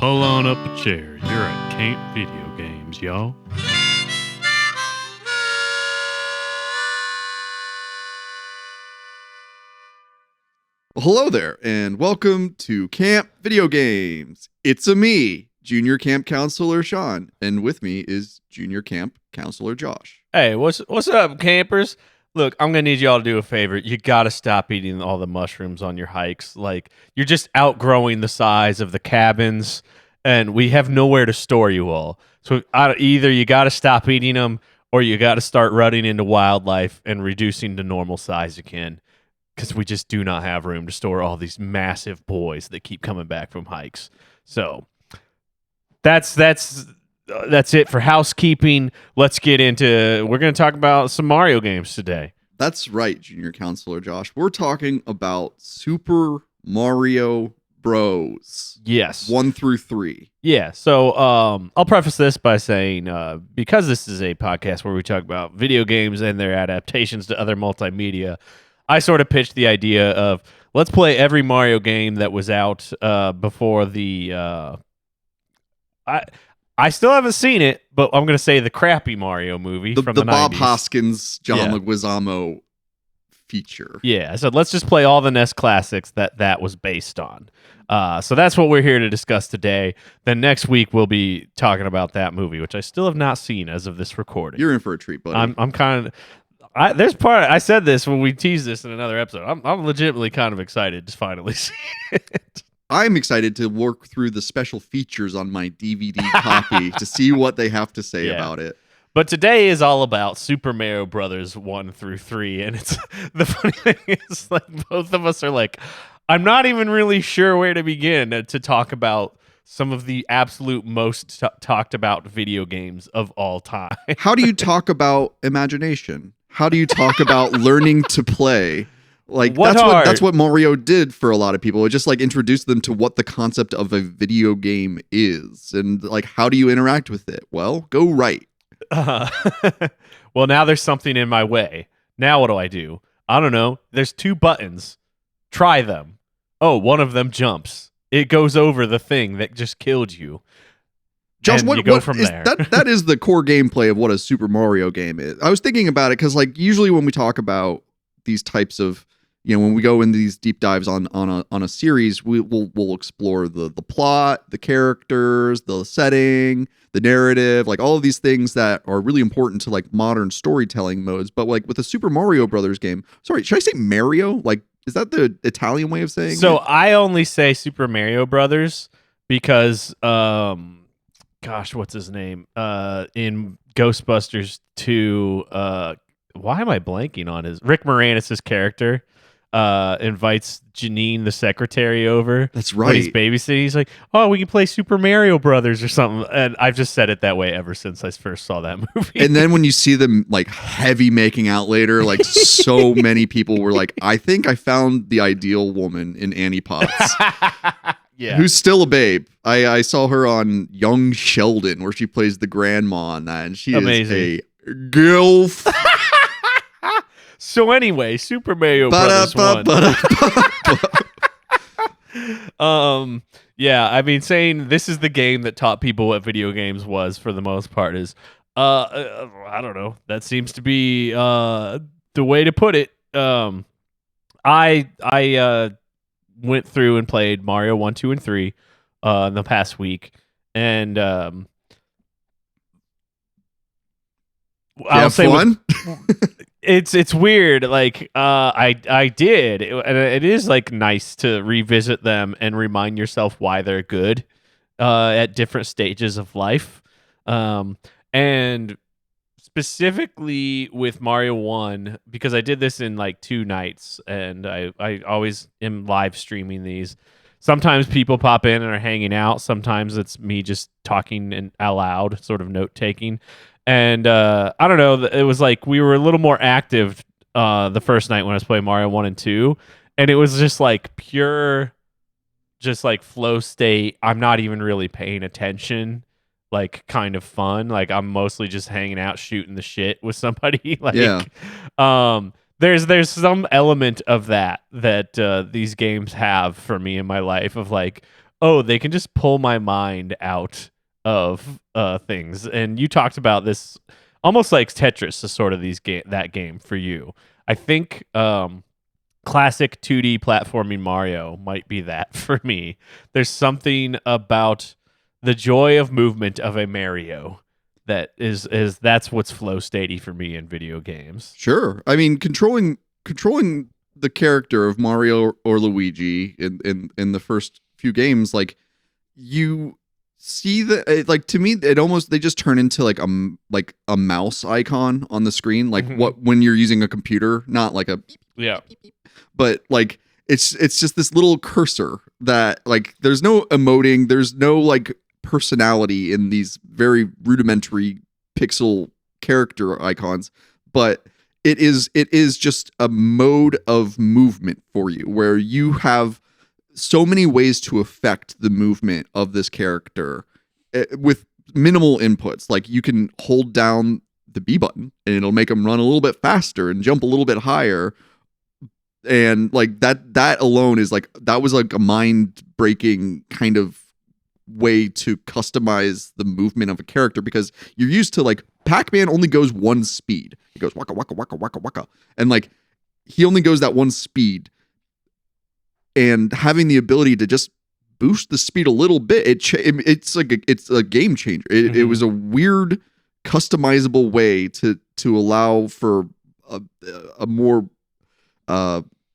Pull on up a chair. You're at Camp Video Games, y'all. Well, hello there, and welcome to Camp Video Games. It's me, Junior Camp Counselor Sean, and with me is Junior Camp Counselor Josh. Hey, what's up, campers? Look, I'm gonna need y'all to do a favor. You gotta stop eating all the mushrooms on your hikes. Like, you're just outgrowing the size of the cabins, and we have nowhere to store you all. So either you gotta stop eating them, or you gotta start running into wildlife and reducing to normal size again. Because we just do not have room to store all these massive boys that keep coming back from hikes. So that's it for housekeeping. Let's get into. We're going to talk about some Mario games today. That's right, Junior Counselor Josh. We're talking about Super Mario Bros. Yes, 1 through 3. Yeah. So I'll preface this by saying because this is a podcast where we talk about video games and their adaptations to other multimedia, I sort of pitched the idea of let's play every Mario game that was out before the. I still haven't seen it, but I'm going to say the crappy Mario movie from the 90s. Bob Hoskins, John Leguizamo feature. Yeah, so let's just play all the NES classics that was based on. So that's what we're here to discuss today. Then next week we'll be talking about that movie, which I still have not seen as of this recording. You're in for a treat, buddy. I'm kind of. I said this when we teased this in another episode. I'm legitimately kind of excited to finally see it. I'm excited to work through the special features on my DVD copy to see what they have to say about it. But today is all about Super Mario Brothers 1 through 3, and it's the funny thing is like both of us are like, I'm not even really sure where to begin to talk about some of the absolute most talked about video games of all time. How do you talk about imagination? How do you talk about learning to play? Like that's what Mario did for a lot of people. It just like introduced them to what the concept of a video game is and like how do you interact with it? Well, go right. Well, now there's something in my way. Now what do? I don't know. There's 2 buttons. Try them. Oh, one of them jumps. It goes over the thing that just killed you. Josh, and what is that is the core gameplay of what a Super Mario game is. I was thinking about it because like usually when we talk about these types of, you know, when we go into these deep dives on a series, we'll explore the plot, the characters, the setting, the narrative, like all of these things that are really important to like modern storytelling modes. But like with a Super Mario Brothers game, sorry, should I say Mario? Like, is that the Italian way of saying So it? I only say Super Mario Brothers because gosh, what's his name? In Ghostbusters 2, why am I blanking on his Rick Moranis' character? Invites Janine, the secretary, over. That's right. When he's babysitting, he's like, "Oh, we can play Super Mario Brothers or something." And I've just said it that way ever since I first saw that movie. And then when you see them like heavy making out later, like so many people were like, "I think I found the ideal woman in Annie Potts." Yeah, who's still a babe. I saw her on Young Sheldon where she plays the grandma on that, and she Amazing. is a gilf. So anyway, Super Mario Brothers 1. Yeah, I mean, saying this is the game that taught people what video games was for the most part is, I don't know. That seems to be the way to put it. I went through and played Mario 1, 2, and 3 in the past week, and I'll say fun. It's weird. Like I did, and it is like nice to revisit them and remind yourself why they're good at different stages of life, and specifically with Mario 1 because I did this in like 2 nights, and I always am live streaming these. Sometimes people pop in and are hanging out. Sometimes it's me just talking and out loud, sort of note taking. And I don't know, it was like we were a little more active the first night when I was playing Mario 1 and 2. And it was just like pure, just like flow state. I'm not even really paying attention, like kind of fun. Like I'm mostly just hanging out, shooting the shit with somebody. Like, there's some element of that these games have for me in my life of like, oh, they can just pull my mind out of things. And you talked about this almost like Tetris is sort of that game for you. I think classic 2D platforming Mario might be that for me. There's something about the joy of movement of a Mario that is that's what's flow statey for me in video games. Sure. I mean, controlling the character of Mario or Luigi in the first few games, like you see like to me it almost they just turn into like a mouse icon on the screen, like what when you're using a computer, not like a yeah, but like it's just this little cursor that like there's no emoting, there's no like personality in these very rudimentary pixel character icons, but it is just a mode of movement for you where you have so many ways to affect the movement of this character with minimal inputs. Like you can hold down the B button and it'll make them run a little bit faster and jump a little bit higher. And like that alone is like, that was like a mind breaking kind of way to customize the movement of a character, because you're used to like Pac-Man only goes one speed. He goes waka waka waka waka waka, and like he only goes that one speed. And having the ability to just boost the speed a little bit, it's a game changer. It was a weird customizable way to allow for a more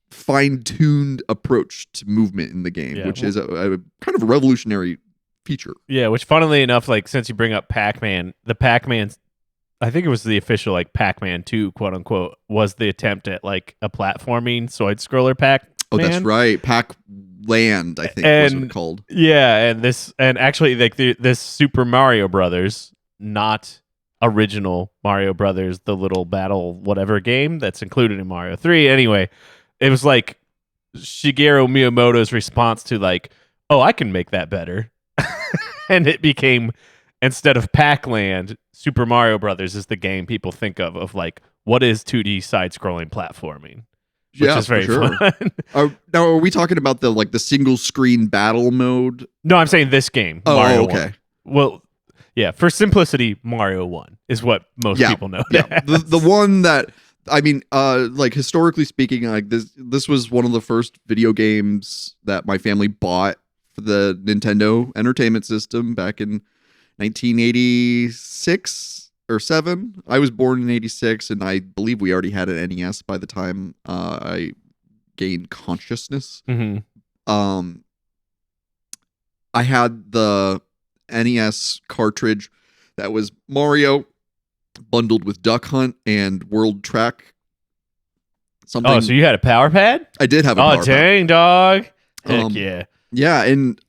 fine-tuned approach to movement in the game, which is a kind of a revolutionary feature. Yeah, which funnily enough, like since you bring up Pac-Man, the Pac-Man's, I think it was the official like Pac-Man 2, quote unquote, was the attempt at like a platforming side scroller Pac-Man. Oh, that's right. Pac-Land, I think was what it's called. Yeah, and actually like this Super Mario Brothers, not original Mario Brothers, the little battle whatever game that's included in Mario 3. Anyway, it was like Shigeru Miyamoto's response to like, oh, I can make that better. And it became, instead of Pac-Land, Super Mario Brothers is the game people think of like, what is 2D side-scrolling platforming? Which is very fun. Now, are we talking about the single screen battle mode? No, I'm saying this game. Oh, Mario okay. 1. Well, yeah, for simplicity, Mario 1 is what most people know. Yeah, the one that, I mean, like historically speaking, like this was one of the first video games that my family bought for the Nintendo Entertainment System back in 1986 or 7. I was born in 86, and I believe we already had an NES by the time I gained consciousness. Mm-hmm. I had the NES cartridge that was Mario bundled with Duck Hunt and World Track. Something. Oh, so you had a power pad? I did have a power pad. Oh, dang, dog. Heck yeah. Yeah, and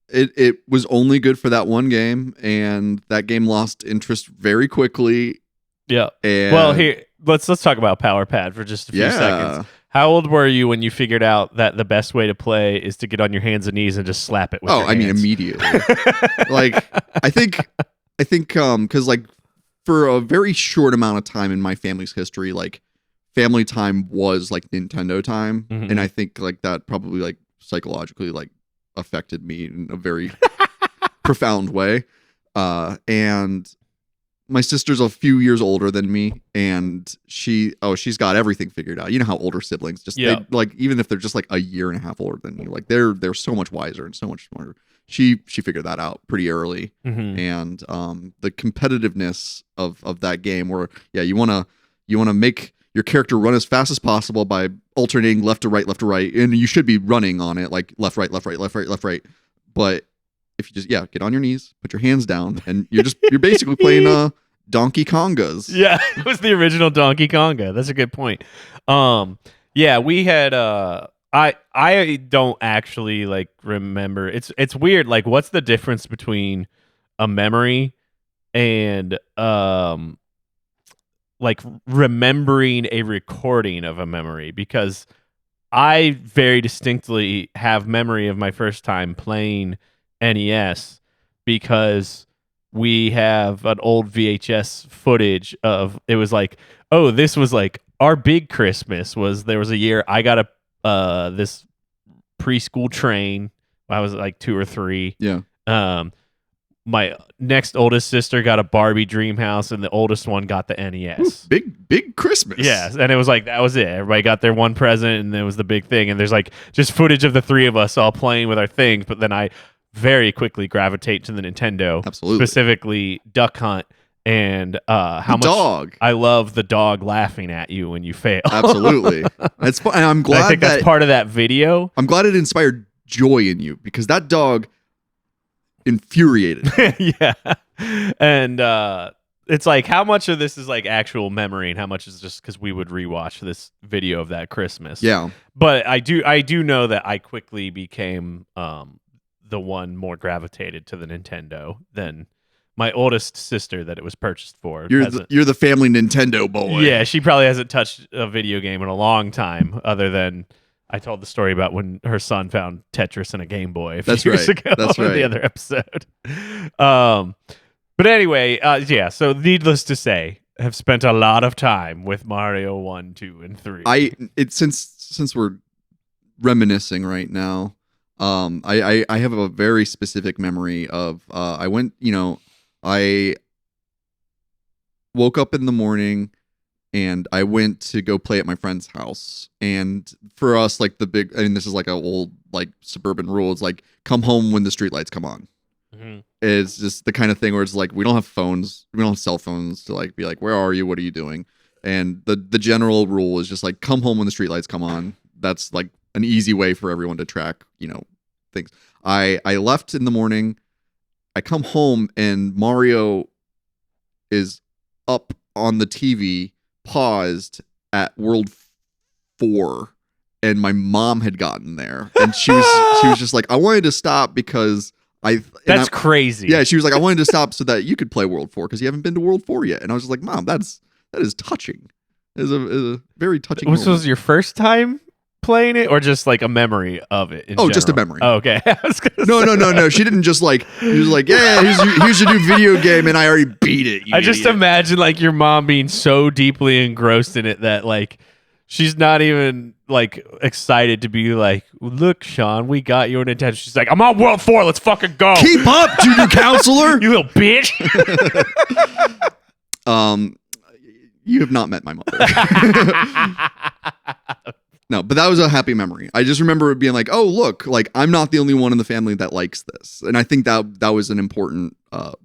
it was only good for that one game, and that game lost interest very quickly. Yeah. And well, here let's talk about power pad for just a few seconds. How old were you when you figured out that the best way to play is to get on your hands and knees and just slap it with your hands? I mean immediately. Like I think because like for a very short amount of time in my family's history, like family time was like Nintendo time, and I think like that probably like psychologically like affected me in a very profound way. And my sister's a few years older than me, and she's got everything figured out. You know how older siblings just they, like even if they're just like a year and a half older than you, like they're so much wiser and so much smarter. She figured that out pretty early, and the competitiveness of that game, where you wanna make your character run as fast as possible by alternating left to right, and you should be running on it like left, right, left, right, left, right, left, right. But if you just get on your knees, put your hands down, and you're basically playing Donkey Kongas. Yeah, it was the original Donkey Konga. That's a good point. Yeah, we had I don't actually like remember. It's weird. Like, what's the difference between a memory and like remembering a recording of a memory? Because I very distinctly have memory of my first time playing NES, because we have an old VHS footage of, it was like, oh, this was like our big Christmas was, there was a year I got this preschool train I was like 2 or 3. Yeah. My next oldest sister got a Barbie dream house, and the oldest one got the NES. Ooh, big Christmas. Yes, and it was like that was it. Everybody got their one present, and it was the big thing. And there's like just footage of the 3 of us all playing with our things. But then I very quickly gravitate to the Nintendo, Absolutely. specifically Duck Hunt, and how the much dog. I love the dog laughing at you when you fail. Absolutely. That's fun. And I'm glad I think that's part of that video. I'm glad it inspired joy in you because that dog infuriated. Yeah, and it's like how much of this is like actual memory and how much is just because we would rewatch this video of that Christmas. Yeah. But I do know that I quickly became the one more gravitated to the Nintendo than my oldest sister that it was purchased for. You're the family Nintendo boy. Yeah, she probably hasn't touched a video game in a long time, other than I told the story about when her son found Tetris and a Game Boy a few years ago. That's right. The other episode. But anyway, yeah. So needless to say, have spent a lot of time with Mario 1, 2, and 3. Since we're reminiscing right now, I have a very specific memory of I woke up in the morning and I went to go play at my friend's house. And for us, like this is like an old like suburban rule. It's like come home when the streetlights come on. Mm-hmm. It's just the kind of thing where it's like we don't have phones, we don't have cell phones to like be like, where are you? What are you doing? And the general rule is just like come home when the streetlights come on. That's like an easy way for everyone to track, things. I left in the morning. I come home and Mario is up on the TV, paused at World 4, and my mom had gotten there, and she was just like, I wanted to stop because that's crazy. Yeah, she was like, I wanted to stop so that you could play World 4 because you haven't been to World 4 yet, and I was just like, Mom, that is touching. It is a very touching. This was your first time playing it, or just like a memory of it? Just a memory. Oh, okay. No. She didn't just like. She was like, yeah, here's your new video game, and I already beat it. I just imagine like your mom being so deeply engrossed in it that like she's not even like excited to be like, look, Sean, we got your Nintendo. She's like, I'm on World 4. Let's fucking go. Keep up, junior counselor. You little bitch. You have not met my mother. No, but that was a happy memory. I just remember it being like, oh, look, like I'm not the only one in the family that likes this. And I think that was an important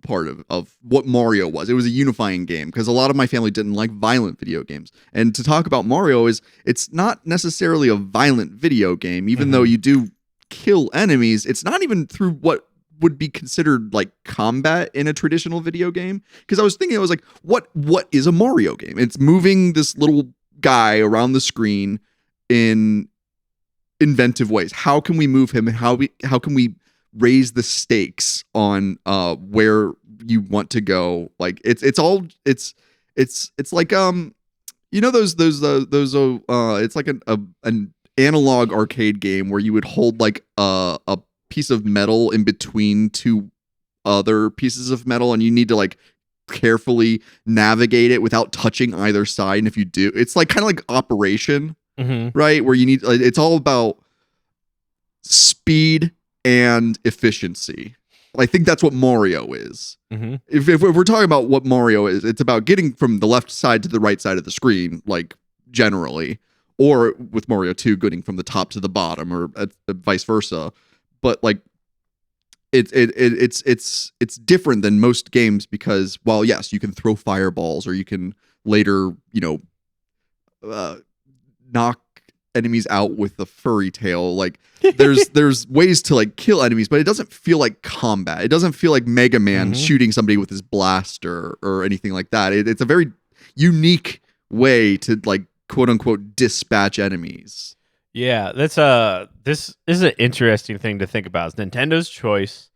part of what Mario was. It was a unifying game because a lot of my family didn't like violent video games. And to talk about Mario it's not necessarily a violent video game, even though you do kill enemies. It's not even through what would be considered like combat in a traditional video game. Because I was thinking, I was like, what is a Mario game? It's moving this little guy around the screen in inventive ways. How can we move him, and how can we raise the stakes on where you want to go? Like it's like it's like an analog arcade game where you would hold like a piece of metal in between two other pieces of metal, and you need to like carefully navigate it without touching either side. And if you do, it's like kind of like Operation. Right, where you need, it's all about speed and efficiency. I think that's what Mario is. If we're talking about what Mario is, it's about getting from the left side to the right side of the screen, like generally, or with Mario 2, getting from the top to the bottom, or vice versa. But like, it's different than most games because while yes, you can throw fireballs, or you can later, knock enemies out with the furry tail. Like there's ways to like kill enemies, but it doesn't feel like combat. It doesn't feel like Mega Man shooting somebody with his blaster or anything like that. It's a very unique way to like quote unquote dispatch enemies. Yeah, that's this is an interesting thing to think about. Nintendo's choice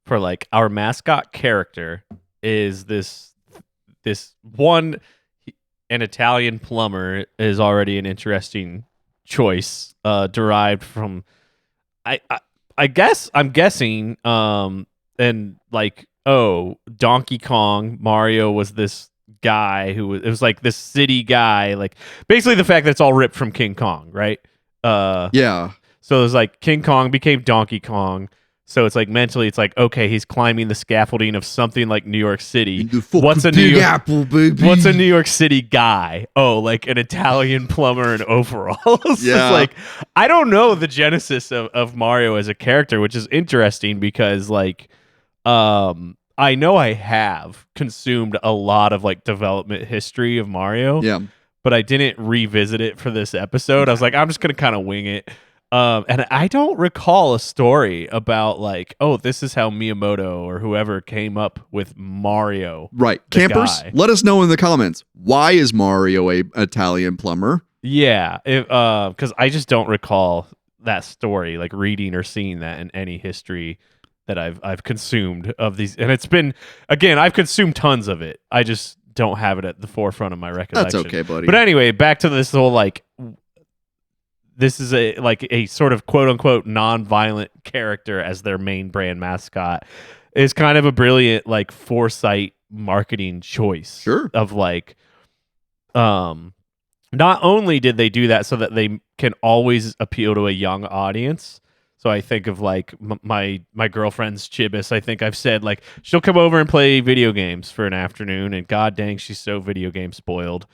for like our mascot character is this one. An Italian plumber is already an interesting choice, derived from, I guess I'm guessing, and like, Donkey Kong, Mario was this guy it was like this city guy, like basically the fact that it's all ripped from King Kong, right? Yeah. So it's like King Kong became Donkey Kong. So it's like mentally, it's like, okay, he's climbing the scaffolding of something like New York City. What's a Big Apple, baby? What's a New York City guy? Oh, like an Italian plumber in overalls. Yeah. It's like, I don't know the genesis of Mario as a character, which is interesting because like, I know I have consumed a lot of like development history of Mario. Yeah. But I didn't revisit it for this episode. I was like, I'm just gonna kind of wing it. And I don't recall a story about like, oh, this is how Miyamoto or whoever came up with Mario. Right. the Campers, guy. let us know in the comments. Why is Mario a Italian plumber? Yeah, because I just don't recall that story, like reading or seeing that in any history that I've consumed of these. And it's been, again, I've consumed tons of it. I just don't have it at the forefront of my recollection. That's okay, buddy. But anyway, back to this whole like, this is a sort of quote unquote non-violent character as their main brand mascot is kind of a brilliant like foresight marketing choice. Sure. Of like, not only did they do that so that they can always appeal to a young audience. So I think of like my girlfriend's Chibis. I think I've said like she'll come over and play video games for an afternoon, and god dang, she's so video game spoiled.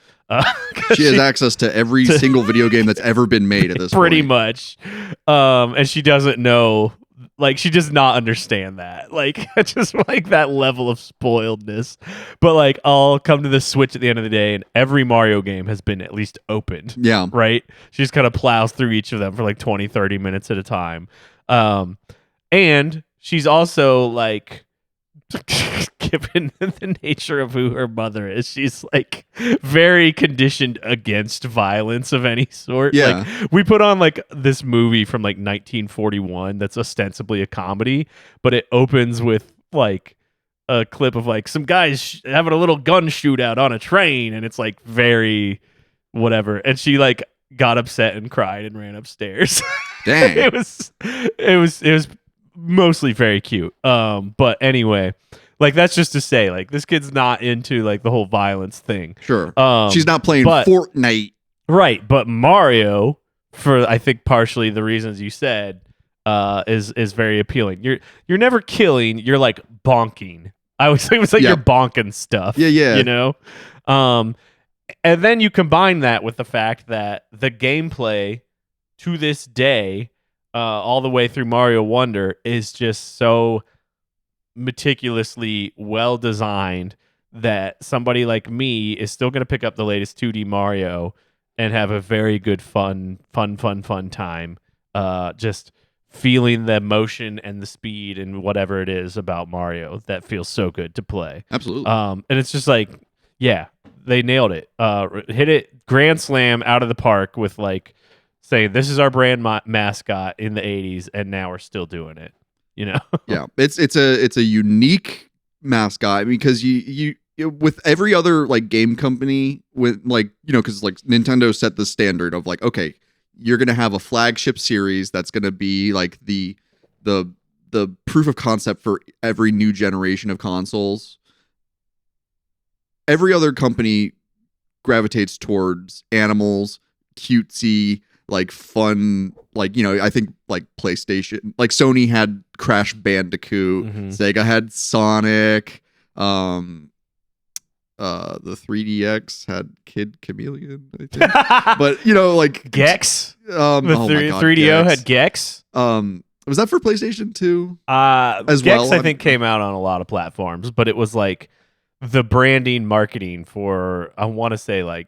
She has access to every single video game that's ever been made at this pretty point. much. And she doesn't know, like she does not understand that. Like just like that level of spoiledness. But like I'll come to the Switch at the end of the day, and every Mario game has been at least opened. Yeah. Right? She just kind of plows through each of them for like 20, 30 minutes at a time. And she's also like, given the nature of who her mother is, she's like very conditioned against violence of any sort. Yeah. Like we put on like this movie from like 1941 that's ostensibly a comedy, but it opens with like a clip of like some guys having a little gun shootout on a train, and it's like very whatever. And she like got upset and cried and ran upstairs. Dang. it was mostly very cute. But anyway, like that's just to say, like this kid's not into like the whole violence thing. Sure. She's not playing Fortnite. Right, but Mario, for I think partially the reasons you said, is very appealing. You're never killing, you're like bonking. I would say it was like you're bonking stuff. Yeah. You know? And then you combine that with the fact that the gameplay to this day, all the way through Mario Wonder, is just so meticulously well designed that somebody like me is still going to pick up the latest 2D Mario and have a very good fun time. Just feeling the motion and the speed and whatever it is about Mario that feels so good to play. Absolutely. And it's just like, yeah, they nailed it. Hit it grand slam out of the park with like saying this is our brand mascot in the 80s, and now we're still doing it. You know? Yeah, it's a unique mascot because you with every other like game company with like, you know, because like Nintendo set the standard of like, okay, you're gonna have a flagship series that's gonna be like the proof of concept for every new generation of consoles. Every other company gravitates towards animals, cutesy, like fun, like, you know, I think like PlayStation, like Sony had Crash Bandicoot, Sega had Sonic, the 3DX had Kid Chameleon, I think. But you know, like Gex. My God, 3DO Gex. had Gex. Was that for PlayStation 2? As Gex, well, I think came out on a lot of platforms, but it was like the branding marketing for, I want to say like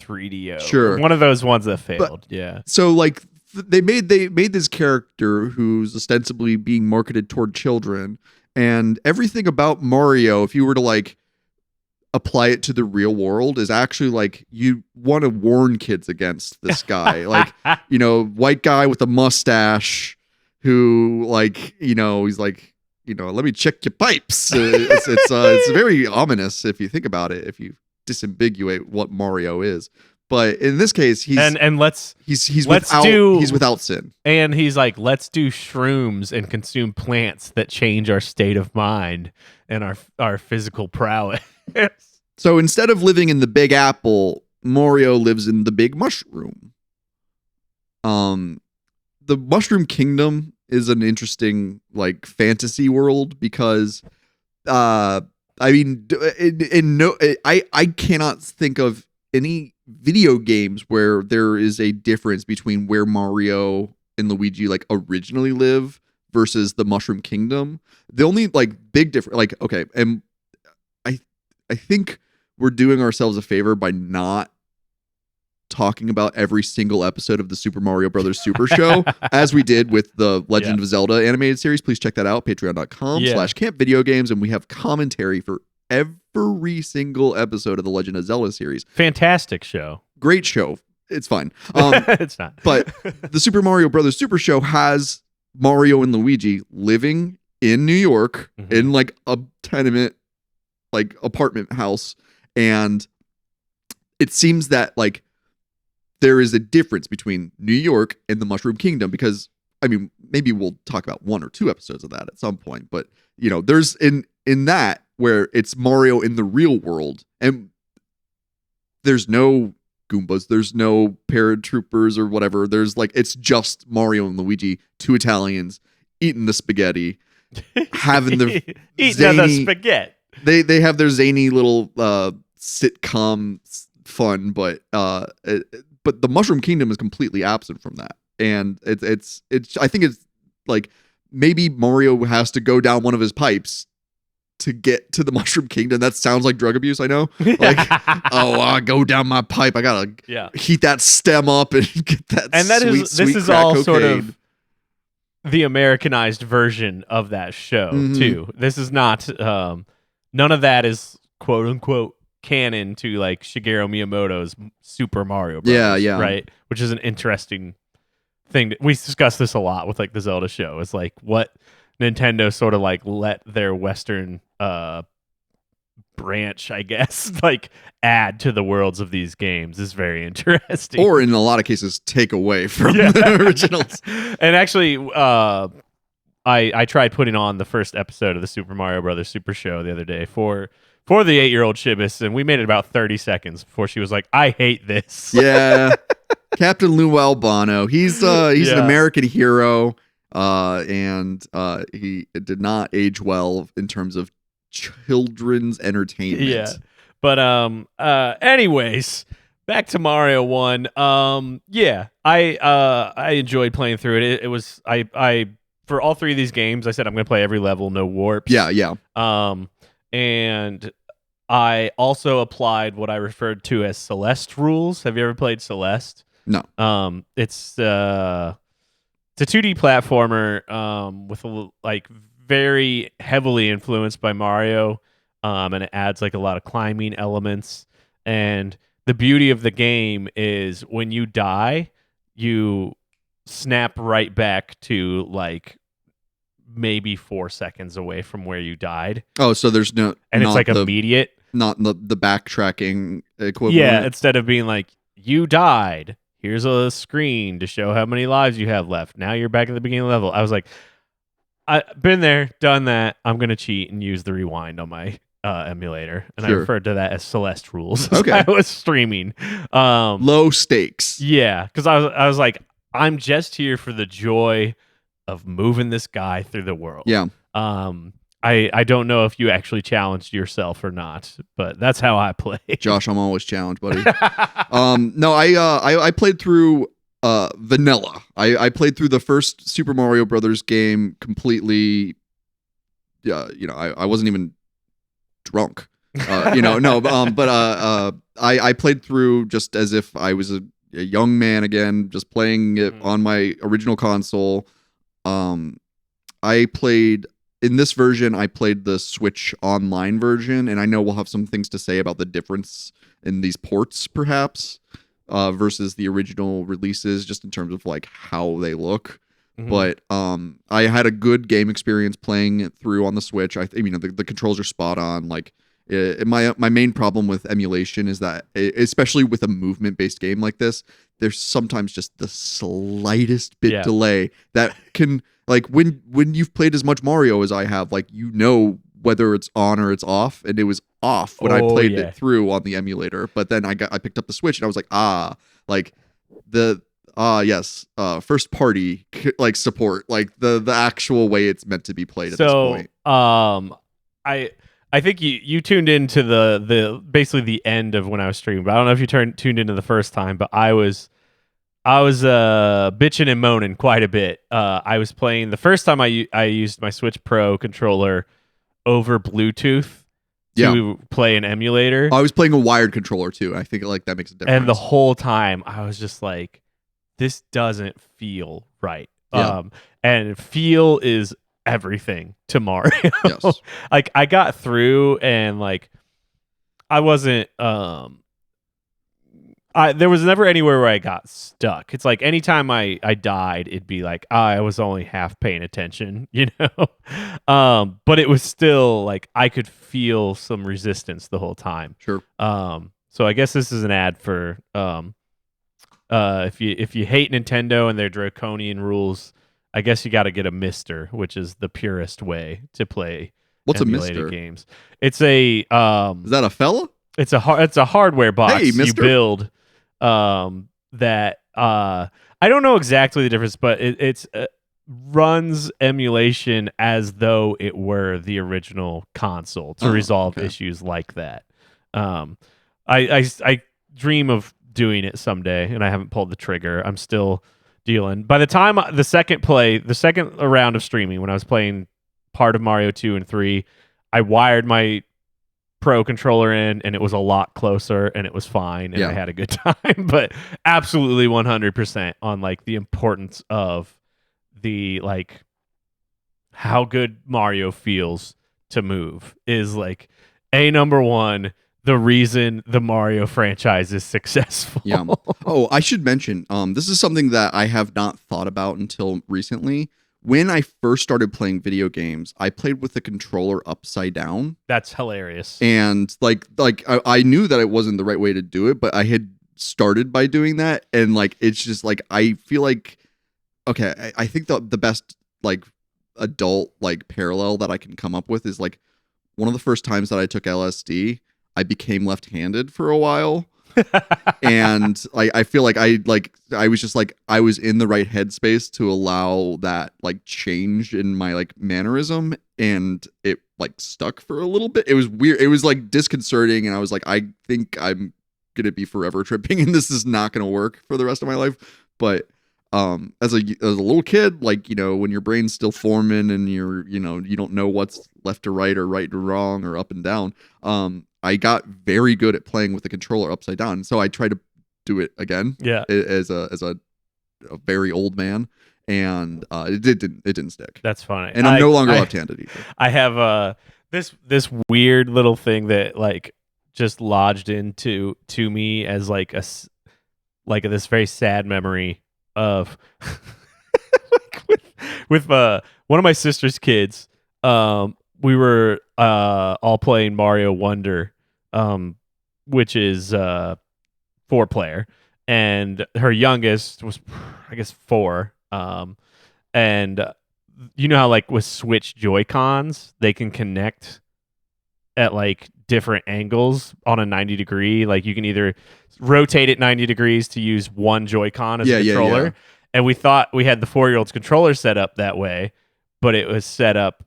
3DO. Sure. One of those ones that failed. Yeah. So like they made this character who's ostensibly being marketed toward children, and everything about Mario, if you were to like apply it to the real world, is actually like you want to warn kids against this guy. Like, you know, white guy with a mustache who like, you know, he's like, you know, let me check your pipes. It's very ominous if you think about it, if you disambiguate what Mario is. But in this case, he's without sin. And he's like, let's do shrooms and consume plants that change our state of mind and our physical prowess. So instead of living in the Big Apple, Mario lives in the Big Mushroom. the Mushroom Kingdom is an interesting like fantasy world because I mean I cannot think of any video games where there is a difference between where Mario and Luigi like originally live versus the Mushroom Kingdom. The only like big difference, like, okay, and I think we're doing ourselves a favor by not talking about every single episode of the Super Mario Brothers Super Show as we did with the Legend of Zelda animated series. Please check that out, patreon.com/campvideogames, and we have commentary for every single episode of the Legend of Zelda series. Fantastic show. Great show. It's fine. It's not. But the Super Mario Brothers Super Show has Mario and Luigi living in New York in like a tenement, like apartment house. And it seems that like there is a difference between New York and the Mushroom Kingdom because, I mean, maybe we'll talk about 1 or 2 episodes of that at some point. But, you know, there's in that where it's Mario in the real world and there's no Goombas, there's no paratroopers or whatever. There's like, it's just Mario and Luigi, 2 Italians eating the spaghetti, having the the spaghetti. They have their zany little sitcom fun, but the Mushroom Kingdom is completely absent from that. And it's I think it's like maybe Mario has to go down one of his pipes to get to the Mushroom Kingdom. That sounds like drug abuse, I know. Like, I go down my pipe. I gotta heat that stem up and get that. And that sweet, is sweet this is crack all cocaine. sort of the Americanized version of that show too. This is not none of that is quote unquote canon to like Shigeru Miyamoto's Super Mario Bros. Yeah. Right, which is an interesting thing. We discuss this a lot with like the Zelda show. It's like what Nintendo sort of like let their Western branch, I guess, like add to the worlds of these games is very interesting. Or in a lot of cases, take away from the originals. And actually, I tried putting on the first episode of the Super Mario Brothers Super Show the other day for the 8-year-old Shibis, and we made it about 30 seconds before she was like, "I hate this." Yeah, Captain Lou Albano. He's an American hero, and he did not age well in terms of children's entertainment. Yeah, but anyways, back to Mario 1. I enjoyed playing through it. It was I for all 3 of these games, I said I'm going to play every level, no warps. Yeah. And I also applied what I referred to as Celeste rules. Have you ever played Celeste? No. It's a 2D platformer with like very heavily influenced by Mario, and it adds like a lot of climbing elements. And the beauty of the game is when you die, you snap right back to like maybe 4 seconds away from where you died. Oh, so there's no, and it's like immediate, not the backtracking equivalent. Yeah, instead of being like you died, here's a screen to show how many lives you have left. Now you're back at the beginning of the level. I was like, I've been there, done that. I'm gonna cheat and use the rewind on my emulator, and I referred to that as Celeste rules. Okay, I was streaming low stakes. Yeah, because I was like, I'm just here for the joy of moving this guy through the world. Yeah. I don't know if you actually challenged yourself or not, but that's how I play. Josh, I'm always challenged, buddy. No, I played through vanilla. I played through the first Super Mario Brothers game completely. I wasn't even drunk. But I played through just as if I was a young man again, just playing it on my original console. I played in this version. I played the Switch Online version, and I know we'll have some things to say about the difference in these ports, perhaps, versus the original releases, just in terms of like how they look. Mm-hmm. But I had a good game experience playing it through on the Switch. The controls are spot on. Like my main problem with emulation is that, especially with a movement-based game like this, there's sometimes just the slightest bit delay that can, like, when you've played as much Mario as I have, like, whether it's on or it's off, and it was off when I played it through on the emulator. But then I picked up the Switch and I was like, like yes. First party like support, like the actual way it's meant to be played at this So, point. I think you tuned into the basically the end of when I was streaming, but I don't know if you tuned into the first time, but I was bitching and moaning quite a bit. I was playing the first time I used my Switch Pro controller over Bluetooth to play an emulator. I was playing a wired controller too. I think like that makes a difference. And the whole time I was just like, this doesn't feel right. Yeah. And feel is everything to Mario. Yes. Like I got through and like I wasn't there was never anywhere where I got stuck. It's like anytime I died, it'd be like I was only half paying attention, you know? But it was still like I could feel some resistance the whole time. Sure. So I guess this is an ad for if you hate Nintendo and their draconian rules, I guess you got to get a Mister, which is the purest way to play What's emulated a Mister? games. It's a Is that a fella? it's a hardware box Hey, you mister. build that I don't know exactly the difference, but it's runs emulation as though it were the original console to resolve issues like that. I dream of doing it someday, and I haven't pulled the trigger. I'm still dealing. By the time the second round of streaming, when I was playing part of Mario 2 and 3, I wired my Pro controller in, and it was a lot closer, and it was fine, and I had a good time. But absolutely 100% on like the importance of the like how good Mario feels to move is like number one. The reason the Mario franchise is successful. Yeah. Oh, I should mention, this is something that I have not thought about until recently. When I first started playing video games, I played with the controller upside down. That's hilarious. And I knew that it wasn't the right way to do it, but I had started by doing that, and like it's just like I feel like I think the best like adult like parallel that I can come up with is like one of the first times that I took LSD, I became left-handed for a while. And I feel like I was just like I was in the right headspace to allow that like change in my like mannerism, and it like stuck for a little bit. It was weird. It was like disconcerting, and I was like, I think I'm gonna be forever tripping, and this is not gonna work for the rest of my life. But as a little kid, like, you know, when your brain's still forming and you're, you know, you don't know what's left to right or right to wrong or up and down, I got very good at playing with the controller upside down. So I tried to do it again as a very old man, and it didn't stick. That's funny. And I'm no longer left-handed either. I have this weird little thing that like just lodged into me as like this very sad memory of like with one of my sister's kids. We were all playing Mario Wonder, which is 4-player, and her youngest was, I guess, 4. And you know how like with Switch Joy-Cons, they can connect at like different angles on a 90 degree. Like you can either rotate it 90 degrees to use one Joy-Con as a controller. Yeah. And we thought we had the 4-year-old's controller set up that way, but it was set up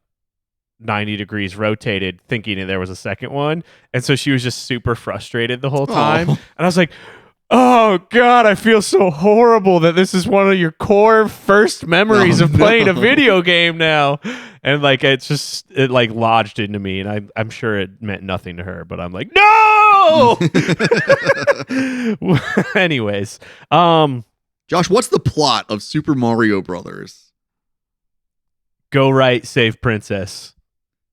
90 degrees rotated, thinking that there was a second one. And so she was just super frustrated the whole time. And I was like, oh God, I feel so horrible that this is one of your core first memories of playing a video game now. And like it like lodged into me, and I'm sure it meant nothing to her, but I'm like, no. Anyways, Josh, what's the plot of Super Mario Brothers? Go right, save Princess.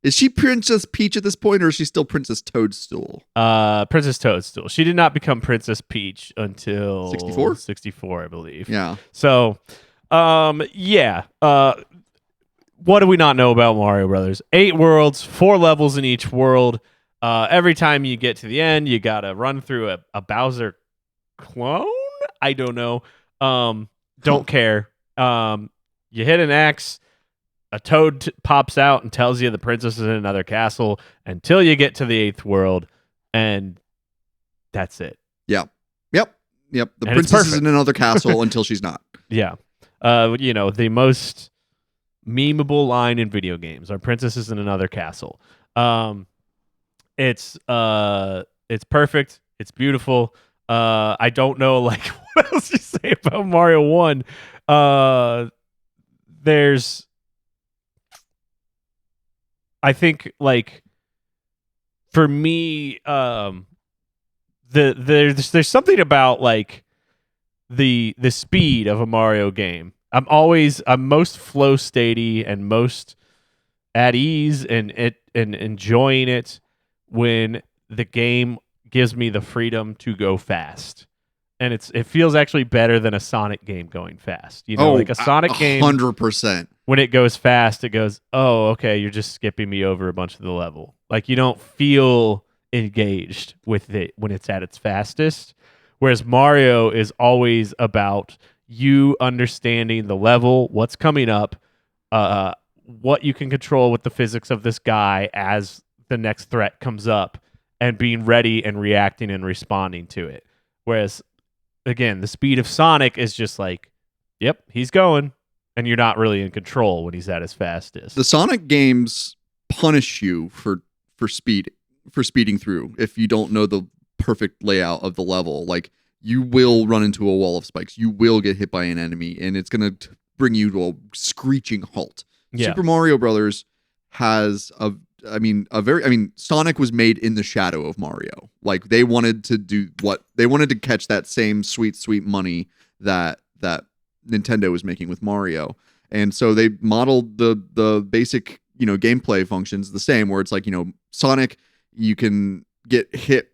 Is she Princess Peach at this point, or is she still Princess Toadstool? Princess Toadstool. She did not become Princess Peach until 64? 64, I believe. Yeah. So, yeah. What do we not know about Mario Brothers? 8 worlds, 4 levels in each world. Every time you get to the end, you gotta run through a Bowser clone? I don't know. Don't care. You hit an X, a toad pops out and tells you the princess is in another castle until you get to the 8th world, and that's it. Yep. Yep. The And it's princess is perfect. in another castle until she's not. Yeah. The most memeable line in video games. Our princess is in another castle. It's perfect. It's beautiful. I don't know like what else you say about Mario 1. There's I think like for me there's something about like the speed of a Mario game. I'm most flow statey and most at ease and enjoying it when the game gives me the freedom to go fast. And it feels actually better than a Sonic game going fast. Like a Sonic game 100%. when it goes fast, it goes, "Oh, okay, you're just skipping me over a bunch of the level." Like you don't feel engaged with it when it's at its fastest. Whereas Mario is always about you understanding the level, what's coming up, what you can control with the physics of this guy as the next threat comes up, and being ready and reacting and responding to it. Whereas, again, the speed of Sonic is just like, yep, he's going, and you're not really in control when he's at his fastest. The Sonic games punish you for speeding through if you don't know the perfect layout of the level. Like you will run into a wall of spikes, you will get hit by an enemy, and it's gonna bring you to a screeching halt. Yeah. Super Mario Brothers has Sonic was made in the shadow of Mario. Like they wanted to catch that same sweet money that Nintendo was making with Mario. And so they modeled the basic, gameplay functions the same, where it's like, Sonic, you can get hit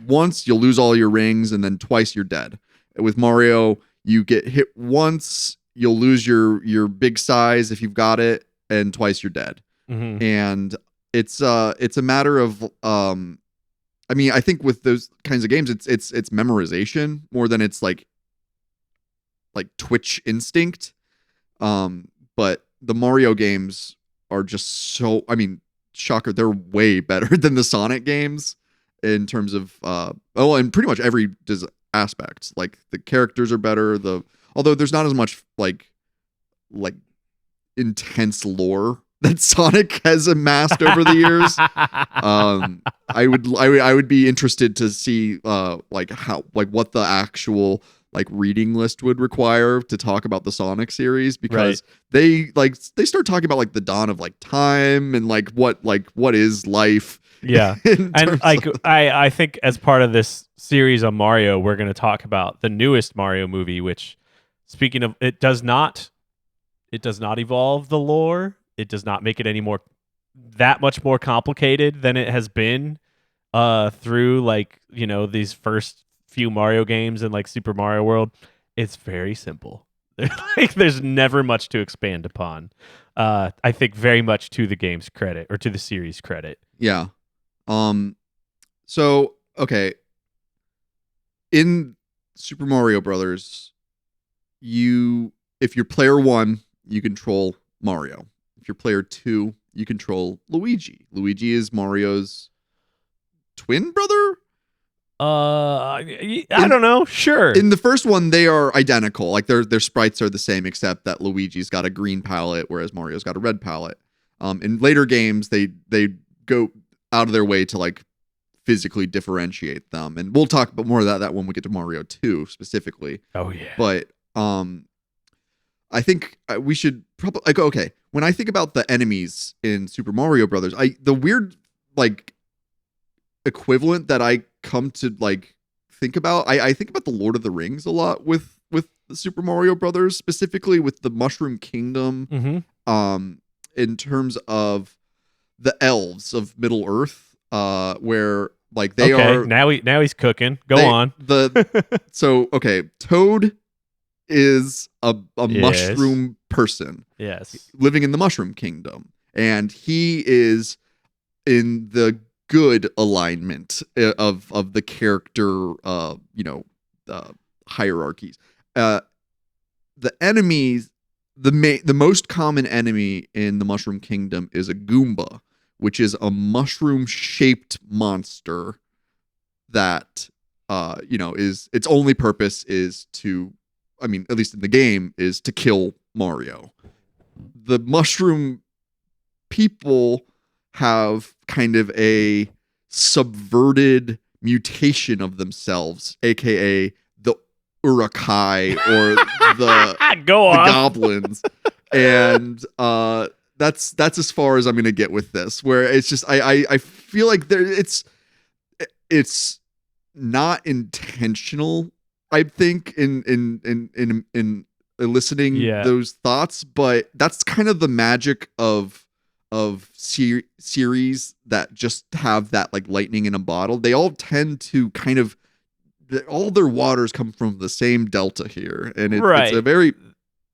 once, you'll lose all your rings, and then twice you're dead. With Mario, you get hit once, you'll lose your big size if you've got it, and twice you're dead. Mm-hmm. And it's a matter of I think with those kinds of games, it's memorization more than it's like Twitch instinct. But the Mario games are just so, shocker, they're way better than the Sonic games in terms of and pretty much every aspect. Like the characters are better, although there's not as much like intense lore that Sonic has amassed over the years. I would be interested to see what the actual reading list would require to talk about the Sonic series, because they start talking about the dawn of time and what is life. Yeah. And I think as part of this series on Mario, we're going to talk about the newest Mario movie, which, speaking of, it does not evolve the lore. It does not make it that much more complicated than it has been through these first few Mario games and Super Mario World. It's very simple. There's never much to expand upon. I think very much to the game's credit, or to the series' credit. Yeah. So okay. In Super Mario Brothers, if you're player 1, you control Mario. If you're player 2, you control Luigi. Luigi is Mario's twin brother? I don't know. Sure. In the first one, they are identical. Like their sprites are the same, except that Luigi's got a green palette, whereas Mario's got a red palette. In later games, they go out of their way to physically differentiate them, and we'll talk about more of that when we get to Mario 2 specifically. Oh yeah. But I think we should probably okay. When I think about the enemies in Super Mario Brothers, the weird equivalent that I come to think about, I think about the Lord of the Rings a lot with the Super Mario Brothers, specifically with the Mushroom Kingdom. Mm-hmm. In terms of the elves of Middle Earth, where they are now he's cooking. Go on. Toad is a Yes. mushroom person. Yes. Living in the Mushroom Kingdom, and he is in the good alignment of the character hierarchies. The enemies, the most common enemy in the Mushroom Kingdom is a Goomba, which is a mushroom shaped monster that is its only purpose is to, I mean, at least in the game, is to kill Mario. The mushroom people have kind of a subverted mutation of themselves, aka the Urukai or the goblins. And that's as far as I'm gonna get with this, where it's just I feel like it's not intentional, I think, in eliciting those thoughts, but that's kind of the magic of series that just have that like lightning in a bottle. They all tend to kind of, all their waters come from the same delta here, and it's a very,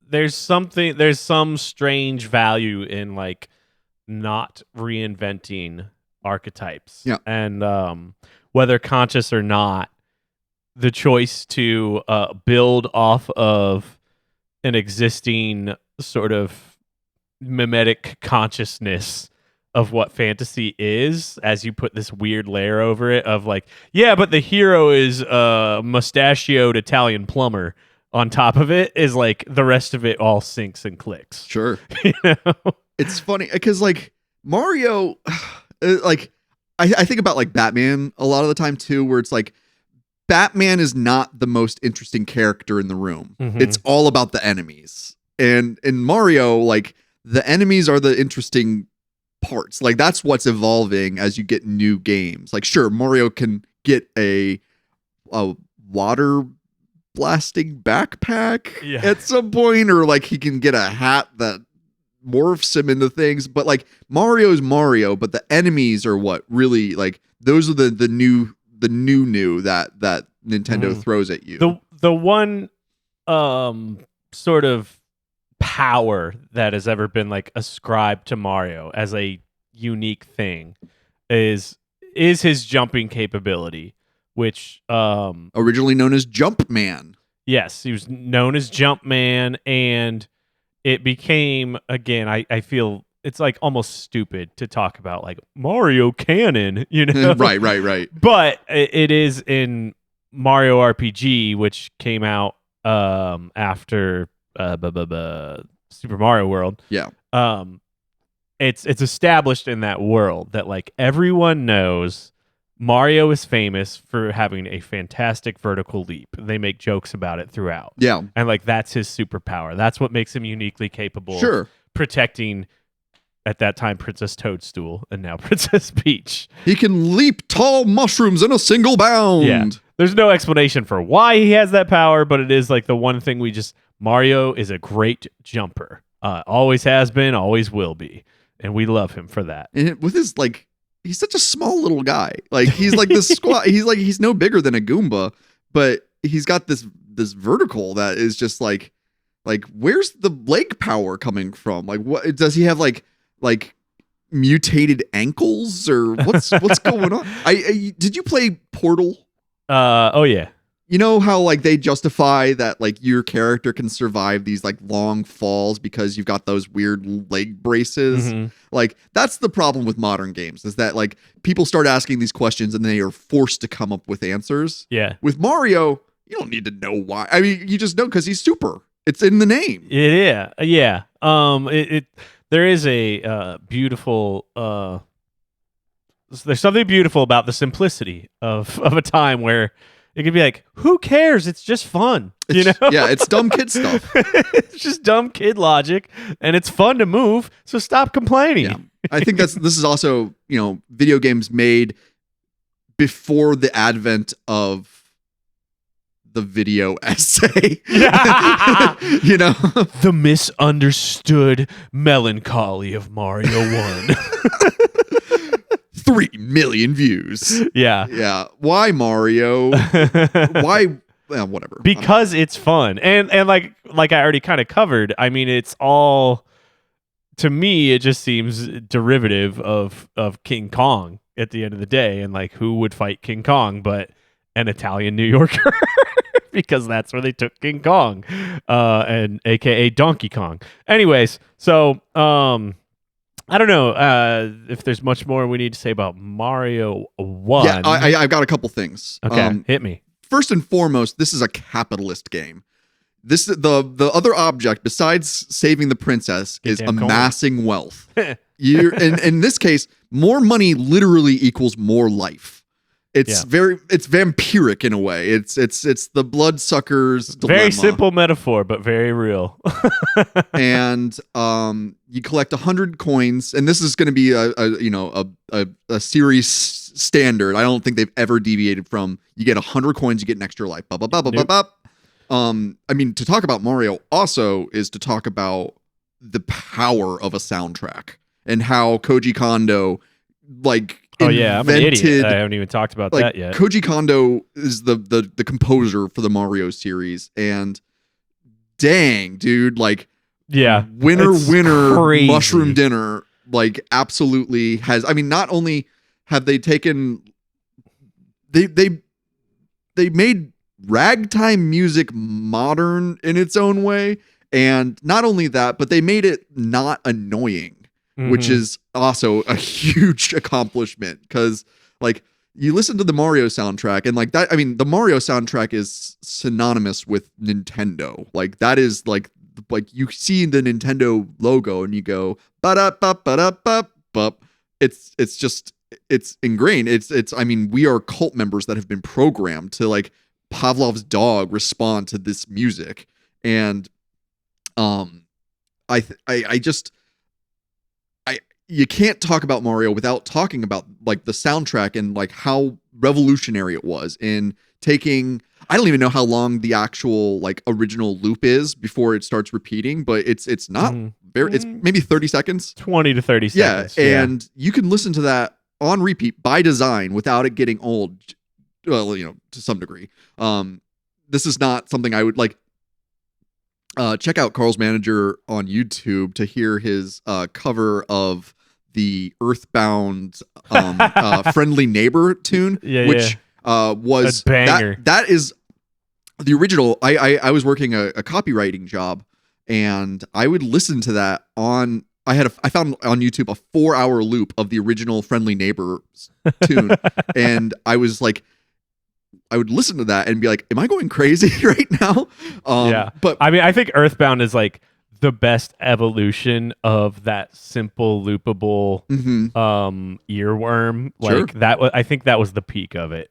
there's some strange value in like not reinventing archetypes, and whether conscious or not, the choice to build off of an existing sort of mimetic consciousness of what fantasy is, as you put this weird layer over it of like, yeah, but the hero is a mustachioed Italian plumber. On top of it is like the rest of it all syncs and clicks. Sure. You know? It's funny because like Mario, like I think about like Batman a lot of the time too, where it's like Batman is not the most interesting character in the room. Mm-hmm. It's all about the enemies. And in Mario, like the enemies are the interesting parts. Like that's what's evolving as you get new games. Like sure, Mario can get a water blasting backpack at some point, or like he can get a hat that morphs him into things, but like Mario's Mario, but the enemies are what really, like those are the new that Nintendo throws at you. The one sort of power that has ever been like ascribed to Mario as a unique thing is his jumping capability, which originally known as Jumpman. Yes, he was known as Jumpman, and it became, again, I feel it's like almost stupid to talk about like Mario Canon, you know? Right. But it is in Mario RPG, which came out after Super Mario World. Yeah. It's established in that world that like everyone knows Mario is famous for having a fantastic vertical leap. They make jokes about it throughout. Yeah. And like that's his superpower. That's what makes him uniquely capable of protecting, at that time, Princess Toadstool, and now Princess Peach. He can leap tall mushrooms in a single bound. Yeah. There's no explanation for why he has that power, but it is like the one thing Mario is a great jumper. Always has been, always will be. And we love him for that. And with his like, he's such a small little guy. Like he's like this squat. He's no bigger than a Goomba, but he's got this vertical that is just like where's the leg power coming from? Like what does he have like mutated ankles or what's going on? I did you play Portal? Oh yeah. You know how like they justify that like your character can survive these like long falls because you've got those weird leg braces? Mm-hmm. Like that's the problem with modern games, is that like people start asking these questions and they are forced to come up with answers. Yeah. With Mario, you don't need to know why. I mean, you just know because he's super. It's in the name. Yeah. There is a beautiful there's something beautiful about the simplicity of a time where it could be like, who cares? It's just fun. You know? Yeah, it's dumb kid stuff. It's just dumb kid logic, and it's fun to move, so stop complaining. Yeah. I think this is also, video games made before the advent of the video essay. The misunderstood melancholy of Mario 1. 3 million views. Yeah. Why Mario? Why? Well, whatever. Because it's fun, and like I already kind of covered. I mean, it's all, to me, it just seems derivative of King Kong at the end of the day, and like who would fight King Kong but an Italian New Yorker? Because that's where they took King Kong, and AKA Donkey Kong. Anyways, so I don't know if there's much more we need to say about Mario 1. Yeah, I've got a couple things. Okay, hit me. First and foremost, this is a capitalist game. The other object besides saving the princess is amassing wealth. In this case, more money literally equals more life. It's vampiric in a way. It's the bloodsucker's dilemma. Very simple metaphor, but very real. And you collect 100 coins, and this is going to be a series standard. I don't think they've ever deviated from. You get 100 coins, you get an extra life. I mean, to talk about Mario also is to talk about the power of a soundtrack and how Koji Kondo I'm an idiot. I haven't even talked about that yet. Koji Kondo is the composer for the Mario series, and dang, dude, winner crazy. Mushroom Dinner, absolutely has. I mean, not only have they taken, they made ragtime music modern in its own way, and not only that, but they made it not annoying. Which is also a huge accomplishment, because you listen to the Mario soundtrack and that. I mean, the Mario soundtrack is synonymous with Nintendo. That is you see the Nintendo logo and you go ba-da-ba-ba-da-ba-ba. It's ingrained. It's I mean, we are cult members that have been programmed to Pavlov's dog respond to this music. And you can't talk about Mario without talking about the soundtrack and how revolutionary it was in taking. I don't even know how long the actual original loop is before it starts repeating, but it's not very. It's maybe 30 seconds, 20 to 30 seconds. Yeah, and you can listen to that on repeat by design without it getting old. Well, to some degree. This is not something I would check out Carl's Manager on YouTube to hear his cover of the Earthbound Friendly Neighbor tune, which was a banger. That is the original. I was working a copywriting job, and I would listen to that on. I found on YouTube a 4-hour loop of the original Friendly Neighbor tune, and I was I would listen to that and be like, "Am I going crazy right now?" But I mean, I think Earthbound is the best evolution of that simple loopable earworm. Sure. I think that was the peak of it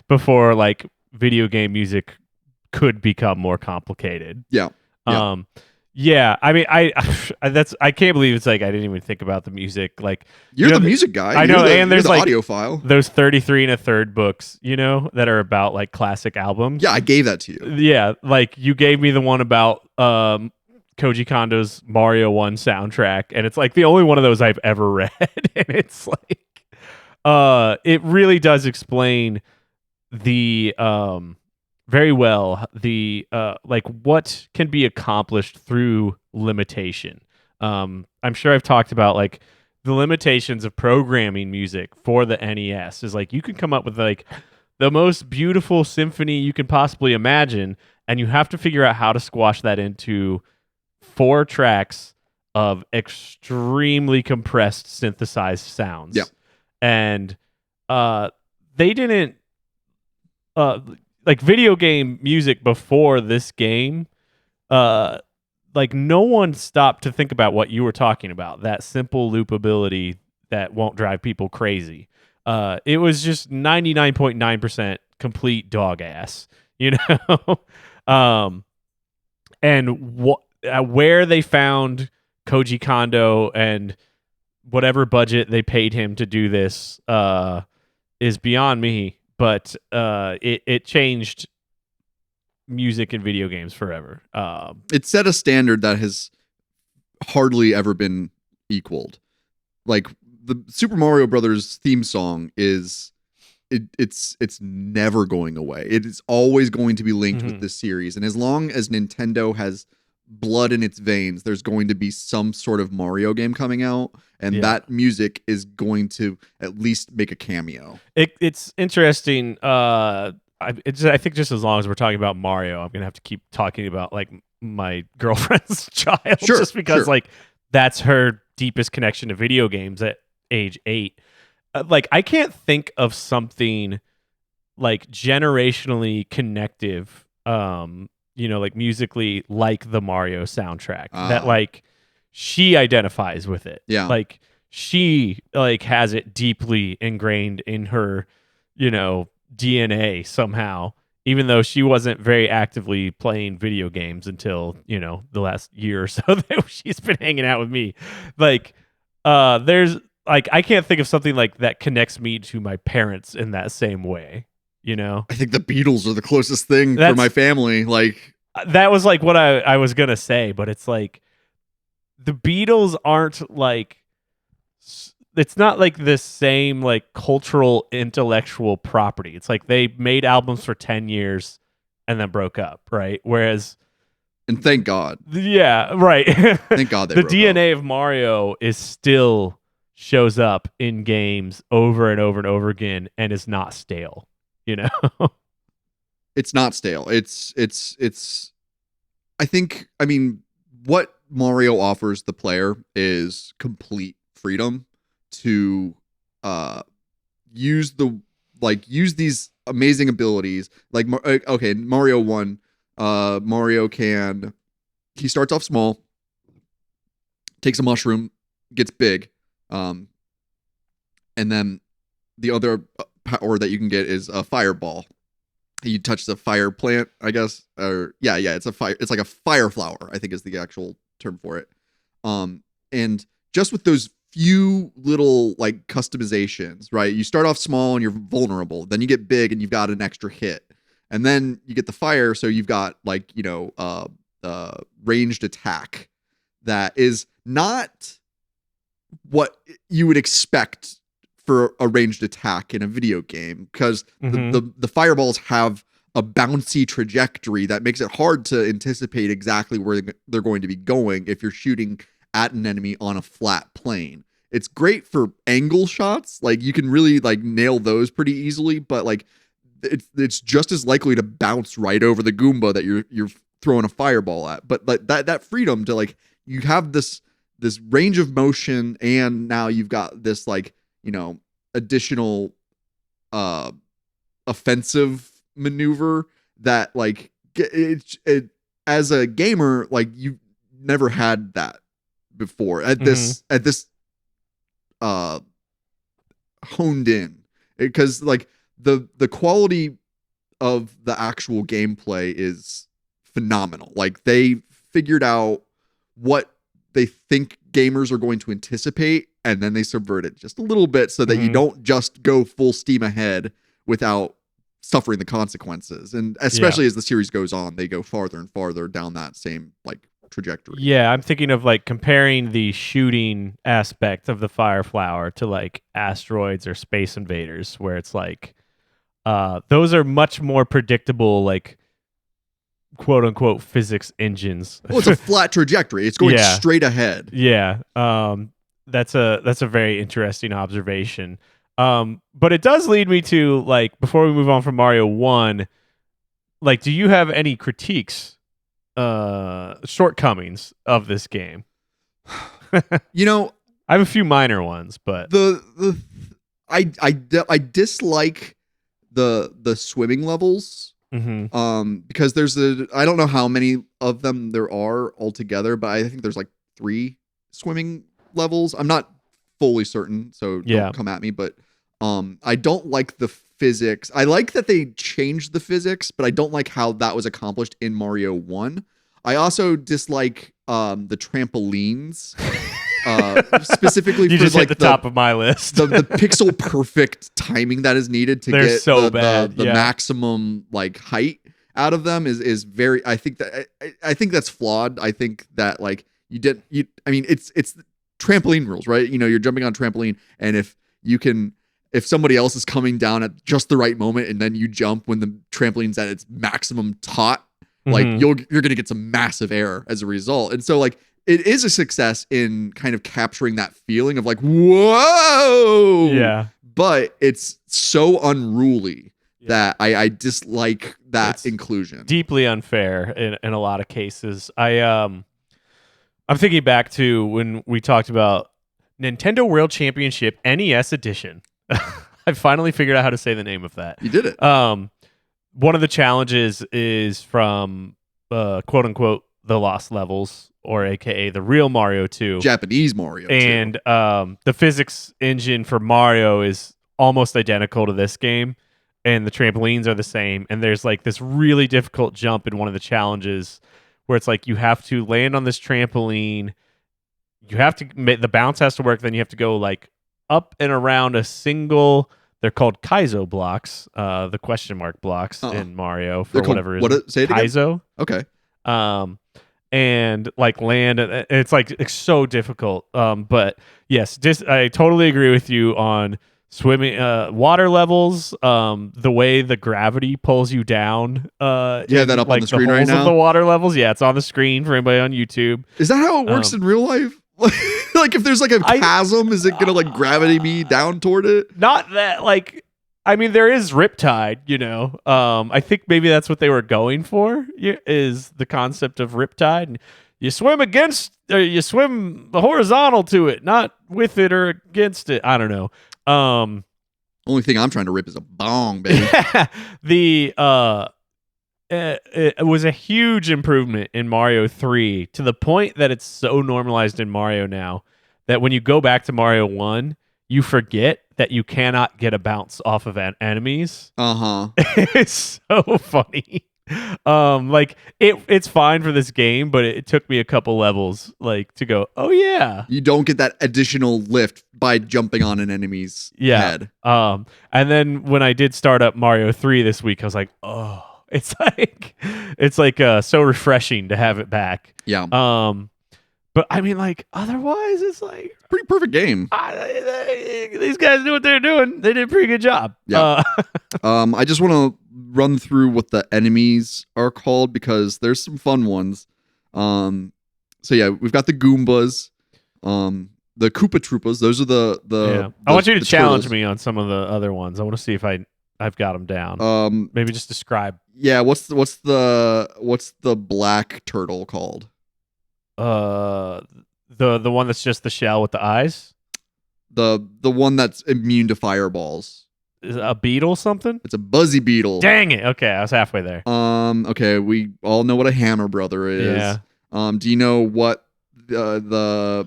before video game music could become more complicated. Yeah. Yeah, I mean, I can't believe it's I didn't even think about the music. You're the music guy. I know, and there's the audiophile. Those 33 1/3 books, that are about classic albums. Yeah, I gave that to you. Yeah, you gave me the one about Koji Kondo's Mario 1 soundtrack, and it's the only one of those I've ever read, and it's it really does explain the very well the what can be accomplished through limitation. I'm sure I've talked about the limitations of programming music for the NES is you can come up with the most beautiful symphony you can possibly imagine, and you have to figure out how to squash that into 4 tracks of extremely compressed synthesized sounds. Yeah. And they didn't video game music before this game, no one stopped to think about what you were talking about, that simple loopability that won't drive people crazy. It was just 99.9% complete dog ass, and where they found Koji Kondo and whatever budget they paid him to do this is beyond me. But it changed music and video games forever. It set a standard that has hardly ever been equaled. The Super Mario Brothers theme song it's never going away. It is always going to be linked with this series, and as long as Nintendo has blood in its veins, there's going to be some sort of Mario game coming out, and that music is going to at least make a cameo. It's interesting. I think just as long as we're talking about Mario, I'm gonna have to keep talking about my girlfriend's child, just because that's her deepest connection to video games at age 8. Like I can't think of something like generationally connective, like musically, like the Mario soundtrack that like she identifies with it. Yeah. Like she like has it deeply ingrained in her, DNA somehow, even though she wasn't very actively playing video games until, the last year or so that she's been hanging out with me. Like, there's like, I can't think of something like that connects me to my parents in that same way. I think the Beatles are the closest thing for my family. Like that was like what I was gonna say, but it's like the Beatles aren't like, it's not like the same like cultural intellectual property. It's like they made albums for 10 years and then broke up, right? Whereas, and thank God. Yeah, right. Thank God they the broke DNA up. of Mario is still shows up in games over and over and over again and is not stale. It's not stale. It's I mean, what Mario offers the player is complete freedom to use these amazing abilities. Like okay, Mario 1, he starts off small, takes a mushroom, gets big, and then the other power that you can get is a fireball. You touch the fire plant, I guess, or yeah, it's a fire. It's like a fire flower, I think is the actual term for it. And just with those few little like customizations, right? You start off small and you're vulnerable. Then you get big and you've got an extra hit, and then you get the fire, so you've got like ranged attack that is not what you would expect for a ranged attack in a video game, because the fireballs have a bouncy trajectory that makes it hard to anticipate exactly where they're going to be going if you're shooting at an enemy on a flat plane. It's great for angle shots, like you can really like nail those pretty easily, but like it's just as likely to bounce right over the Goomba that you're throwing a fireball at. But like that freedom to like, you have this range of motion, and now you've got this like, additional offensive maneuver that like it as a gamer, like you've never had that before at this honed in, because like the quality of the actual gameplay is phenomenal. Like they figured out what they think gamers are going to anticipate, and then they subvert it just a little bit so that you don't just go full steam ahead without suffering the consequences. And especially as the series goes on, they go farther and farther down that same like trajectory. Yeah, I'm thinking of like comparing the shooting aspect of the fire flower to like asteroids or Space Invaders, where it's like those are much more predictable, like quote unquote physics engines. Well, it's a flat trajectory. It's going straight ahead. Yeah. That's a very interesting observation. But it does lead me to like, before we move on from Mario 1, like, do you have any critiques, shortcomings of this game? I have a few minor ones, but I dislike the swimming levels. Because I don't know how many of them there are altogether, but I think there's like 3 swimming levels. I'm not fully certain, so don't come at me, but I don't like the physics. I like that they changed the physics, but I don't like how that was accomplished in Mario 1. I also dislike the trampolines. Specifically you for just like hit the top of my list. the pixel perfect timing that is needed to get so the maximum like height out of them is very, I think that's flawed. I think that like I mean it's trampoline rules, right? You're jumping on trampoline, and if somebody else is coming down at just the right moment and then you jump when the trampoline's at its maximum taut, like you're going to get some massive air as a result. And so like it is a success in kind of capturing that feeling of like, whoa. Yeah. But it's so unruly that I dislike that it's inclusion. Deeply unfair in a lot of cases. I I'm thinking back to when we talked about Nintendo World Championship NES Edition. I finally figured out how to say the name of that. You did it. One of the challenges is from quote unquote the lost levels, or AKA the real Mario 2. Japanese Mario. And the physics engine for Mario is almost identical to this game, and the trampolines are the same. And there's like this really difficult jump in one of the challenges where it's like you have to land on this trampoline. You have to the bounce has to work. Then you have to go like up and around a single. They're called Kaizo blocks, the question mark blocks in Mario for whatever reason. Say it again? Kaizo. Okay. And like land, and it's like it's so difficult. But yes, I totally agree with you on swimming, water levels, the way the gravity pulls you down. Yeah, that up like on the screen right holes now. Of the water levels, yeah, it's on the screen for anybody on YouTube. Is that how it works in real life? Like if there's like a chasm, is it gonna like gravity me down toward it? Not that like. I mean, there is Riptide, you know. I think maybe that's what they were going for, is the concept of Riptide. You swim against, or you swim horizontal to it, not with it or against it. I don't know. Only thing I'm trying to rip is a bong, baby. It was a huge improvement in Mario 3 to the point that it's so normalized in Mario now that when you go back to Mario 1, you forget that you cannot get a bounce off of enemies. It's so funny. Like it's fine for this game, but it took me a couple levels like to go, oh yeah. You don't get that additional lift by jumping on an enemy's head. And then when I did start up Mario 3 this week, I was like, oh, it's like so refreshing to have it back. Yeah. But I mean, like, otherwise, it's like pretty perfect game. These guys knew what they were doing. They did a pretty good job. Yeah. I just want to run through what the enemies are called because there's some fun ones. So yeah, we've got the Goombas, the Koopa Troopas. Those are the I want you to challenge turtles. me on some of the other ones. I want to see if I've got them down. Maybe just describe. Yeah. What's the black turtle called? The one that's just the shell with the eyes. The one that's immune to fireballs. Is it a beetle something? It's a buzzy beetle. Dang it! Okay, I was halfway there. Okay, we all know what a hammer brother is. Yeah. Do you know what so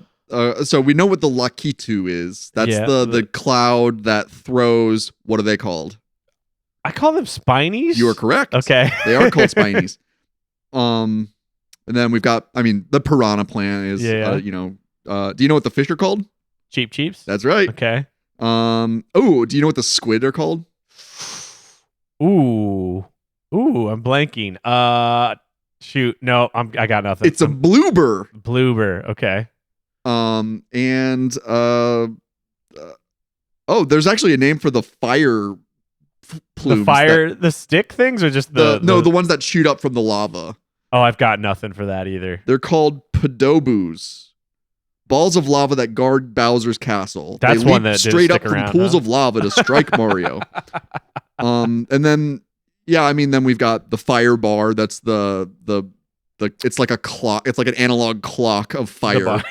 we know what the Lakitu is. That's the cloud that throws. What are they called? I call them spinies. You are correct. Okay. They are called spinies. And then we've got, the piranha plant is, do you know what the fish are called? Cheeps. That's right. Okay. Do you know what the squid are called? Ooh, I'm blanking. Shoot, no, I got nothing. It's a bloober. Bloober, okay. There's actually a name for the fire plumes. The stick things, or just the ones that shoot up from the lava. Oh, I've got nothing for that either. They're called Podoboos. Balls of lava that guard Bowser's castle. That's they one leap that straight up around, from pools of lava to strike Mario. And then then we've got the fire bar. That's the it's like a clock. It's like an analog clock of fire.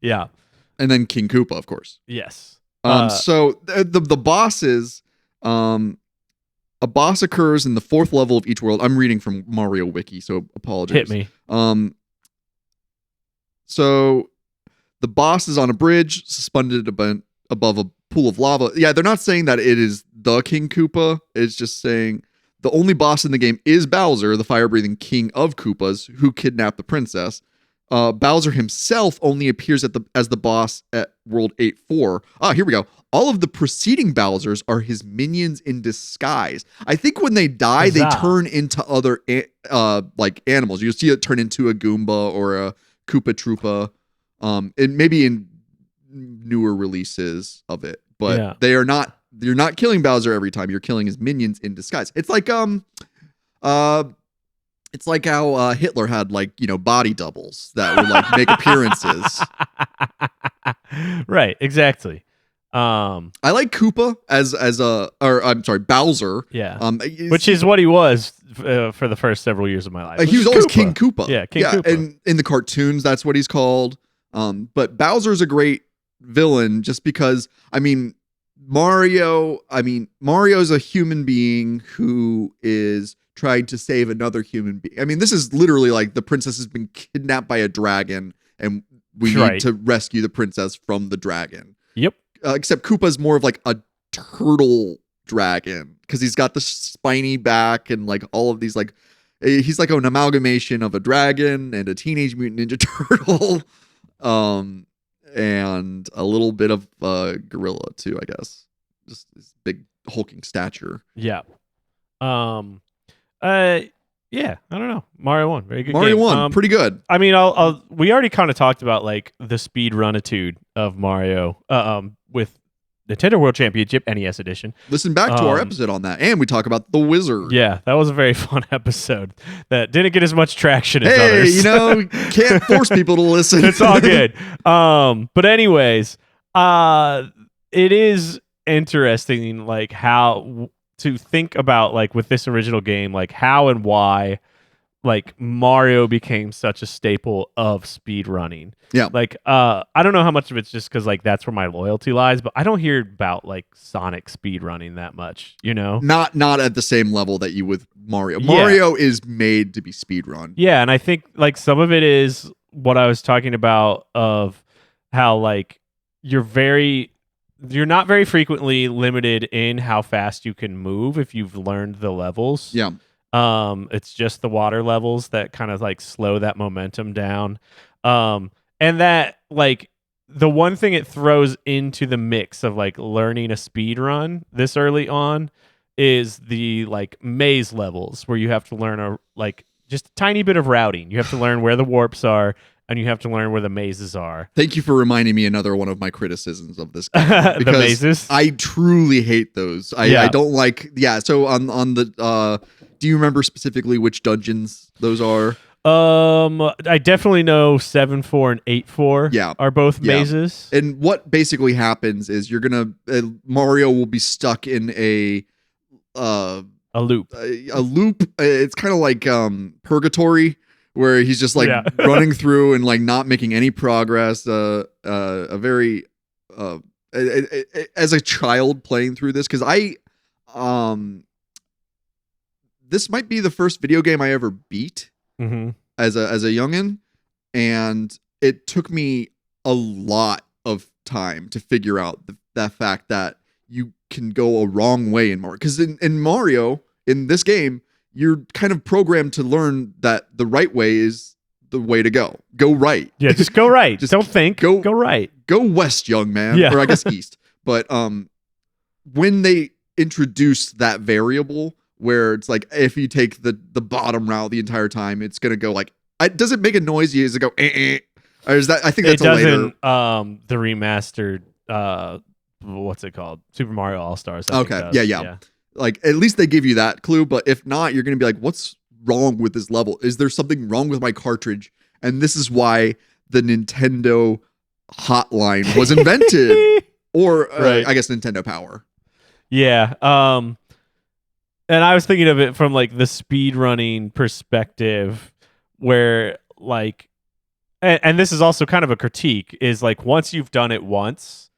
Yeah. And then King Koopa, of course. Yes. So the bosses, a boss occurs in the 4th level of each world. I'm reading from Mario Wiki, so apologies. Hit me. So the boss is on a bridge suspended above a pool of lava. Yeah, they're not saying that it is the King Koopa. It's just saying the only boss in the game is Bowser, the fire-breathing king of Koopas, who kidnapped the princess. Bowser himself only appears as the boss at World 8-4. Here we go. All of the preceding Bowsers are his minions in disguise. I think when they die, they turn into other like animals. You'll see it turn into a Goomba or a Koopa Troopa. And maybe in newer releases of it, but you're not killing Bowser every time. You're killing his minions in disguise. It's like how Hitler had body doubles that would make appearances. Right, exactly. I like Koopa as I'm sorry, Bowser. Yeah. Um, Which is what he was for the first several years of my life. he was always King Koopa. Yeah, King Koopa. And in the cartoons, that's what he's called. But Bowser's a great villain just because, Mario's a human being who is trying to save another human being. This is literally like the princess has been kidnapped by a dragon and we need to rescue the princess from the dragon. Yep. Except Koopa's more of like a turtle dragon because he's got the spiny back and like all of these like he's like an amalgamation of a dragon and a Teenage Mutant Ninja Turtle, and a little bit of a gorilla too, I guess. Just this big hulking stature. Yeah. Yeah, I don't know. Mario 1, very good Mario game. 1, pretty good. I'll we already kind of talked about like the speed runitude of Mario with Nintendo World Championship NES edition. Listen back to our episode on that, and we talk about the Wizard. Yeah, that was a very fun episode that didn't get as much traction as others. others. Can't force people to listen. It's all good. But anyways, it is interesting like how to think about like with this original game, like how and why like Mario became such a staple of speed running. Yeah. Like I don't know how much of it's just because like that's where my loyalty lies, but I don't hear about like Sonic speed running that much, Not at the same level that you with Mario. Yeah. Mario is made to be speed run. Yeah, and I think like some of it is what I was talking about of how like you're not very frequently limited in how fast you can move if you've learned the levels. Yeah. It's just the water levels that kind of like slow that momentum down. And that like the one thing it throws into the mix of like learning a speed run this early on is the like maze levels where you have to learn just a tiny bit of routing. You have to learn where the warps are and you have to learn where the mazes are. Thank you for reminding me another one of my criticisms of this game. The mazes? I truly hate those. I don't like so on the do you remember specifically which dungeons those are? I definitely know 7-4 and 8-4 are both mazes. And what basically happens is you're gonna Mario will be stuck in a loop. A loop. It's kind of like purgatory, where he's just like running through and like not making any progress. A very as a child playing through this, because this might be the first video game I ever beat as a youngin', and it took me a lot of time to figure out that fact that you can go a wrong way in Mario. Because in Mario, in this game, you're kind of programmed to learn that the right way is the way to go. Go right. Yeah, just go right. Just don't think. Go right. Go west, young man. Yeah. Or I guess east. But when they introduced that variable where it's like if you take the bottom route the entire time, it's gonna go like does it make a noise? Does it go or is that I think that's it a later the remastered what's it called? Super Mario All-Stars. Okay. Yeah. Like at least they give you that clue, but if not, you're gonna be like, what's wrong with this level? Is there something wrong with my cartridge? And this is why the Nintendo hotline was invented. Or I guess Nintendo Power. Yeah. And I was thinking of it from like the speed running perspective where like and this is also kind of a critique is like once you've done it once,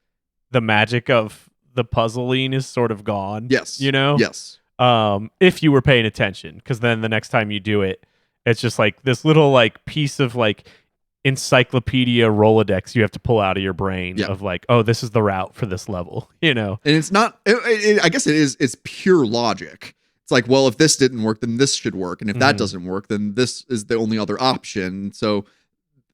the magic of the puzzling is sort of gone. Yes. Yes. If you were paying attention, because then the next time you do it, it's just like this little like piece of like encyclopedia Rolodex you have to pull out of your brain of like, oh, this is the route for this level, And it's not, I guess it's pure logic. It's like, well, if this didn't work, then this should work. And if that doesn't work, then this is the only other option. So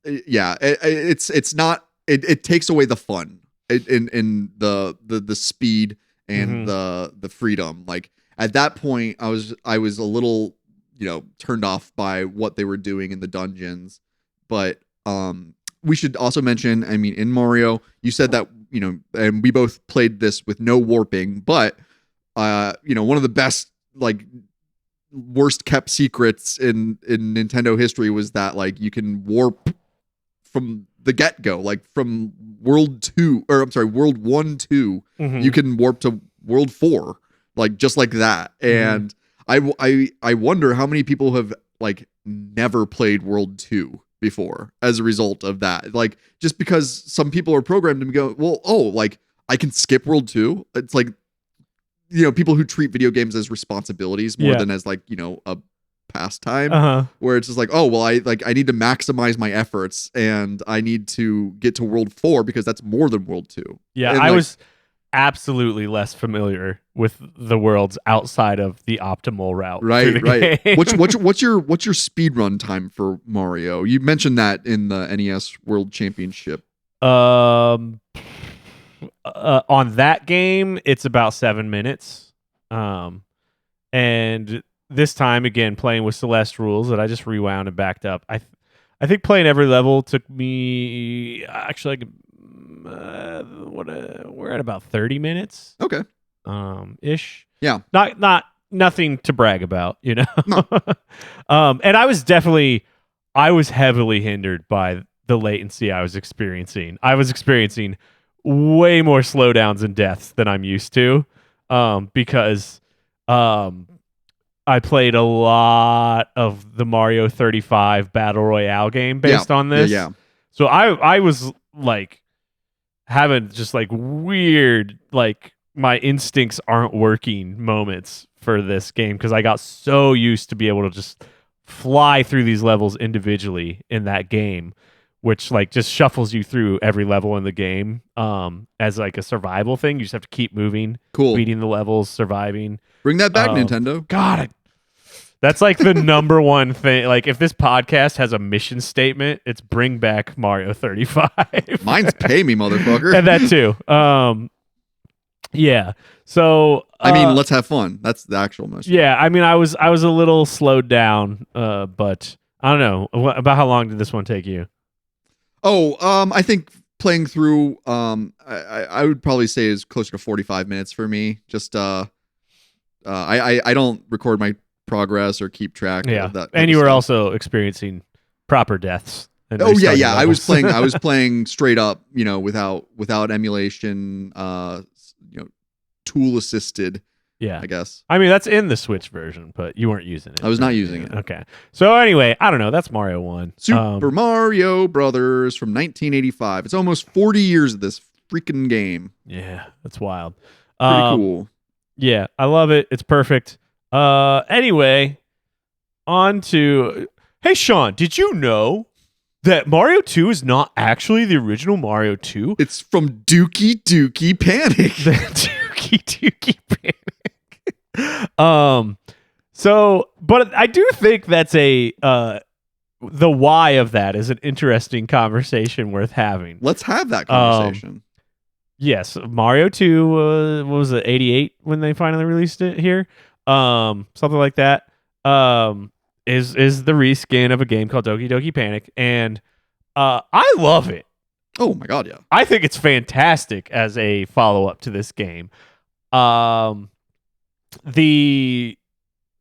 yeah, it's not, it takes away the fun in the speed and the freedom. Like at that point I was a little, turned off by what they were doing in the dungeons, but we should also mention, in Mario, you said that, and we both played this with no warping, but one of the best, like worst kept secrets in Nintendo history was that like you can warp from the get-go, like from World 2, or I'm sorry, World 1, 2, you can warp to World 4, like just like that. And I wonder how many people have like never played World 2 before as a result of that. Like, just because some people are programmed to go, well, like I can skip World 2. It's like, people who treat video games as responsibilities more than as like, a pastime, where it's just like, oh, well, I need to maximize my efforts and I need to get to World 4 because that's more than World 2. Yeah, and I was absolutely less familiar with the worlds outside of the optimal route. Right. What's your speed run time for Mario? You mentioned that in the NES World Championship. On that game, it's about 7 minutes. And this time, again, playing with Celeste rules that I just rewound and backed up. I think playing every level took me actually we're at about 30 minutes. Okay. Ish. Yeah. Not nothing to brag about, No. And I was heavily hindered by the latency I was experiencing. I was experiencing way more slowdowns and deaths than I'm used to, because I played a lot of the Mario 35 Battle Royale game based on this. Yeah. So I was like having just like weird, like my instincts aren't working moments for this game because I got so used to be able to just fly through these levels individually in that game, which like just shuffles you through every level in the game as like a survival thing. You just have to keep moving, beating the levels, surviving. Bring that back, Nintendo. God, that's like the number one thing. Like, if this podcast has a mission statement, it's bring back Mario 35. Mine's pay me, motherfucker. And that too. Yeah. So I mean, let's have fun. That's the actual mission. Yeah. I mean, I was a little slowed down, but I don't know. About how long did this one take you? I think playing through, I would probably say is closer to 45 minutes for me. Just I don't record my progress or keep track of that. And you were also experiencing proper deaths. Yeah. I was playing straight up, without emulation, tool assisted. Yeah, I guess. I mean, that's in the Switch version, but you weren't using it. I was not using it. Okay. So anyway, I don't know. That's Mario 1. Super Mario Brothers from 1985. It's almost 40 years of this freaking game. Yeah, that's wild. Pretty cool. Yeah, I love it. It's perfect. Anyway, on to... Hey, Sean, did you know that Mario 2 is not actually the original Mario 2? It's from Dookie Dookie Panic. Dookie Panic. So, but I do think that's the why of that is an interesting conversation worth having. Let's have that conversation. Yes, Mario 2, what was it, 88 when they finally released it here? Something like that. Is the reskin of a game called Doki Doki Panic, and I love it. Oh my god, yeah. I think it's fantastic as a follow-up to this game. The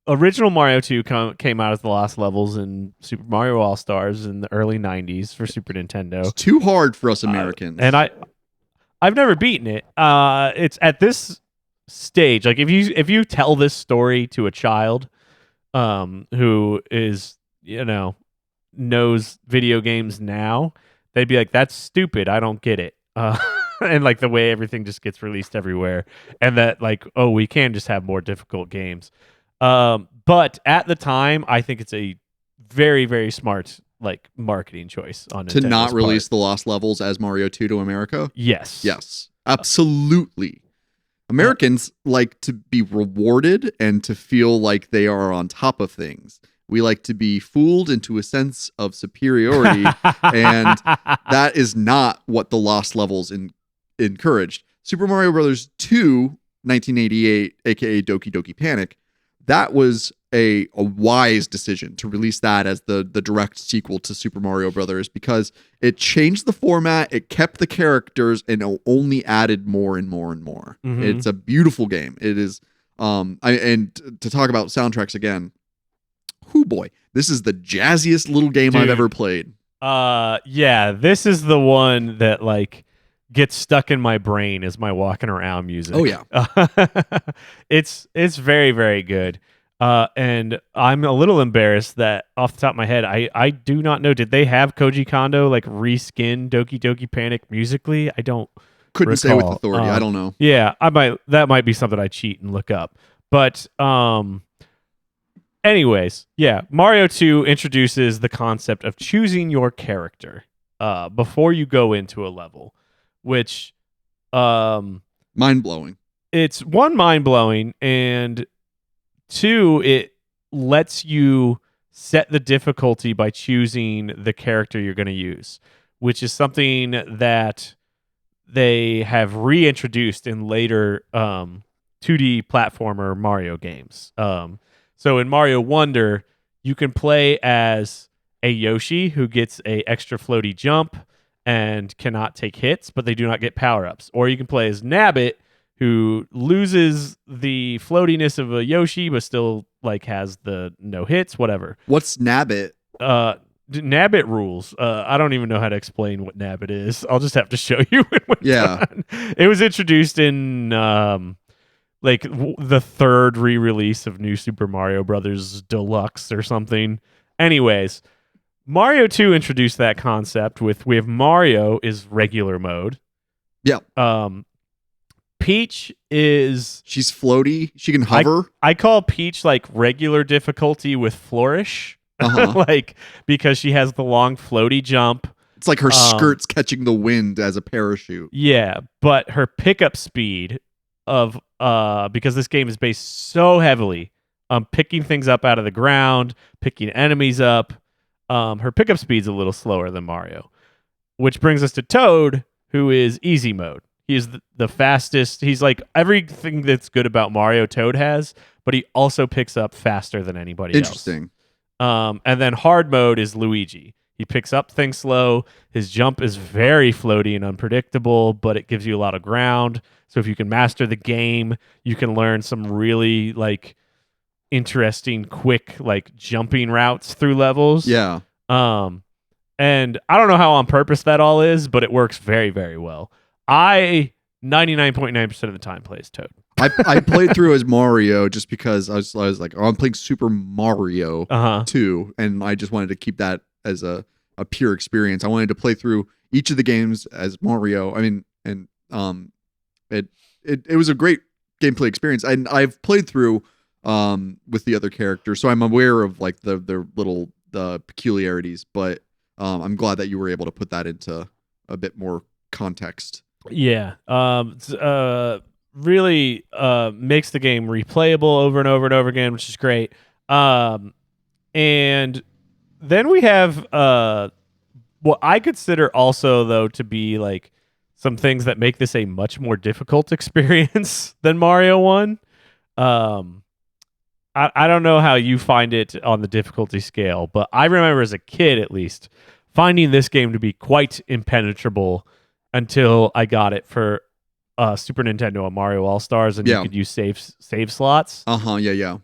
original Mario 2 came out as the Lost Levels in Super Mario All-Stars in the early 90s for Super Nintendo. It's too hard for us Americans. And I've never beaten it. It's at this stage, like if you tell this story to a child who is, knows video games now, they'd be like, that's stupid. I don't get it. And like the way everything just gets released everywhere, and that like, oh, we can just have more difficult games. But at the time, I think it's a very, very smart like marketing choice on to Nintendo's not release part. the Lost Levels as Mario 2 to America. Yes, absolutely. Americans like to be rewarded and to feel like they are on top of things. We like to be fooled into a sense of superiority, and that is not what the Lost Levels encouraged. Super Mario Brothers 2, 1988, aka Doki Doki Panic, that was a wise decision to release that as the direct sequel to Super Mario Brothers, because it changed the format, it kept the characters, and it only added more and more and more. Mm-hmm. It's a beautiful game. It is. And to talk about soundtracks again, whoo boy, this is the jazziest little game I've ever played. Yeah, this is the one that like gets stuck in my brain as my walking around music. Oh yeah. It's very, very good. And I'm a little embarrassed that off the top of my head, I do not know. Did they have Koji Kondo like reskin Doki Doki Panic musically? I don't Couldn't say with recall. authority. I don't know. Yeah, that might be something I cheat and look up. But anyways, yeah, Mario 2 introduces the concept of choosing your character before you go into a level, which Mind blowing. it's one, mind blowing, and two, it lets you set the difficulty by choosing the character you're going to use, which is something that they have reintroduced in later 2D platformer Mario games. So in Mario Wonder, you can play as a Yoshi who gets a extra floaty jump and cannot take hits, but they do not get power-ups. Or you can play as Nabbit, who loses the floatiness of a Yoshi, but still like has the no hits, whatever. What's Nabbit? Nabbit rules. I don't even know how to explain what Nabbit is. I'll just have to show you when we're done. It was introduced in the third re-release of New Super Mario Brothers Deluxe or something. Anyways, Mario 2 introduced that concept we have Mario is regular mode. Yeah. Peach is... She's floaty. She can hover. I call Peach like regular difficulty with flourish. Like, because she has the long floaty jump. It's like her skirt's catching the wind as a parachute. Yeah, but her pickup speed of... because this game is based so heavily on picking things up out of the ground, picking enemies up, her pickup speed's a little slower than Mario. Which brings us to Toad, who is easy mode. He is the fastest. He's like everything that's good about Mario, Toad has, but he also picks up faster than anybody else. Interesting. And then hard mode is Luigi. He picks up things slow. His jump is very floaty and unpredictable, but it gives you a lot of ground. So if you can master the game, you can learn some really like interesting, quick like jumping routes through levels. Yeah. And I don't know how on purpose that all is, but it works very, very well. I 99.9% of the time play as Toad. I played through as Mario just because I was like, oh, I'm playing Super Mario 2, and I just wanted to keep that as a pure experience. I wanted to play through each of the games as Mario. I mean, and it was a great gameplay experience. And I've played through with the other characters, so I'm aware of like their little peculiarities. But I'm glad that you were able to put that into a bit more context. Yeah. Really makes the game replayable over and over and over again, which is great. And then we have what I consider also, though, to be like some things that make this a much more difficult experience than Mario 1. I don't know how you find it on the difficulty scale, but I remember as a kid, at least, finding this game to be quite impenetrable until I got it for Super Nintendo on Mario All-Stars, and you could use save slots. Yeah.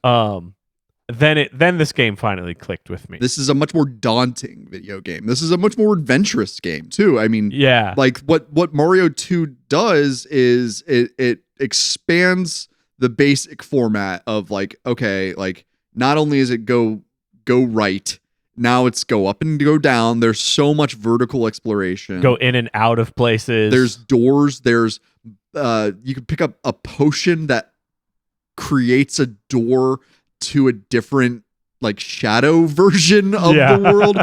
Then this game finally clicked with me. This is a much more daunting video game. This is a much more adventurous game too. I mean, yeah, like what Mario 2 does is it expands the basic format of like, okay, like not only is it go right, now it's go up and go down. There's so much vertical exploration. Go in and out of places. There's doors. There's you can pick up a potion that creates a door to a different like shadow version of the world.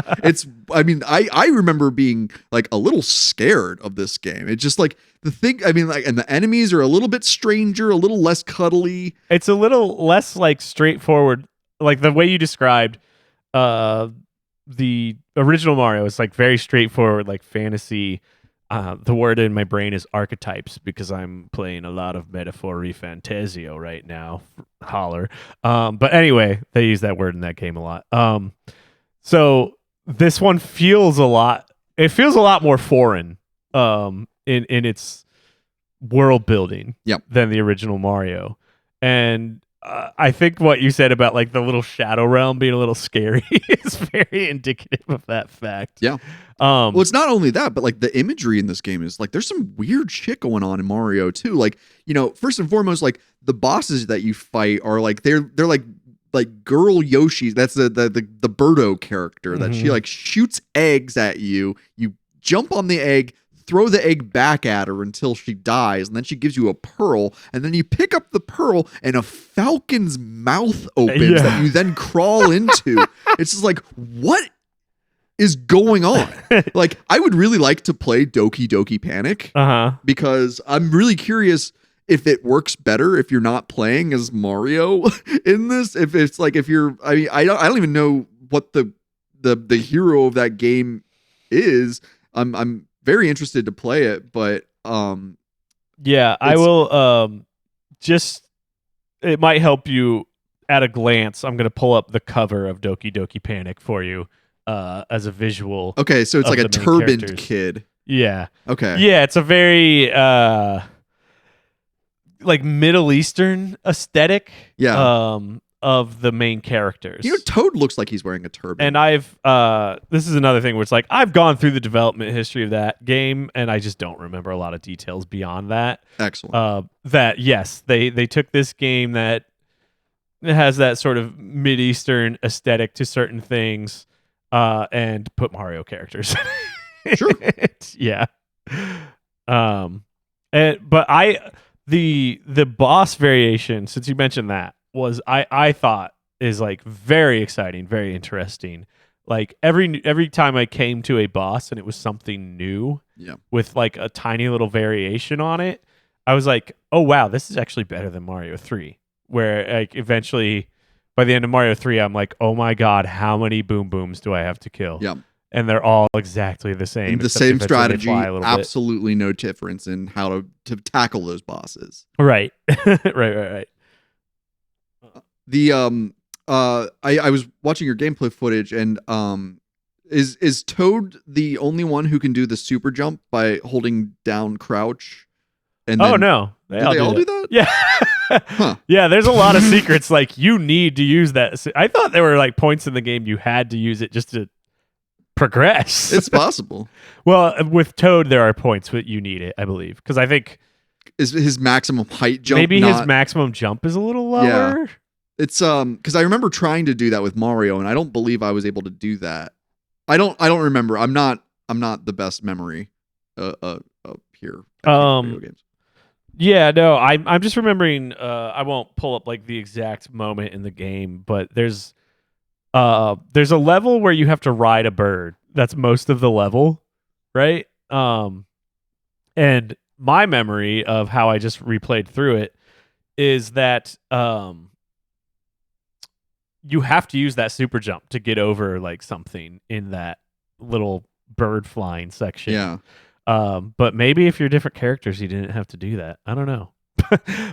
I remember being like a little scared of this game. It's just like the thing, I mean, like, and the enemies are a little bit stranger, a little less cuddly. It's a little less like straightforward. Like the way you described the original Mario is like very straightforward, like fantasy. The word in my brain is archetypes because I'm playing a lot of Metaphori Fantasio right now. Holler. But anyway, they use that word in that game a lot. So this one feels a lot more foreign in its world building than the original Mario. And I think what you said about like the little shadow realm being a little scary is very indicative of that fact. Yeah. Well, it's not only that, but like the imagery in this game is like there's some weird shit going on in Mario too. Like, first and foremost, like the bosses that you fight are like they're like girl Yoshi. That's the Birdo character that she like shoots eggs at you. You jump on the egg, throw the egg back at her until she dies, and then she gives you a pearl, and then you pick up the pearl and a falcon's mouth opens that you then crawl into. It's just like, what is going on? Like, I would really like to play Doki Doki Panic because I'm really curious if it works better if you're not playing as Mario in this. If it's like, if you're, I mean, I don't even know what the hero of that game is. I'm very interested to play it, but I will just, it might help you at a glance. I'm going to pull up the cover of Doki Doki Panic for you as a visual. Okay, so it's like a turbaned kid. Yeah. Okay. Yeah, it's a very like Middle Eastern aesthetic. Yeah. Of the main characters. Toad looks like he's wearing a turban. And I've this is another thing where it's like I've gone through the development history of that game and I just don't remember a lot of details beyond that. Excellent. That yes, they took this game that has that sort of Mid-Eastern aesthetic to certain things and put Mario characters. Sure. Yeah. But the boss variation, since you mentioned that, was I thought is like very exciting, very interesting. Like every time I came to a boss and it was something new, with like a tiny little variation on it, I was like, oh wow, this is actually better than Mario 3. Where like eventually by the end of Mario 3, I'm like, oh my god, how many boom booms do I have to kill? Yeah. And they're all exactly the same. And the same strategy, absolutely no difference in how to tackle those bosses. Right. right. The I was watching your gameplay footage, and is Toad the only one who can do the super jump by holding down crouch? And then, no, they all do that? Yeah. Huh. Yeah, there's a lot of secrets. Like you need to use that. I thought there were like points in the game you had to use it just to progress. It's possible. Well, with Toad, there are points that you need it, I believe, because I think is his maximum height jump. Maybe his maximum jump is a little lower. Yeah. It's because I remember trying to do that with Mario, and I don't believe I was able to do that. I don't remember. I'm not the best memory here. Video games. Yeah, no, I'm just remembering. I won't pull up like the exact moment in the game, but there's a level where you have to ride a bird. That's most of the level, right? And my memory of how I just replayed through it is that you have to use that super jump to get over like something in that little bird flying section. Yeah. But maybe if you're different characters, you didn't have to do that. I don't know.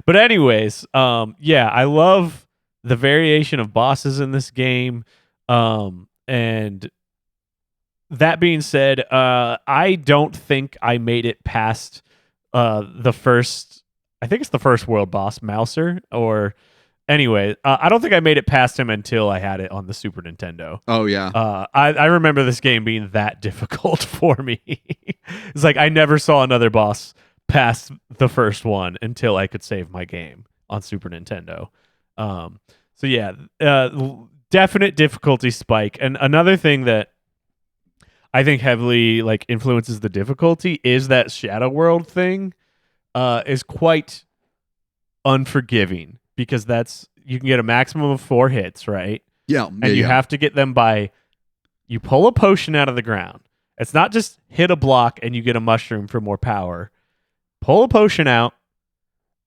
But anyways, I love the variation of bosses in this game. And that being said, I don't think I made it past the first world boss, Mouser, or anyway, I don't think I made it past him until I had it on the Super Nintendo. Oh yeah. I remember this game being that difficult for me. It's like I never saw another boss past the first one until I could save my game on Super Nintendo. So yeah, definite difficulty spike. And another thing that I think heavily like influences the difficulty is that Shadow World thing is quite unforgiving. Because you can get a maximum of 4 hits, right? Yeah. And you have to get them by, you pull a potion out of the ground. It's not just hit a block and you get a mushroom for more power. Pull a potion out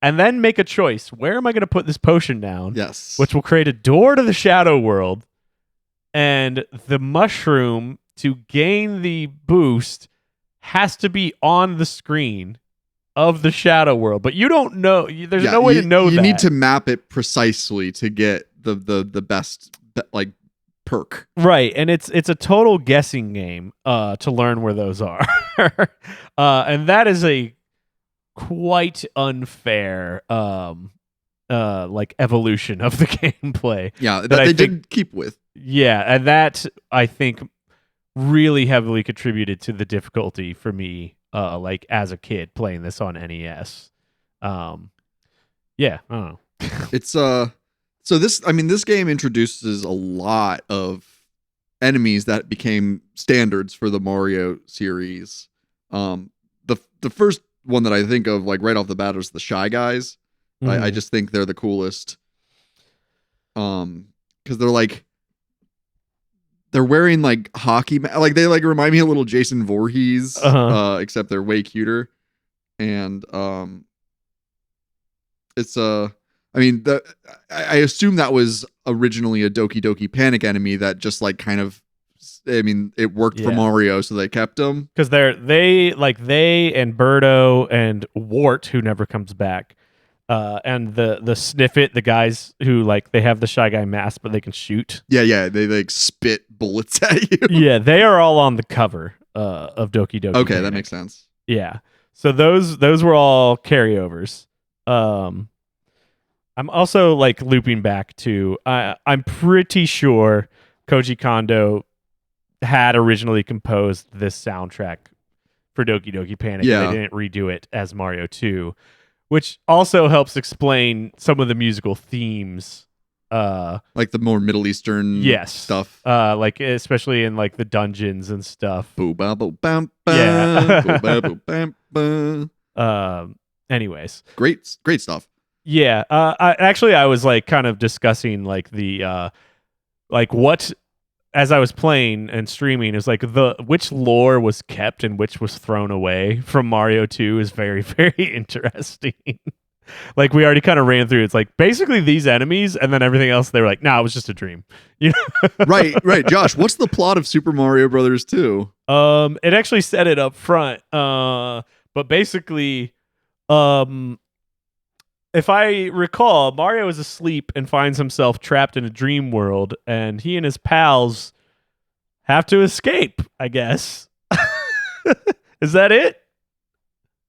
and then make a choice. Where am I going to put this potion down? Yes. Which will create a door to the Shadow World. And the mushroom, to gain the boost, has to be on the screen of the Shadow World, but you don't know. There's no way to know that. You need to map it precisely to get the best like perk. Right, and it's a total guessing game to learn where those are. And that is a quite unfair like evolution of the gameplay. Yeah, that I they think- did keep with. Yeah, and that I think really heavily contributed to the difficulty for me, like as a kid playing this on NES. Yeah, I don't know. It's so this game introduces a lot of enemies that became standards for the Mario series. The first one that I think of like right off the bat is the Shy Guys. I just think they're the coolest. Because they're wearing like hockey like they like remind me a little Jason Voorhees, except they're way cuter. And it's I assume that was originally a Doki Doki Panic enemy that just like kind of, it worked for Mario, so they kept him. Because they and Birdo and Wart, who never comes back, and the Sniffit, the guys who like they have the Shy Guy mask but they can shoot. Yeah, they like spit bullets at you. Yeah, they are all on the cover of Doki Doki. Okay, Panic. that makes sense. Yeah, so those were all carryovers. I'm also like looping back to I'm pretty sure Koji Kondo had originally composed this soundtrack for Doki Doki Panic. Yeah. They didn't redo it as Mario 2, which also helps explain some of the musical themes. Like the more Middle Eastern stuff. Like especially in like the dungeons and stuff. Boo ba boo bam bam. Yeah. Boo ba boo bam bam. Great stuff. Yeah. I was like kind of discussing like the like what, as I was playing and streaming, is like which lore was kept and which was thrown away from Mario 2 is very, very interesting. Like we already kind of ran through. It's like basically these enemies, and then everything else. They were like, "Nah, it was just a dream." You know? Right. Josh, what's the plot of Super Mario Brothers 2? It actually said it up front. But basically, if I recall, Mario is asleep and finds himself trapped in a dream world, and he and his pals have to escape, I guess. Is that it?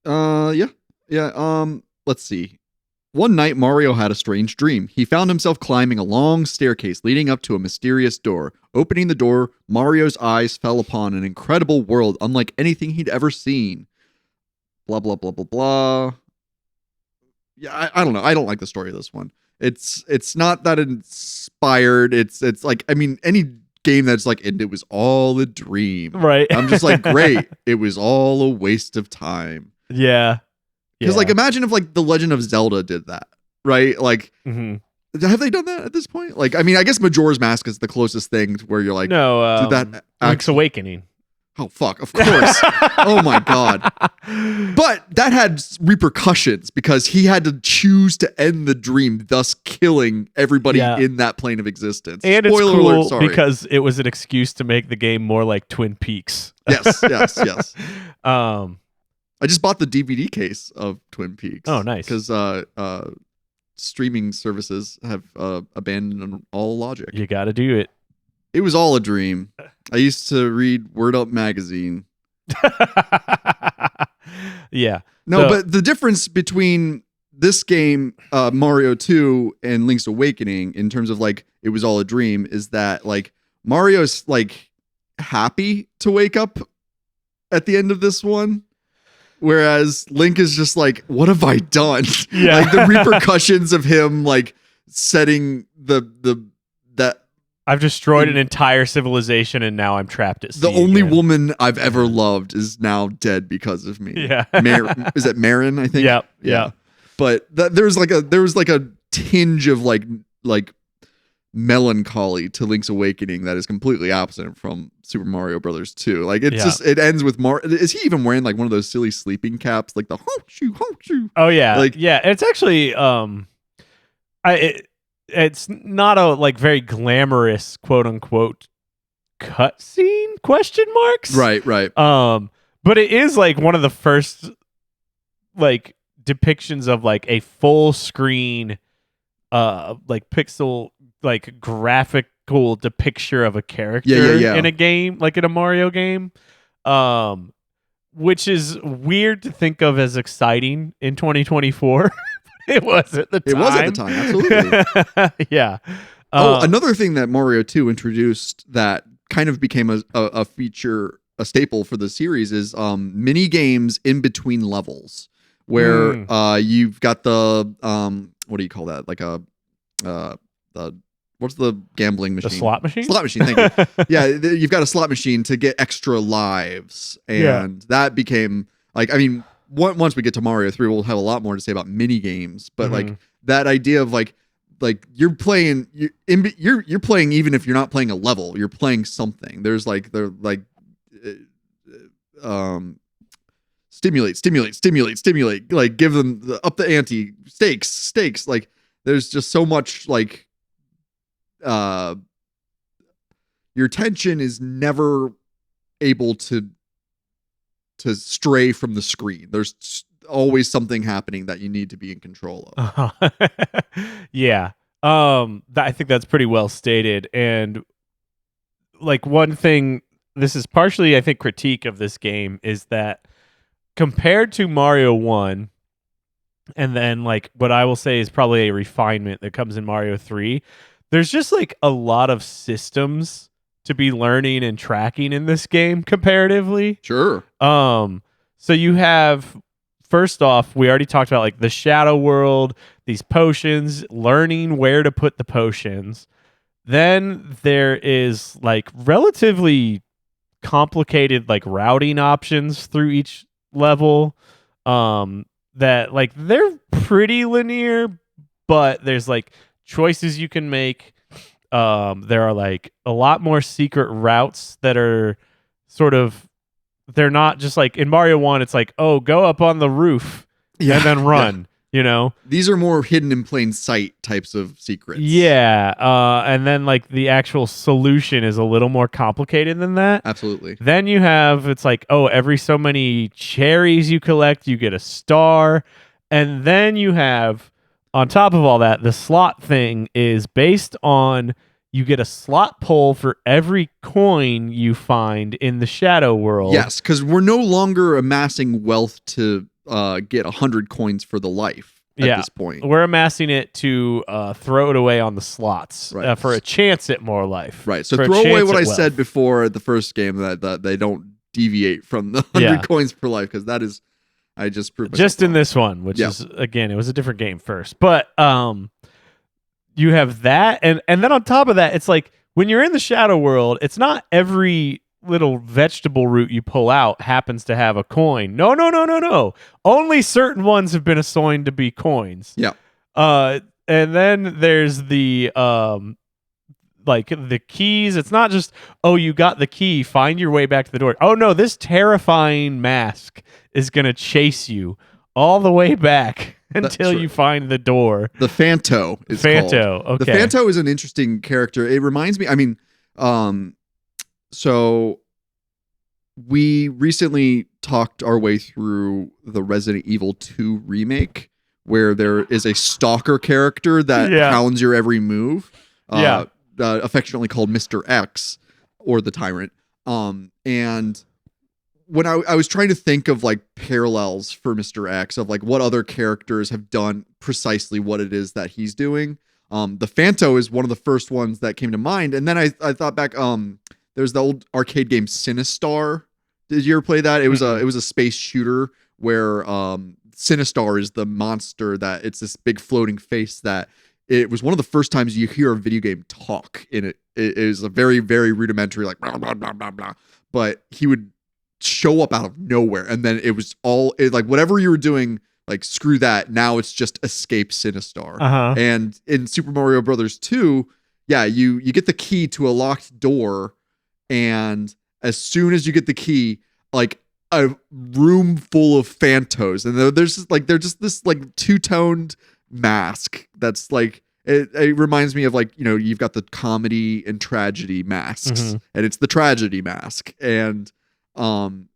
Yeah. Let's see. One night, Mario had a strange dream. He found himself climbing a long staircase leading up to a mysterious door. Opening the door, Mario's eyes fell upon an incredible world unlike anything he'd ever seen. Blah, blah, blah, blah, blah. Yeah, I don't know. I don't like the story of this one. It's not that inspired. It's like, any game that's like, and it was all a dream. Right. I'm just like, great. It was all a waste of time. Yeah. Because like, imagine if like The Legend of Zelda did that, right? Like, have they done that at this point? Like, I guess Majora's Mask is the closest thing to where you're like, no, did that Link's Awakening. Oh, fuck. Of course. Oh, my God. But that had repercussions because he had to choose to end the dream, thus killing everybody in that plane of existence. And Spoiler it's cool alert, sorry. because it was an excuse to make the game more like Twin Peaks. Yes. I just bought the DVD case of Twin Peaks. Oh, nice. Because streaming services have abandoned all logic. You got to do it. It was all a dream. I used to read Word Up magazine. Yeah. No, but the difference between this game, Mario 2, and Link's Awakening, in terms of like, it was all a dream, is that like Mario's like happy to wake up at the end of this one. Whereas Link is just like, what have I done? Yeah. Like the repercussions of him like setting that I've destroyed an entire civilization and now I'm trapped at sea. the only again. woman I've ever loved is now dead because of me. Yeah. Is it Marin, I think? Yeah. But there was like a tinge of like melancholy to Link's Awakening that is completely absent from Super Mario Brothers 2. Like it's just, it ends with is he even wearing like one of those silly sleeping caps, like the honk-shoo? Oh yeah. Like, yeah, it's actually it's not a like very glamorous quote unquote cutscene ? Right. But it is like one of the first like depictions of like a full screen like pixel like graphical depiction of a character in a game, like in a Mario game. Which is weird to think of as exciting in 2024. It was at the time. It was at the time, absolutely. Yeah. Another thing that Mario 2 introduced that kind of became a feature, a staple for the series is mini games in between levels, where you've got the what do you call that? Like the what's the gambling machine? The slot machine? Slot machine, thank you. Yeah, you've got a slot machine to get extra lives. And that became, like, I mean, once we get to Mario 3, we'll have a lot more to say about mini games. But like that idea of like you're playing you're playing even if you're not playing a level, you're playing something. There's like stimulate, like give them up the ante, stakes. Like there's just so much like your attention is never able to stray from the screen. There's always something happening that you need to be in control of. Yeah. I think that's pretty well stated. And like one thing, this is partially, I think, critique of this game is that compared to Mario 1, and then like what I will say is probably a refinement that comes in Mario 3, there's just like a lot of systems to be learning and tracking in this game comparatively. Sure. So you have, first off, we already talked about like the shadow world, these potions, learning where to put the potions. Then there is like relatively complicated like routing options through each level. That like they're pretty linear, but there's like choices you can make. There are like a lot more secret routes that are sort of, they're not just like in Mario 1, it's like, oh, go up on the roof and then run, you know? These are more hidden in plain sight types of secrets. Yeah. And then like the actual solution is a little more complicated than that. Absolutely. Then you have, it's like, oh, every so many cherries you collect, you get a star. And then you have, on top of all that, the slot thing is based on, you get a slot pull for every coin you find in the shadow world. Yes, because we're no longer amassing wealth to get 100 coins for the life at this point. We're amassing it to throw it away on the slots for a chance at more life. Right, so throw away what I said before at the first game, that they don't deviate from the 100 coins per life, because that is, I just proved myself just in this one, which is, again, it was a different game first. But you have that, and then on top of that, it's like when you're in the shadow world, it's not every little vegetable root you pull out happens to have a coin. No. Only certain ones have been assigned to be coins. Yeah. And then there's the like the keys. It's not just, oh, you got the key, find your way back to the door. Oh no, this terrifying mask is gonna chase you all the way back until you find the door. The Phanto is called. Okay. The Phanto is an interesting character. It reminds me, I mean, so we recently talked our way through the Resident Evil 2 remake, where there is a stalker character that hounds your every move. Affectionately called Mr. X, or the Tyrant. And when I was trying to think of like parallels for Mr. X, of like what other characters have done precisely what it is that he's doing, the Phanto is one of the first ones that came to mind. And then I thought back, there's the old arcade game Sinistar. Did you ever play that? It was a space shooter where Sinistar is the monster, that it's this big floating face that, it was one of the first times you hear a video game talk in it. It is a very, very rudimentary, like, blah, blah, blah, blah, blah. But he would show up out of nowhere. And then it was all, like, whatever you were doing, like, screw that. Now it's just escape Sinistar. And in Super Mario Brothers 2, you get the key to a locked door. And as soon as you get the key, like, a room full of Phantos. And they're just this, like, two-toned mask that's like, it reminds me of, like, you know, you've got the comedy and tragedy masks, and it's the tragedy mask. And and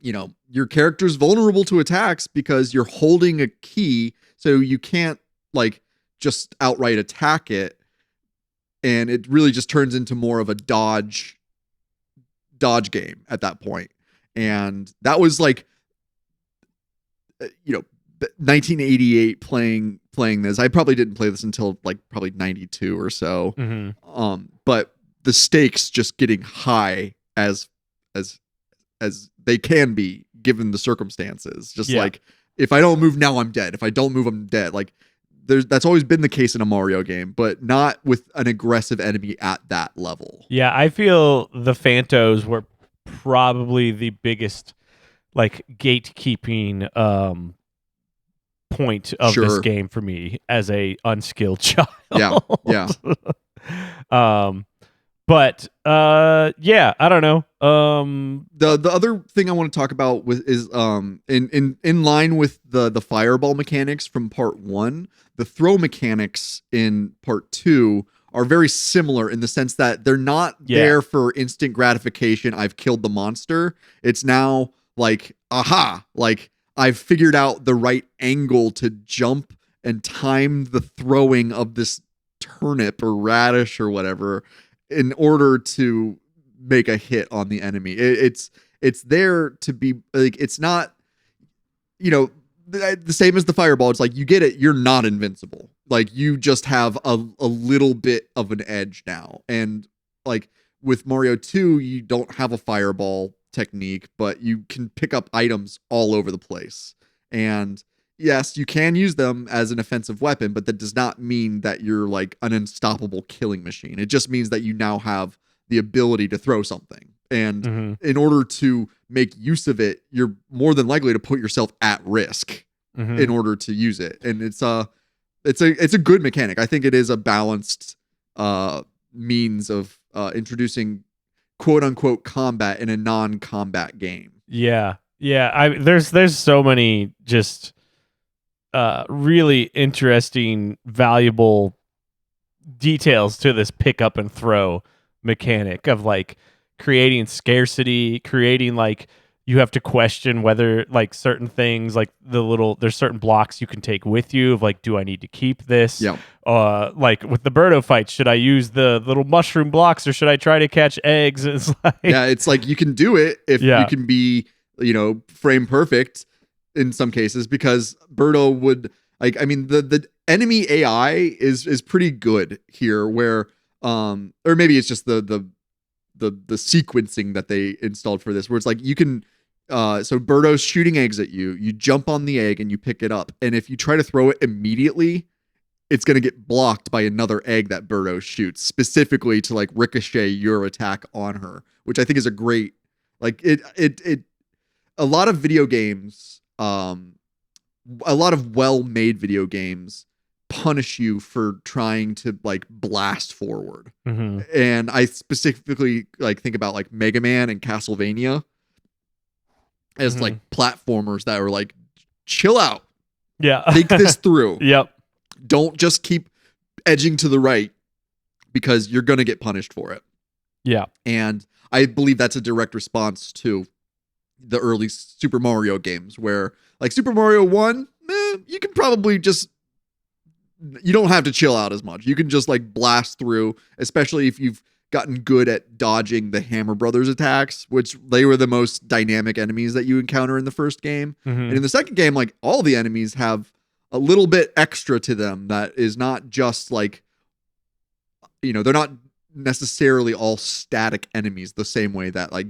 you know, your character's vulnerable to attacks because you're holding a key, so you can't like just outright attack it, and it really just turns into more of a dodge game at that point. And that was like, you know, 1988 playing this. I probably didn't play this until like probably 92 or so. But the stakes just getting high as they can be given the circumstances. Just like, if I don't move now, I'm dead. If I don't move, I'm dead. Like, that's always been the case in a Mario game, but not with an aggressive enemy at that level. Yeah, I feel the Phantos were probably the biggest like gatekeeping point of this game for me as a unskilled child. Yeah. But yeah, I don't know. The other thing I want to talk about is in line with the fireball mechanics from part 1, the throw mechanics in part 2 are very similar in the sense that they're not there for instant gratification. I've killed the monster. It's now like, aha, like I've figured out the right angle to jump and time the throwing of this turnip or radish or whatever in order to make a hit on the enemy. It's there to be like, it's not, the same as the fireball. It's like, you get it. You're not invincible. Like, you just have a little bit of an edge now. And like with Mario 2, you don't have a fireball technique, but you can pick up items all over the place. And yes, you can use them as an offensive weapon, but that does not mean that you're like an unstoppable killing machine. It just means that you now have the ability to throw something. And in order to make use of it, you're more than likely to put yourself at risk in order to use it. And it's a good mechanic. I think it is a balanced means of introducing quote unquote combat in a non-combat game. Yeah. There's so many just really interesting, valuable details to this pick up and throw mechanic of like creating scarcity, creating like, you have to question whether like certain things, like there's certain blocks you can take with you of like, do I need to keep this? Yeah. Like with the Birdo fight, should I use the little mushroom blocks or should I try to catch eggs? It's like, it's like you can do it if you can be, frame perfect in some cases, because Birdo would like, I mean, the enemy AI is pretty good here where, or maybe it's just the sequencing that they installed for this, where it's like you can, so Birdo's shooting eggs at you, you jump on the egg and you pick it up. And if you try to throw it immediately, it's going to get blocked by another egg that Birdo shoots specifically to like ricochet your attack on her, which I think is a great, like a lot of video games, a lot of well-made video games punish you for trying to like blast forward. And I specifically like think about like Mega Man and Castlevania as like platformers that are like, chill out. Yeah. Think this through. Yep. Don't just keep edging to the right because you're going to get punished for it. Yeah. And I believe that's a direct response to the early Super Mario games where like Super Mario 1, you can probably just, you don't have to chill out as much. You can just like blast through, especially if you've gotten good at dodging the Hammer Brothers attacks, which they were the most dynamic enemies that you encounter in the first game. And in the second game, like all the enemies have a little bit extra to them that is not just like, they're not necessarily all static enemies the same way that like,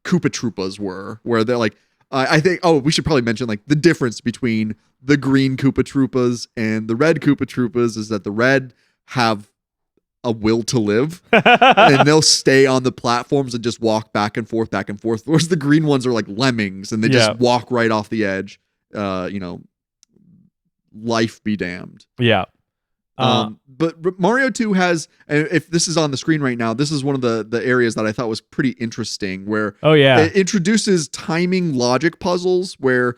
Koopa Troopas were, where they're like, I think, we should probably mention like the difference between the green Koopa Troopas and the red Koopa Troopas is that the red have a will to live and they'll stay on the platforms and just walk back and forth, whereas the green ones are like lemmings and they just walk right off the edge. Life be damned. Yeah. But Mario 2 has, and if this is on the screen right now, this is one of the areas that I thought was pretty interesting where it introduces timing logic puzzles where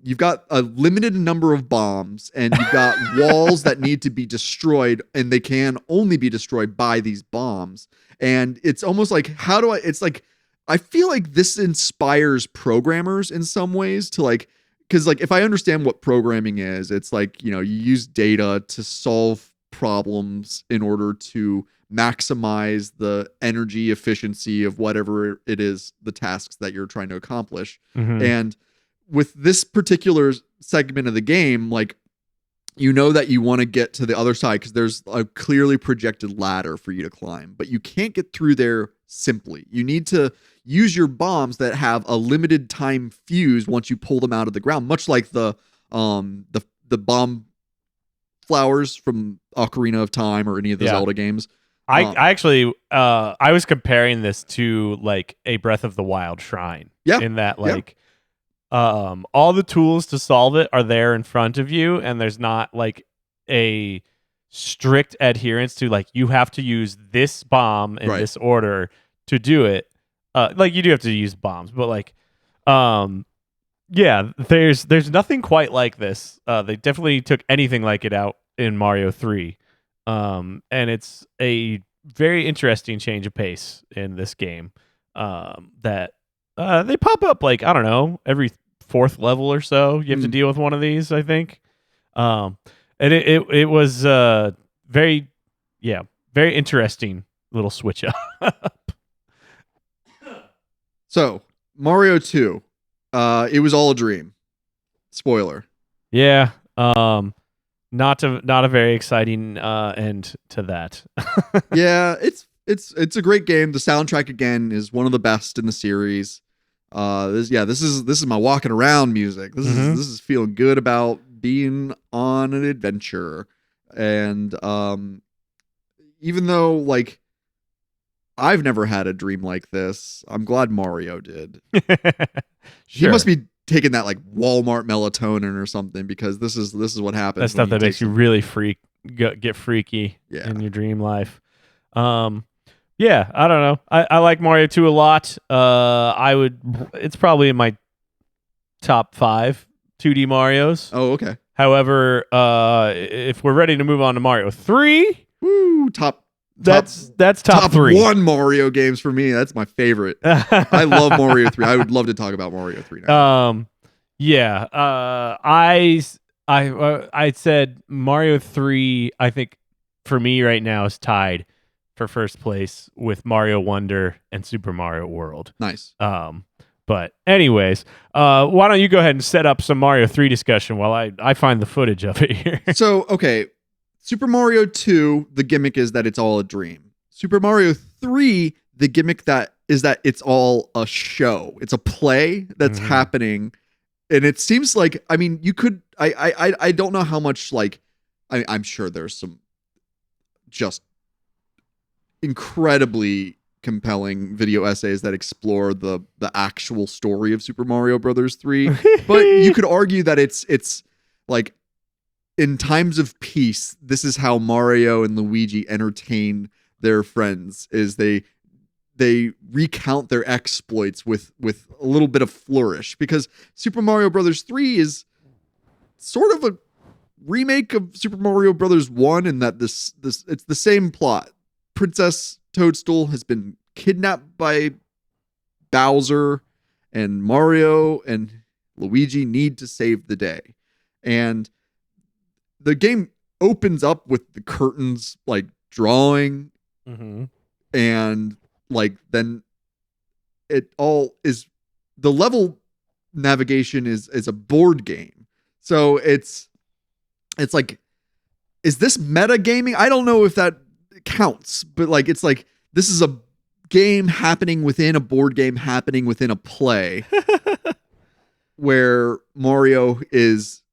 you've got a limited number of bombs and you've got walls that need to be destroyed and they can only be destroyed by these bombs. And it's almost like, I feel like this inspires programmers in some ways to like, because like if I understand what programming is, it's like, you use data to solve problems in order to maximize the energy efficiency of whatever it is, the tasks that you're trying to accomplish. And with this particular segment of the game, like, you know that you want to get to the other side because there's a clearly projected ladder for you to climb, but you can't get through there simply. You need to use your bombs that have a limited time fuse once you pull them out of the ground, much like the bomb flowers from Ocarina of Time or any of the Zelda games. I actually I was comparing this to like a Breath of the Wild shrine. Yeah. In that like all the tools to solve it are there in front of you, and there's not like a strict adherence to like you have to use this bomb in this order to do it. Like you do have to use bombs, but like there's nothing quite like this. They definitely took anything like it out in Mario 3. And it's a very interesting change of pace in this game. That they pop up like, I don't know, every 4th level or so. You have to deal with one of these, I think. And it was very interesting little switch up. So Mario 2, it was all a dream. Spoiler. Yeah. Not a very exciting end to that. Yeah, it's a great game. The soundtrack again is one of the best in the series. This is my walking around music. This is feeling good about being on an adventure. And even though like I've never had a dream like this, I'm glad Mario did. He must be taking that like Walmart melatonin or something, because this is what happens. That stuff that makes you really get freaky in your dream life. Yeah, I don't know. I like Mario 2 a lot. It's probably in my top 5 2D Marios. Oh, okay. However, if we're ready to move on to Mario 3, that's top 3. 1 Mario games for me. That's my favorite. I love Mario 3. I would love to talk about Mario 3 now. I said Mario 3, I think for me right now is tied for first place with Mario Wonder and Super Mario World. Nice. But anyways, why don't you go ahead and set up some Mario 3 discussion while I find the footage of it here. So, okay. Super Mario 2, the gimmick is that it's all a dream. Super Mario 3, the gimmick is that it's all a show. It's a play that's happening. And it seems like, I mean, you could, I don't know how much, like, I'm sure there's some just incredibly compelling video essays that explore the actual story of Super Mario Brothers 3. But you could argue that it's like, in times of peace, this is how Mario and Luigi entertain their friends, is they recount their exploits with a little bit of flourish, because Super Mario Brothers 3 is sort of a remake of Super Mario Brothers 1 in that this it's the same plot. Princess Toadstool has been kidnapped by Bowser, and Mario and Luigi need to save the day. And the game opens up with the curtains like drawing, and like then it all is, the level navigation is a board game. So it's like, is this meta gaming? I don't know if that counts, but like it's like this is a game happening within a board game happening within a play where Mario is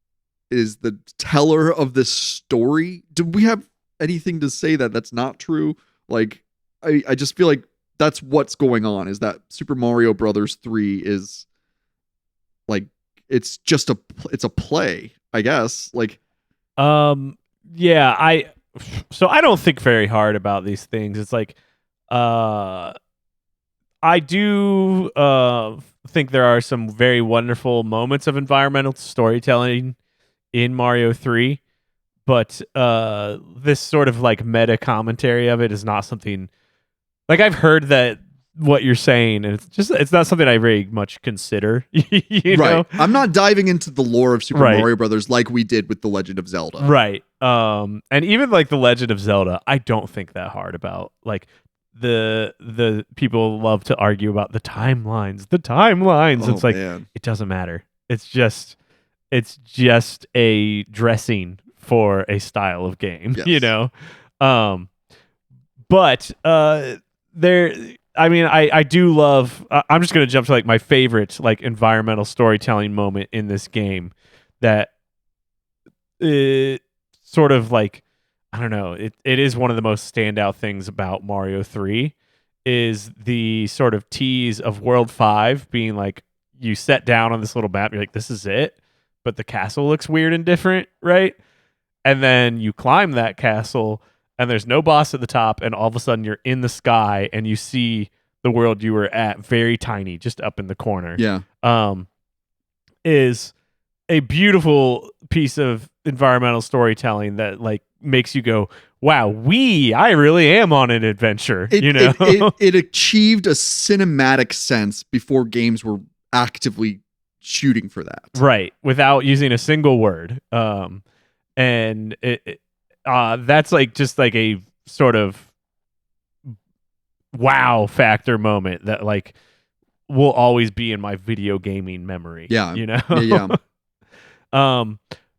the teller of this story. Do we have anything to say that that's not true? Like, I just feel like that's what's going on, is that Super Mario Brothers 3 is like, it's just it's a play, I guess. Like, yeah, so I don't think very hard about these things. It's like, I do think there are some very wonderful moments of environmental storytelling in Mario 3, but this sort of like meta commentary of it is not something, like, I've heard that what you're saying, and it's not something I very much consider. You know? I'm not diving into the lore of Super Mario Brothers like we did with The Legend of Zelda. Right. And even like The Legend of Zelda, I don't think that hard about. Like, the people love to argue about the timelines. Oh, it's like, man. it doesn't matter. It's just It's just a dressing for a style of game, Yes. you know. But there, I mean, I do love. I'm just gonna jump to like my favorite like environmental storytelling moment in this game. That sort of like, I don't know. It is one of the most standout things about Mario 3 is the sort of tease of World 5 being like you set down on this little map, you're like, this is it, but the castle looks weird and different, right? And then you climb that castle and there's no boss at the top, and all of a sudden you're in the sky and you see the world you were at very tiny, just up in the corner. Yeah. Is a beautiful piece of environmental storytelling that like makes you go, wow, I really am on an adventure. It achieved a cinematic sense before games were actively shooting for that. Right. Without using a single word. And that's like just like a sort of wow factor moment that like will always be in my video gaming memory. Yeah. Yeah.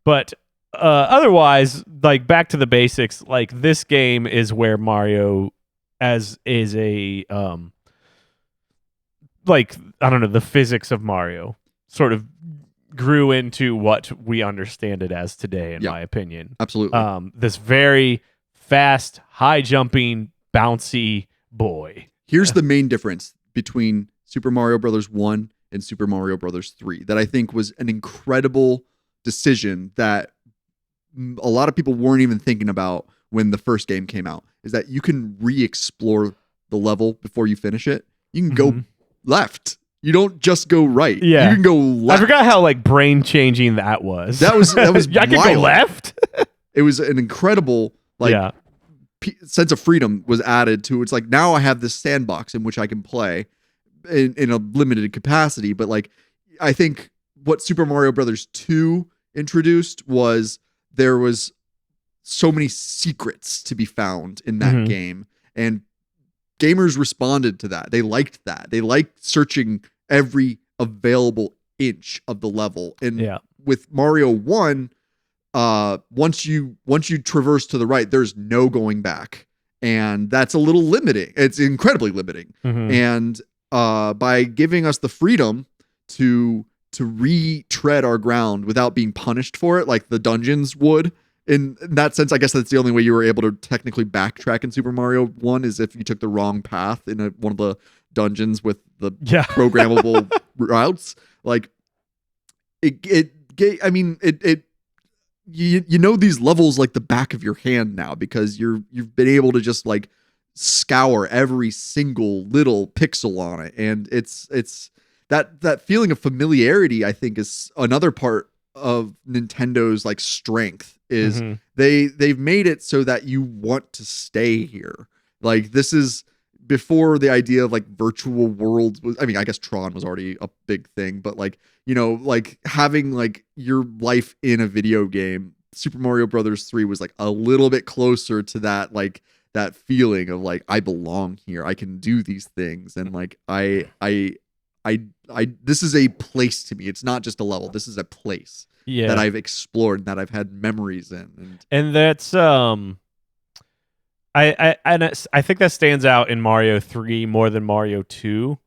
But otherwise, like back to the basics, like this game is where Mario as is a like, I don't know, the physics of Mario sort of grew into what we understand it as today, in my opinion. Absolutely. This very fast, high jumping, bouncy boy. Here's the main difference between Super Mario Brothers 1 and Super Mario Brothers 3 that I think was an incredible decision that a lot of people weren't even thinking about when the first game came out, is that you can re-explore the level before you finish it. You can go left. You don't just go right. Yeah. You can go left. I forgot how like brain changing that was. That was I could go wild. left. It was an incredible sense of freedom was added to. It's like, now I have this sandbox in which I can play in a limited capacity. But like, I think what Super Mario Brothers 2 introduced was there was so many secrets to be found in that game, and gamers responded to that. They liked that. They liked searching every available inch of the level. And with Mario 1, once you traverse to the right, there's no going back. And that's a little limiting. It's incredibly limiting. And by giving us the freedom to retread our ground without being punished for it, like the dungeons would, in that sense, I guess that's the only way you were able to technically backtrack in Super Mario 1 is if you took the wrong path in one of the dungeons with the programmable routes. Like you know these levels like the back of your hand now, because you've been able to just like scour every single little pixel on it, and it's that feeling of familiarity, I think, is another part of Nintendo's like strength. Is they've made it so that you want to stay here. Like, this is before the idea of like virtual worlds was, I mean, I guess Tron was already a big thing, but like, you know, like having like your life in a video game, Super Mario Brothers 3 was like a little bit closer to that, like that feeling of like, I belong here. I can do these things. And like, I this is a place to me. It's not just a level. This is a place that I've explored and that I've had memories in. And that's, I think that stands out in Mario 3 more than Mario 2,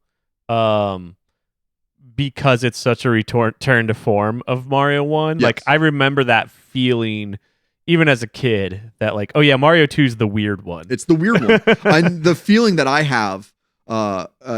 because it's such a return to form of Mario 1. Yes. Like, I remember that feeling even as a kid, that like, oh yeah, Mario 2 is the weird one. It's the weird one. And the feeling that I have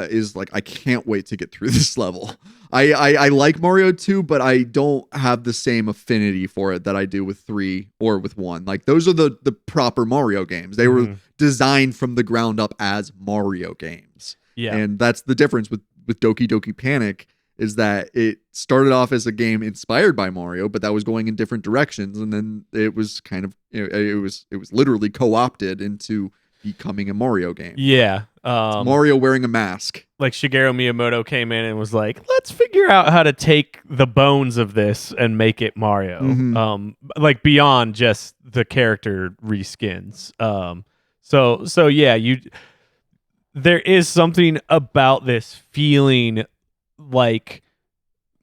is like, I can't wait to get through this level. I like Mario 2, but I don't have the same affinity for it that I do with 3 or with 1. Like, those are the proper Mario games. They were designed from the ground up as Mario games. Yeah. And that's the difference with Doki Doki Panic, is that it started off as a game inspired by Mario, but that was going in different directions. And then it was kind of, it was literally co-opted into becoming a Mario game. Yeah. Mario wearing a mask. Like, Shigeru Miyamoto came in and was like, let's figure out how to take the bones of this and make it Mario. Like, beyond just the character reskins. So yeah, there is something about this feeling like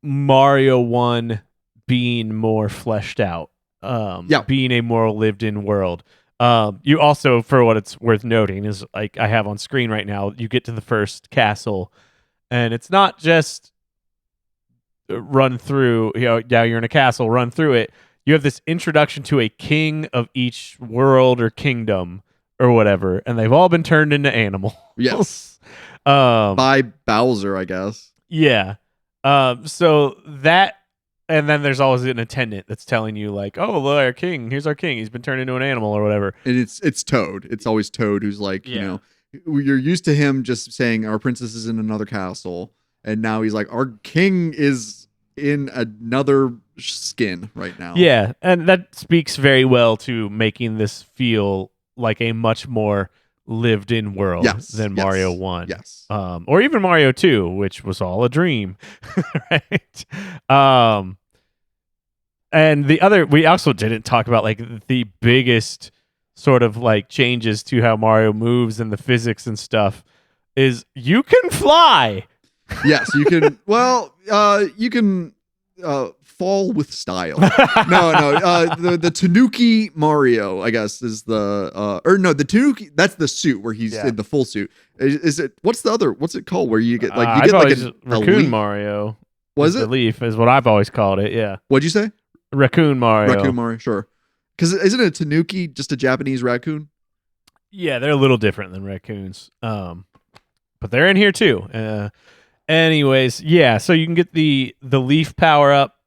Mario 1 being more fleshed out, Yeah. being a more lived in world. You also, for what it's worth noting, is like I have on screen right now, you get to the first castle, and it's not just run through, yeah, you're in a castle, run through it. You have this introduction to a king of each world or kingdom or whatever, and they've all been turned into animals. Yes. Um, By Bowser, I guess. yeah. So that, and then there's always an attendant that's telling you like, "Oh, look, our king. Here's our king. He's been turned into an animal or whatever." And it's Toad. It's always Toad who's like, you know, you're used to him just saying our princess is in another castle, and now he's like, our king is in another skin right now. Yeah, and that speaks very well to making this feel like a much more lived-in world than Mario 1. Yes. Or even Mario 2, which was all a dream, right? And the other, we also didn't talk about like the biggest sort of like changes to how Mario moves and the physics and stuff is you can fly. Yes, you can. Well, you can fall with style. The Tanuki Mario, I guess, is the the Tanuki. That's the suit where he's in the full suit. Is it? What's the other? What's it called? Where you get like you get like a Raccoon leaf. Mario. Was it the leaf? Is what I've always called it. Yeah. What'd you say? Raccoon Mario. Raccoon Mario. Sure. Because isn't a Tanuki just a Japanese raccoon? Yeah, they're a little different than raccoons. But they're in here too. Anyways, yeah, so you can get the leaf power up.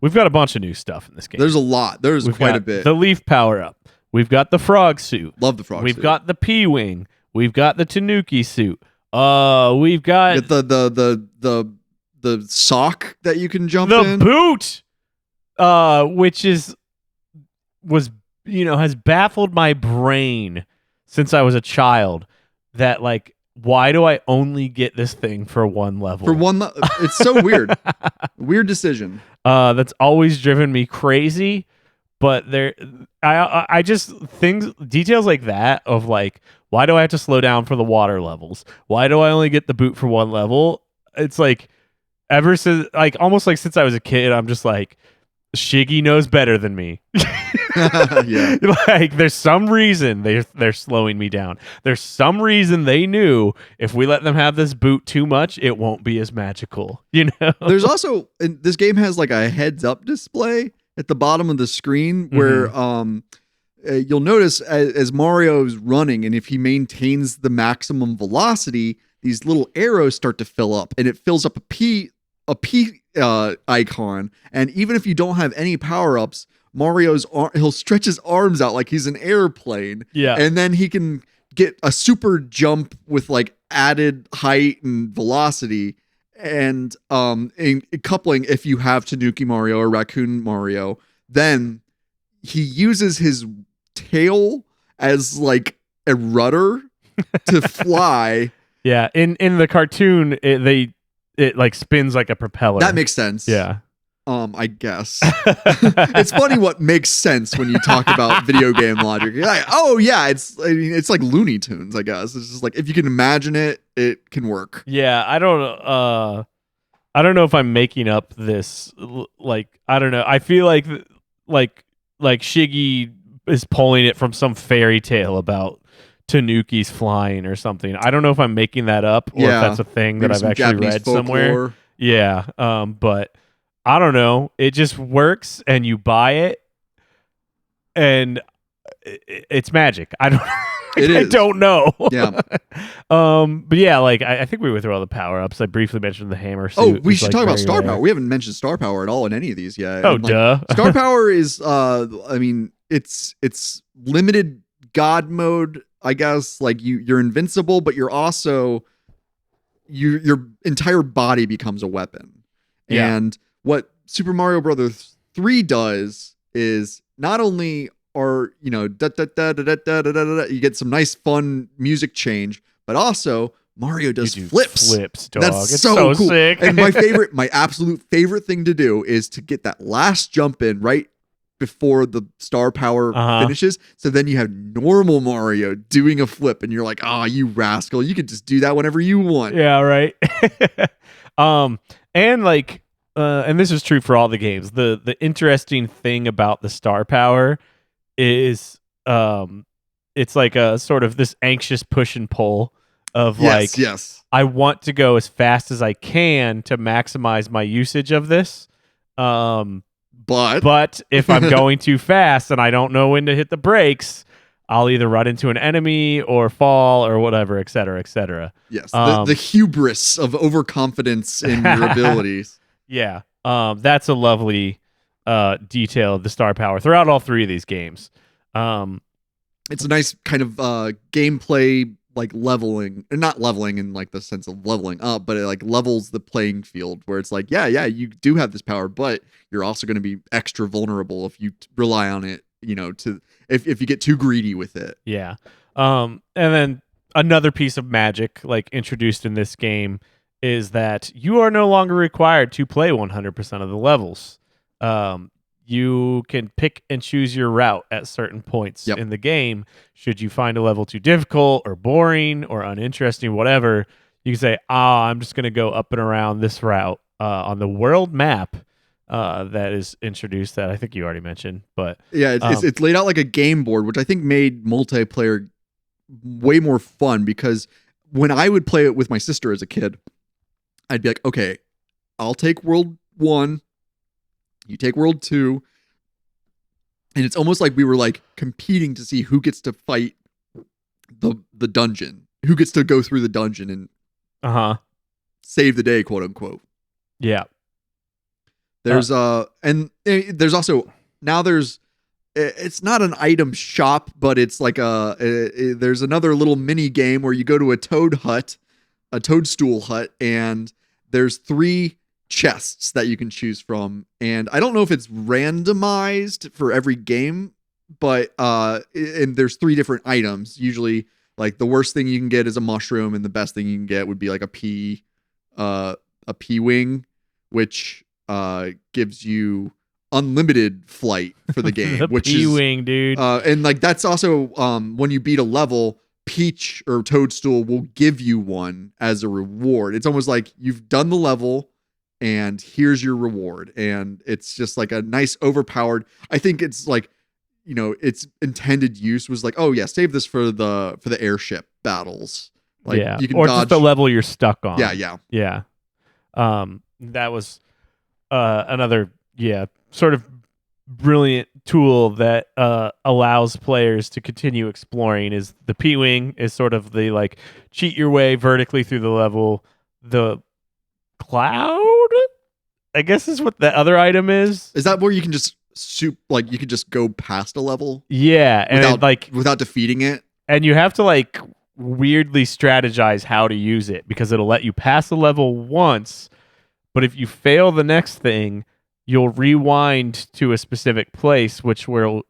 We've got a bunch of new stuff in this game. There's a lot. There's quite a bit. The leaf power up. We've got the frog suit. Love the frog suit. We've got the P-wing. We've got the Tanuki suit. We've got the sock that you can jump the in. boot, which has baffled my brain since I was a child. That like, why do I only get this thing for one level? It's so weird. Weird decision. That's always driven me crazy. But I just details like that of like, why do I have to slow down for the water levels? Why do I only get the boot for one level? It's like ever since, like almost like since I was a kid, I'm just like, Shiggy knows better than me. Yeah. Like there's some reason they're slowing me down. There's some reason they knew if we let them have this boot too much, it won't be as magical. You know. There's also this game has like a heads up display at the bottom of the screen where you'll notice as Mario's running, and if he maintains the maximum velocity, these little arrows start to fill up, and it fills up a P icon. And even if you don't have any power ups, he'll stretch his arms out like he's an airplane. Yeah. And then he can get a super jump with like added height and velocity. And in coupling, if you have Tanuki Mario or Raccoon Mario, then he uses his tail as like a rudder to fly. Yeah. In the cartoon, it like spins like a propeller. That makes sense. Yeah. I guess. It's funny what makes sense when you talk about video game logic. You're like, oh yeah, it's like Looney Tunes, I guess. It's just like if you can imagine it, it can work. Yeah, I don't know if I'm making up this, like I don't know. I feel like Shiggy is pulling it from some fairy tale about Tanuki's flying or something. I don't know if I'm making that up or if that's a thing that I've actually Japanese read folklore somewhere. Yeah. But I don't know. It just works and you buy it and it's magic. I don't know. Yeah. But yeah, like I think we went through all the power ups. I briefly mentioned the hammer suit. Oh, we should talk about star power. We haven't mentioned star power at all in any of these yet. Oh, duh. Star power is it's limited God mode, I guess. Like you're invincible, but you're also your entire body becomes a weapon. Yeah. And what Super Mario Brothers 3 does is not only are, you get some nice fun music change, but also Mario does flips. Flips, dog. That's it's so cool. Sick. And my absolute favorite thing to do is to get that last jump in right before the star power finishes. So then you have normal Mario doing a flip and you're like, oh, you rascal. You can just do that whenever you want. Yeah, right. And like and this is true for all the games. The interesting thing about the star power is it's like a sort of this anxious push and pull of like yes. I want to go as fast as I can to maximize my usage of this. But if I'm going too fast and I don't know when to hit the brakes, I'll either run into an enemy or fall or whatever, et cetera, et cetera. Yes, the hubris of overconfidence in your abilities. Yeah, that's a lovely detail of the star power throughout all three of these games. It's a nice kind of gameplay, like leveling, and not leveling in like the sense of leveling up, but it like levels the playing field where it's like, yeah, you do have this power, but you're also going to be extra vulnerable if you rely on it, to if you get too greedy with it. Yeah. And then another piece of magic like introduced in this game is that you are no longer required to play 100% of the levels. You can pick and choose your route at certain points in the game. Should you find a level too difficult or boring or uninteresting, whatever, you can say, I'm just going to go up and around this route on the world map that is introduced that I think you already mentioned. But yeah, it's laid out like a game board, which I think made multiplayer way more fun, because when I would play it with my sister as a kid, I'd be like, okay, I'll take World 1, you take World 2, and it's almost like we were like competing to see who gets to fight the dungeon, who gets to go through the dungeon and save the day, quote unquote. Yeah. There's and there's also now it's not an item shop, but it's like there's another little mini game where you go to a toadstool hut, and there's 3 chests that you can choose from, and I don't know if it's randomized for every game, but and there's 3 different items. Usually, like the worst thing you can get is a mushroom, and the best thing you can get would be like a pea wing, which gives you unlimited flight for the game. The which pea is wing, dude. And like that's also when you beat a level, Peach or Toadstool will give you one as a reward. It's almost like you've done the level and here's your reward. And it's just like a nice overpowered, I think it's like, its intended use was like, oh yeah, save this for the airship battles. Like you can or dodge just the level you're stuck on. Yeah. That was another sort of brilliant tool that allows players to continue exploring. Is the P-Wing is sort of the like cheat your way vertically through the level. The cloud, I guess, is what the other item is. Is that where you can just like you could just go past a level? Yeah, and without defeating it. And you have to like weirdly strategize how to use it, because it'll let you pass the level once, but if you fail the next thing, you'll rewind to a specific place, which will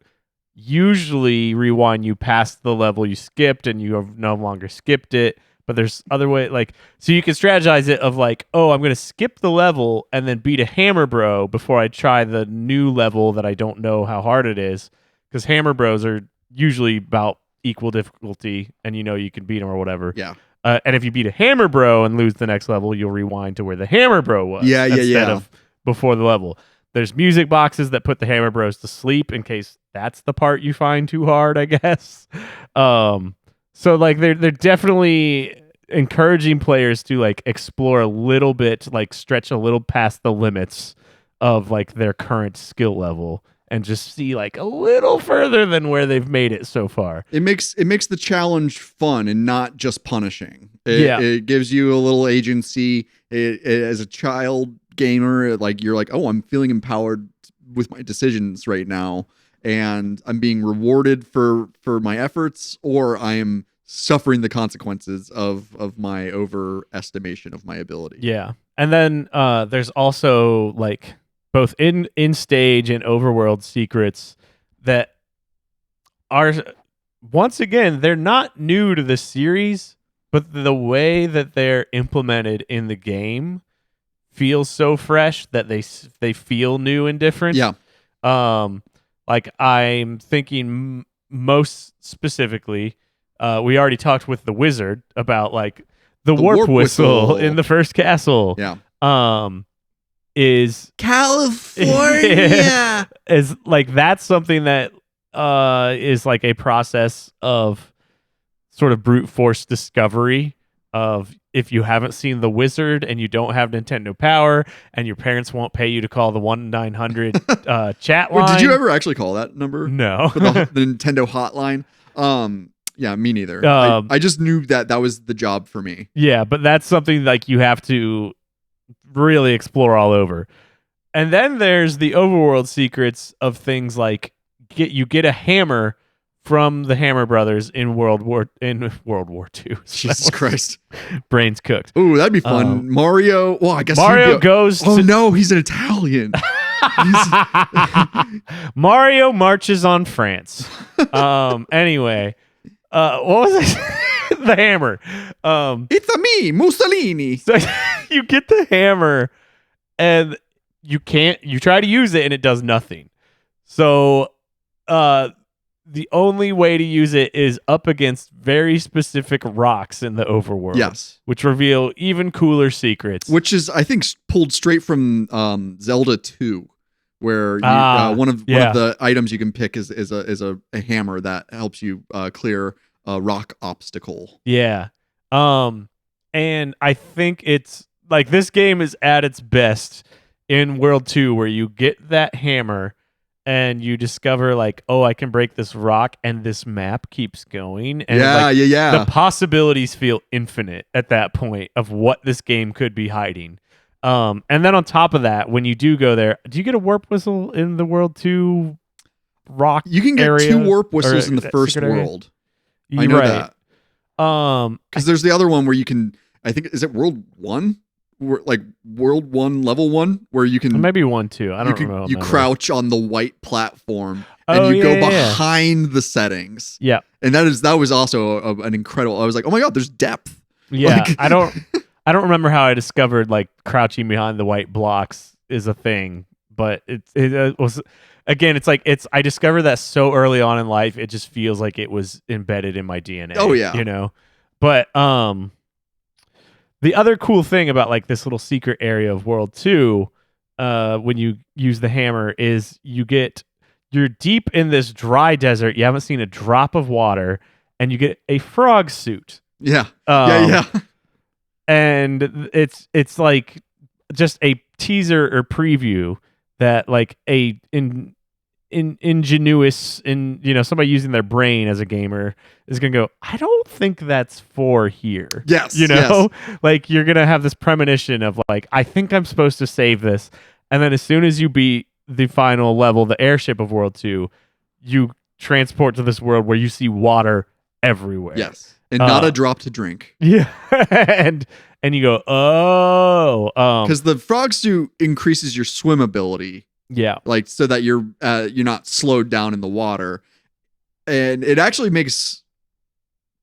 usually rewind you past the level you skipped, and you have no longer skipped it. But there's other way, like, so you can strategize it of like, oh, I'm going to skip the level and then beat a Hammer Bro before I try the new level that I don't know how hard it is, because Hammer Bros are usually about equal difficulty, and you can beat them or whatever. Yeah. And if you beat a Hammer Bro and lose the next level, you'll rewind to where the Hammer Bro was. Instead of before the level. There's music boxes that put the Hammer Bros to sleep in case that's the part you find too hard, I guess. So like they're definitely encouraging players to like explore a little bit, like stretch a little past the limits of like their current skill level and just see like a little further than where they've made it so far. It makes the challenge fun and not just punishing. It gives you a little agency. As a child gamer, like you're like, oh, I'm feeling empowered with my decisions right now, and I'm being rewarded for my efforts, or I am suffering the consequences of my overestimation of my ability. Yeah. And then there's also like both in stage and overworld secrets that are, once again, they're not new to the series, but the way that they're implemented in the game feels so fresh that they feel new and different. Yeah. Like I'm thinking most specifically, we already talked with the wizard about like the warp whistle in the first castle. Yeah. is California. is like that's something that is like a process of sort of brute force discovery of if you haven't seen The Wizard and you don't have Nintendo Power and your parents won't pay you to call the 1-900 chat line. Wait, did you ever actually call that number? No. For the Nintendo hotline? Yeah, me neither. I just knew that was the job for me. Yeah, but that's something like you have to really explore all over. And then there's the overworld secrets of things like you get a hammer from the Hammer Brothers in World War II. Jesus Christ. Brains cooked. Ooh, that'd be fun. Mario. Well, I guess Mario goes Oh no, he's an Italian. Mario marches on France. Anyway, what was it? The hammer. It's a me, Mussolini. So you get the hammer and you try to use it and it does nothing. So the only way to use it is up against very specific rocks in the overworld. Yes. Which reveal even cooler secrets. Which is, I think, pulled straight from Zelda 2, where one of the items you can pick is a hammer that helps you clear a rock obstacle. Yeah. And I think it's like this game is at its best in World 2 where you get that hammer and you discover like, oh, I can break this rock and this map keeps going. And yeah. The possibilities feel infinite at that point of what this game could be hiding. And then on top of that, when you do go there, do you get a warp whistle in the World 2 rock You can get area? 2 warp whistles in the first world. I know that. Because there's the other one where you can, I think, is it World 1? Like World 1, Level 1, where you can... Maybe 1, 2. I don't know. You crouch on the white platform and you go behind the settings. Yeah. And that was also an incredible... I was like, oh my God, there's depth. Yeah. Like, I don't remember how I discovered like crouching behind the white blocks is a thing, but it was... Again, it's like I discovered that so early on in life, it just feels like it was embedded in my DNA. Oh yeah. You know? But the other cool thing about like this little secret area of World 2, when you use the hammer, is you're deep in this dry desert, you haven't seen a drop of water, and you get a frog suit. Yeah. Yeah. And it's like just a teaser or preview that like ingenuous somebody using their brain as a gamer is gonna go, I don't think that's for here. Yes. Like you're gonna have this premonition of like, I think I'm supposed to save this, and then as soon as you beat the final level, the airship of World 2, you transport to this world where you see water everywhere. Yes. And not a drop to drink. Yeah. and you go, oh, because the frog suit increases your swim ability. Yeah. Like so that you're not slowed down in the water. And it actually makes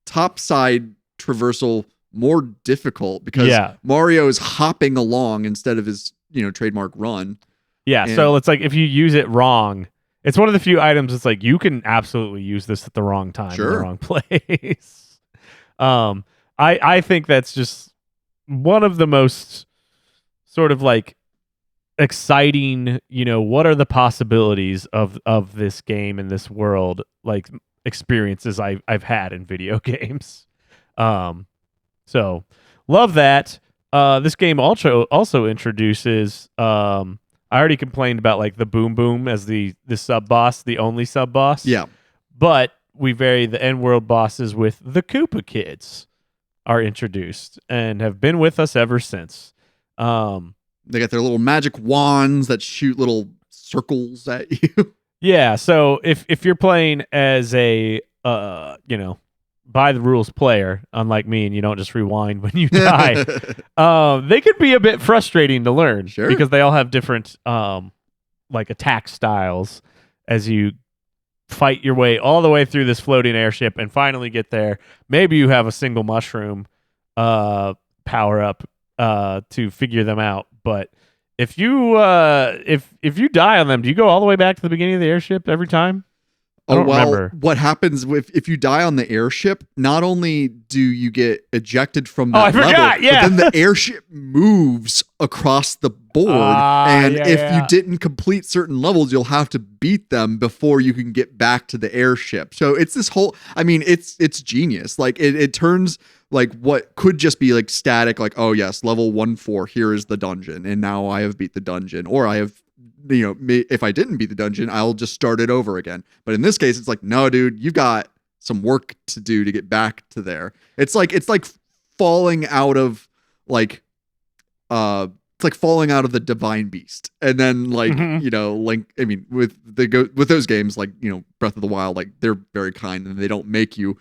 topside traversal more difficult because Mario is hopping along instead of his, trademark run. Yeah, and so it's like if you use it wrong, it's one of the few items it's like you can absolutely use this at the wrong time in the wrong place. I think that's just one of the most sort of like exciting, what are the possibilities of this game and this world, like experiences I've had in video games. So love that. This game also introduces I already complained about like the Boom Boom as the sub boss, the only sub boss. Yeah. But we vary the end world bosses with the Koopa Kids are introduced and have been with us ever since. They got their little magic wands that shoot little circles at you. Yeah, so if you're playing as a by the rules player, unlike me, and you don't just rewind when you die, they could be a bit frustrating to learn because they all have different like attack styles as you fight your way all the way through this floating airship and finally get there. Maybe you have a single mushroom power up to figure them out, but if you die on them, do you go all the way back to the beginning of the airship every time? I don't well, remember. what happens if you die on the airship? Not only do you get ejected from that I level, forgot, yeah. but then the airship moves across the board, and if you didn't complete certain levels, you'll have to beat them before you can get back to the airship. So it's this whole. I mean, it's genius. Like it turns like what could just be like static, like, oh yes, level 1-4, here is the dungeon, and now I have beat the dungeon, or I have. If I didn't beat the dungeon, I'll just start it over again. But in this case, it's like, no, dude, you've got some work to do to get back to there. It's like falling out of like, it's like falling out of the divine beast. And then like, like, I mean, with those games, like, Breath of the Wild, like they're very kind and they don't make you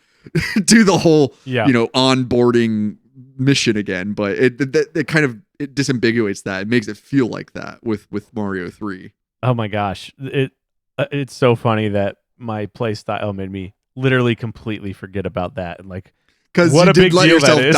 do the whole, onboarding mission again, but it kind of it disambiguates that. It makes it feel like that with Mario 3. Oh my gosh, it's so funny that my play style made me literally completely forget about that, and like, because what you a big did let deal yourself that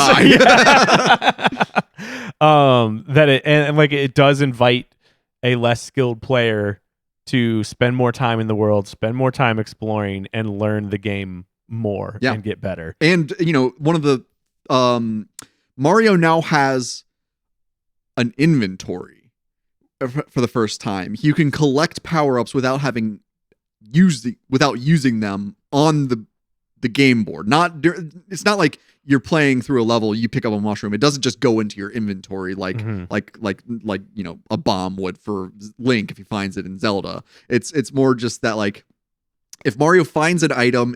die. That it and like it does invite a less skilled player to spend more time in the world, spend more time exploring, and learn the game more and get better. And one of the Mario now has an inventory for the first time. You can collect power-ups without using them on the game board. It's not like you're playing through a level, you pick up a mushroom. It doesn't just go into your inventory like a bomb would for Link if he finds it in Zelda. It's more just that, like, if Mario finds an item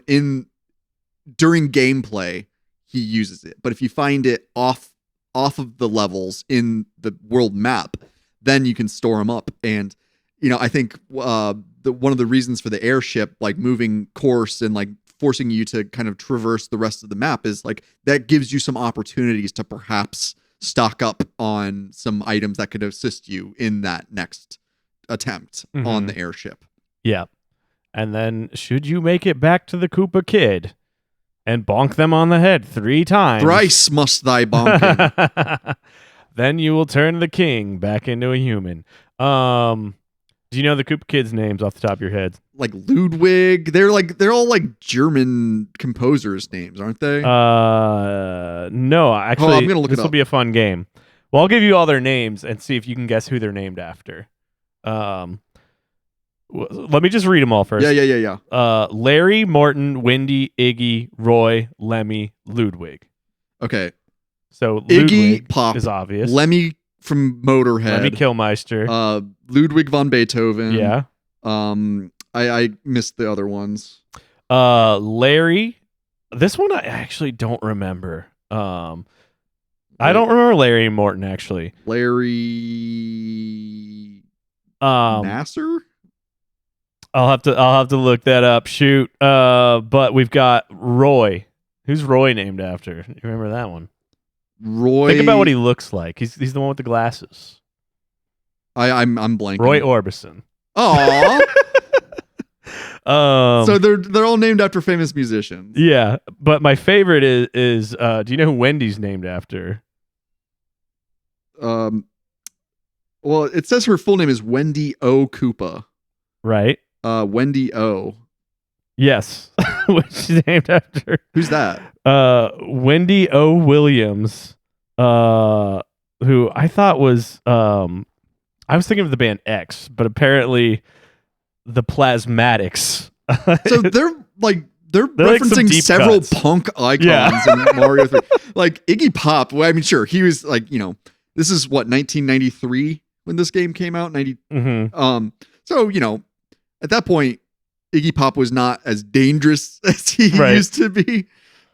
during gameplay, he uses it. But if you find it off of the levels in the world map, then you can store them up. And I think one of the reasons for the airship, like moving course and like forcing you to kind of traverse the rest of the map, is like that gives you some opportunities to perhaps stock up on some items that could assist you in that next attempt on the airship. Yeah. And then should you make it back to the Koopa Kid and bonk them on the head 3 times. Thrice must thy bonk him. Then you will turn the king back into a human. Do you know the Koopa Kids' names off the top of your head? Like Ludwig. They're all like German composers' names, aren't they? No, actually, I'm gonna look this will be a fun game. Well, I'll give you all their names and see if you can guess who they're named after. Let me just read them all first. Yeah. Larry, Morton, Wendy, Iggy, Roy, Lemmy, Ludwig. Okay. So Iggy Ludwig Pop is obvious. Lemmy from Motorhead. Lemmy Kilmeister. Ludwig von Beethoven. Yeah. I missed the other ones. Larry. This one I actually don't remember. I don't remember Larry and Morton actually. Larry Nasser? I'll have to look that up. Shoot. But we've got Roy. Who's Roy named after? You remember that one? Roy. Think about what he looks like. He's the one with the glasses. I'm blanking. Roy Orbison. Aw. So they're all named after famous musicians. Yeah, but my favorite is do you know who Wendy's named after? Well, it says her full name is Wendy O. Koopa. Right. Wendy O. Yes. What she's named after. Who's that? Wendy O. Williams, who I thought was I was thinking of the band X, but apparently the Plasmatics. So they're referencing like several cuts. punk icons in Mario 3. Like Iggy Pop, well, I mean, sure, he was like, this is what, 1993 when this game came out? So, at that point, Iggy Pop was not as dangerous as he used to be.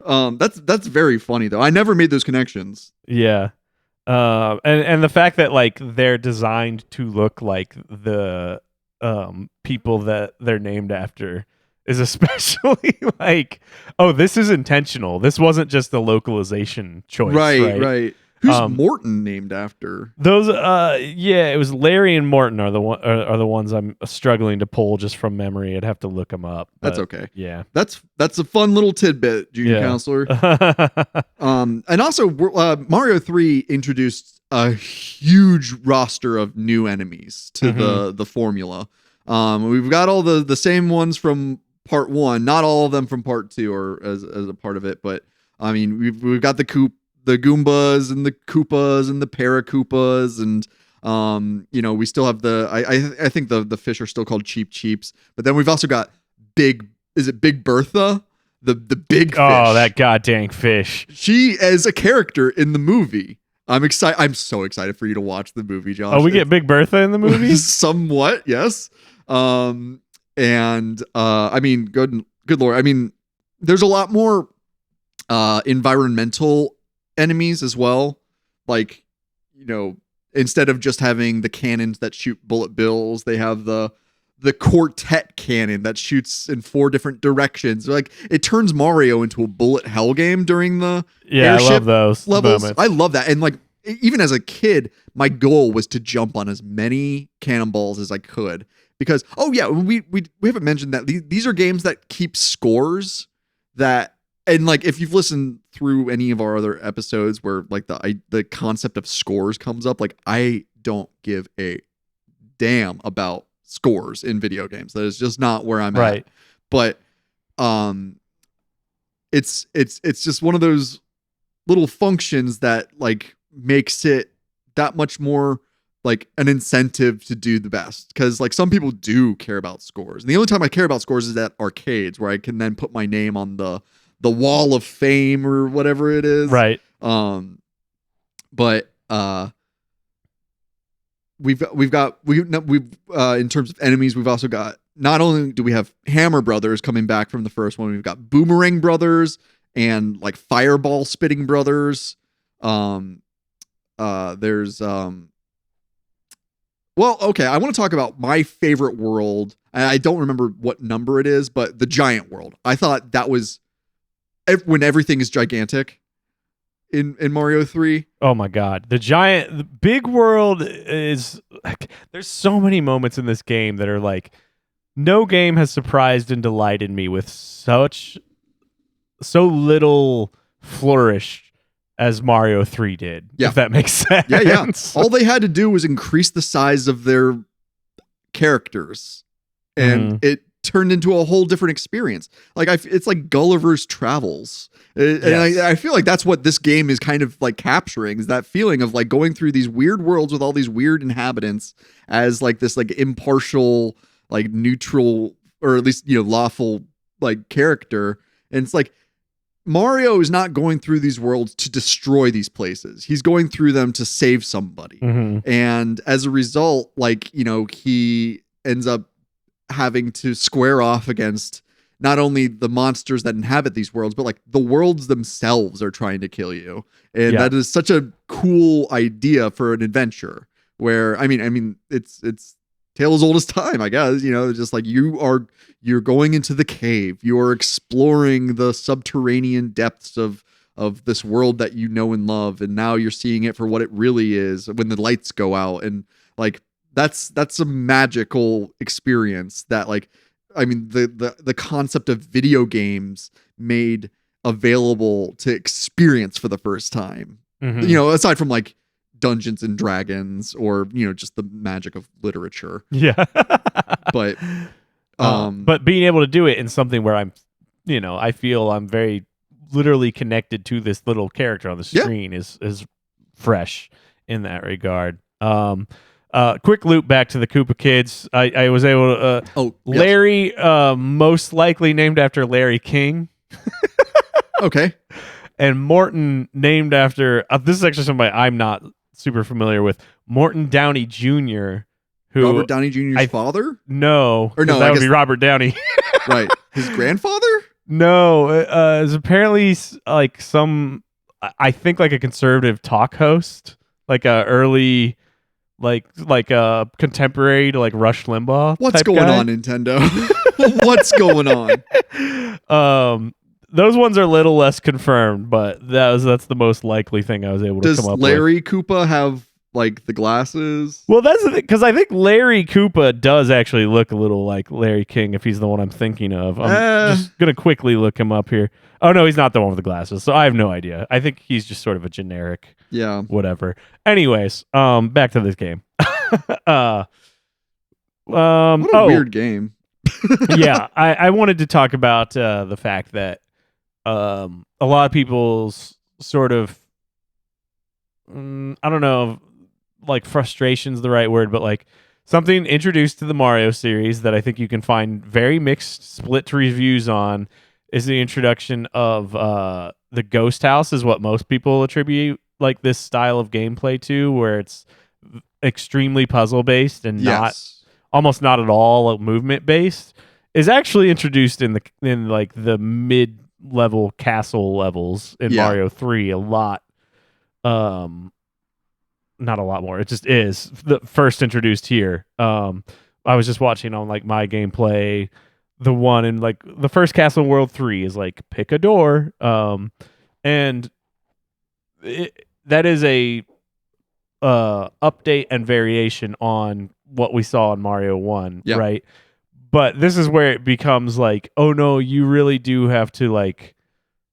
That's very funny though. I never made those connections. Yeah. And the fact that like they're designed to look like the people that they're named after is especially like, oh, this is intentional. This wasn't just a localization choice. Right. Who's Morton named after? Those it was Larry and Morton are the ones I'm struggling to pull just from memory. I'd have to look them up. That's okay. Yeah. That's a fun little tidbit, Junior Counselor. And also Mario 3 introduced a huge roster of new enemies to the formula. We've got all the same ones from part 1. Not all of them from part 2 or as a part of it, but I mean, we've got the Goombas and the Koopas and the Paracoopas, and we still have I think the fish are still called Cheep Cheeps, but then we've also got Big Bertha, the big fish. Oh, that goddamn fish. She as a character in the movie. I'm so excited for you to watch the movie, Josh. Oh, we get Big Bertha in the movie? Somewhat, yes. I mean, good Lord. I mean, there's a lot more environmental enemies as well. Like, instead of just having the cannons that shoot bullet bills, they have the quartet cannon that shoots in 4 different directions. Like, it turns Mario into a bullet hell game during the airship I love those levels. moments. I love that. And like, even as a kid, my goal was to jump on as many cannonballs as I could, because we haven't mentioned that these are games that keep scores that, and like, if you've listened through any of our other episodes where like the concept of scores comes up, like, I don't give a damn about scores in video games. That is just not where I'm at. But it's just one of those little functions that like makes it that much more like an incentive to do the best, because like some people do care about scores, and the only time I care about scores is at arcades, where I can then put my name on the wall of fame or whatever it is. Right. But we've in terms of enemies, we've also got, not only do we have Hammer Brothers coming back from the first one, we've got Boomerang Brothers and like Fireball Spitting Brothers. There's well, okay, I want to talk about my favorite world. I don't remember what number it is, but the giant world. I thought that was when everything is gigantic in Mario 3. Oh my God. The big world is like, there's so many moments in this game that are like, no game has surprised and delighted me with so little flourish as Mario 3 did. Yeah. If that makes sense. Yeah. All they had to do was increase the size of their characters, and it turned into a whole different experience. Like, it's like Gulliver's Travels. And I feel like that's what this game is kind of like capturing, is that feeling of like going through these weird worlds with all these weird inhabitants as like this like impartial, like neutral, or at least, lawful like character. And it's like, Mario is not going through these worlds to destroy these places. He's going through them to save somebody. And as a result, like, he ends up having to square off against not only the monsters that inhabit these worlds, but like the worlds themselves are trying to kill you. And that is such a cool idea for an adventure, where, I mean, it's tale as old as time, I guess, just like you're going into the cave, you're exploring the subterranean depths of this world that you know and love, and now you're seeing it for what it really is when the lights go out. And like, that's a magical experience that, like, I mean, the concept of video games made available to experience for the first time. Aside from like Dungeons and Dragons, or just the magic of literature. But being able to do it in something where I'm, I feel I'm very literally connected to this little character on the screen is fresh in that regard. Quick loop back to the Koopa Kids. I was able to Larry, most likely named after Larry King. Okay. And Morton named after this is actually somebody I'm not super familiar with, Morton Downey Jr., who Robert Downey Jr.'s father? No. Or no, that would be Robert Downey. Right. His grandfather? No, it's apparently like I think like a conservative talk host, like a early, like a contemporary to like Rush Limbaugh. What's going on, Nintendo? What's going on? Those ones are a little less confirmed, but that's the most likely thing I was able to come up with. Does Larry Koopa have like the glasses? Well, that's the thing, because I think Larry Koopa does actually look a little like Larry King, if he's the one I'm thinking of. I'm just gonna quickly look him up here. Oh no, he's not the one with the glasses, so I have no idea. I think he's just sort of a generic, whatever. Anyways, back to this game. What a weird game. Yeah, I wanted to talk about the fact that a lot of people's sort of I don't know if, like frustration's the right word, but like something introduced to the Mario series that I think you can find very mixed split reviews on is the introduction of the ghost house is what most people attribute like this style of gameplay to, where it's extremely puzzle based and not Yes. almost not at all movement based, is actually introduced in like the mid level castle levels in Yeah. Mario 3 a lot. Not a lot more. It just is the first introduced here. I was just watching on like my gameplay, the one in like the first Castle in World 3 is like pick a door. And that is a update and variation on what we saw in Mario 1, Yeah. right? But this is where it becomes like, oh no, you really do have to like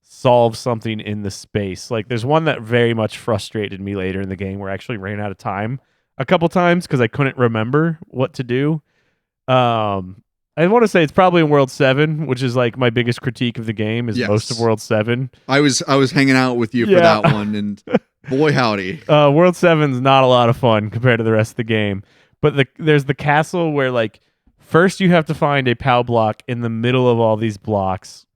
solve something in the space. Like there's one that very much frustrated me later in the game where I actually ran out of time a couple times because I couldn't remember what to do. I want to say it's probably in World 7, which is like my biggest critique of the game is most of Yes. World 7. I was hanging out with you for Yeah. that one, and boy howdy. World 7's not a lot of fun compared to the rest of the game. But there's the castle where like first you have to find a POW block in the middle of all these blocks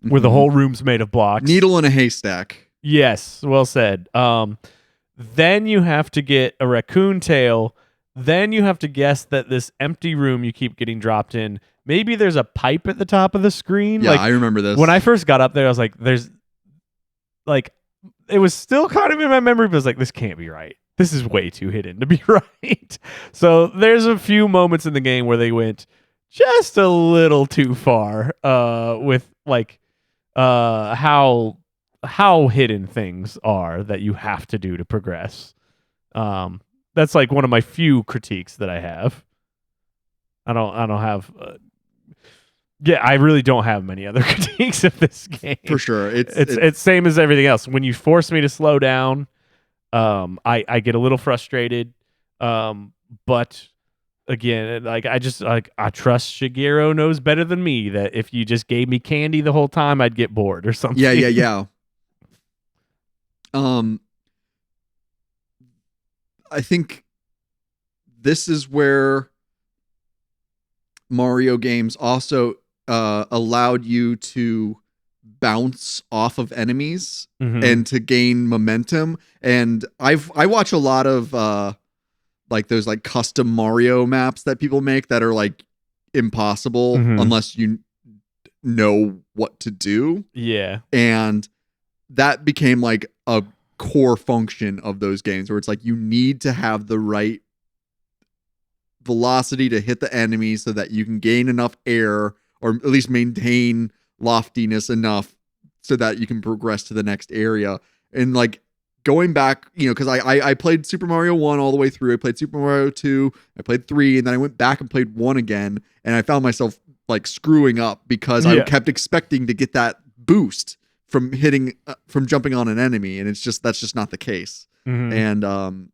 where the Mhm. whole room's made of blocks. Needle in a haystack. Yes, well said. Then you have to get a raccoon tail. Then you have to guess that this empty room you keep getting dropped in, maybe there's a pipe at the top of the screen. Yeah, Like I remember this. when I first got up there, I was like, there's like it was still kind of in my memory, but I was like, this can't be right. This is way too hidden to be right. So there's a few moments in the game where they went just a little too far with like how hidden things are that you have to do to progress. That's like one of my few critiques that I have. I don't have I really don't have many other critiques of this game. For sure. It's same as everything else. When you force me to slow down, I get a little frustrated. But again, like I trust Shigeru knows better than me that if you just gave me candy the whole time, I'd get bored or something. Yeah. I think this is where Mario games also allowed you to bounce off of enemies Mhm. and to gain momentum. And I watch a lot of like those like custom Mario maps that people make that are like impossible Mhm. unless you know what to do. Yeah. And that became like a core function of those games where it's like you need to have the right velocity to hit the enemy so that you can gain enough air or at least maintain loftiness enough so that you can progress to the next area. And like going back, because I played Super Mario 1 all the way through. I played Super Mario 2, I played 3, and then I went back and played 1 again, and I found myself like screwing up because I kept expecting to get that boost from from jumping on an enemy, and that's just not the case. Mhm. And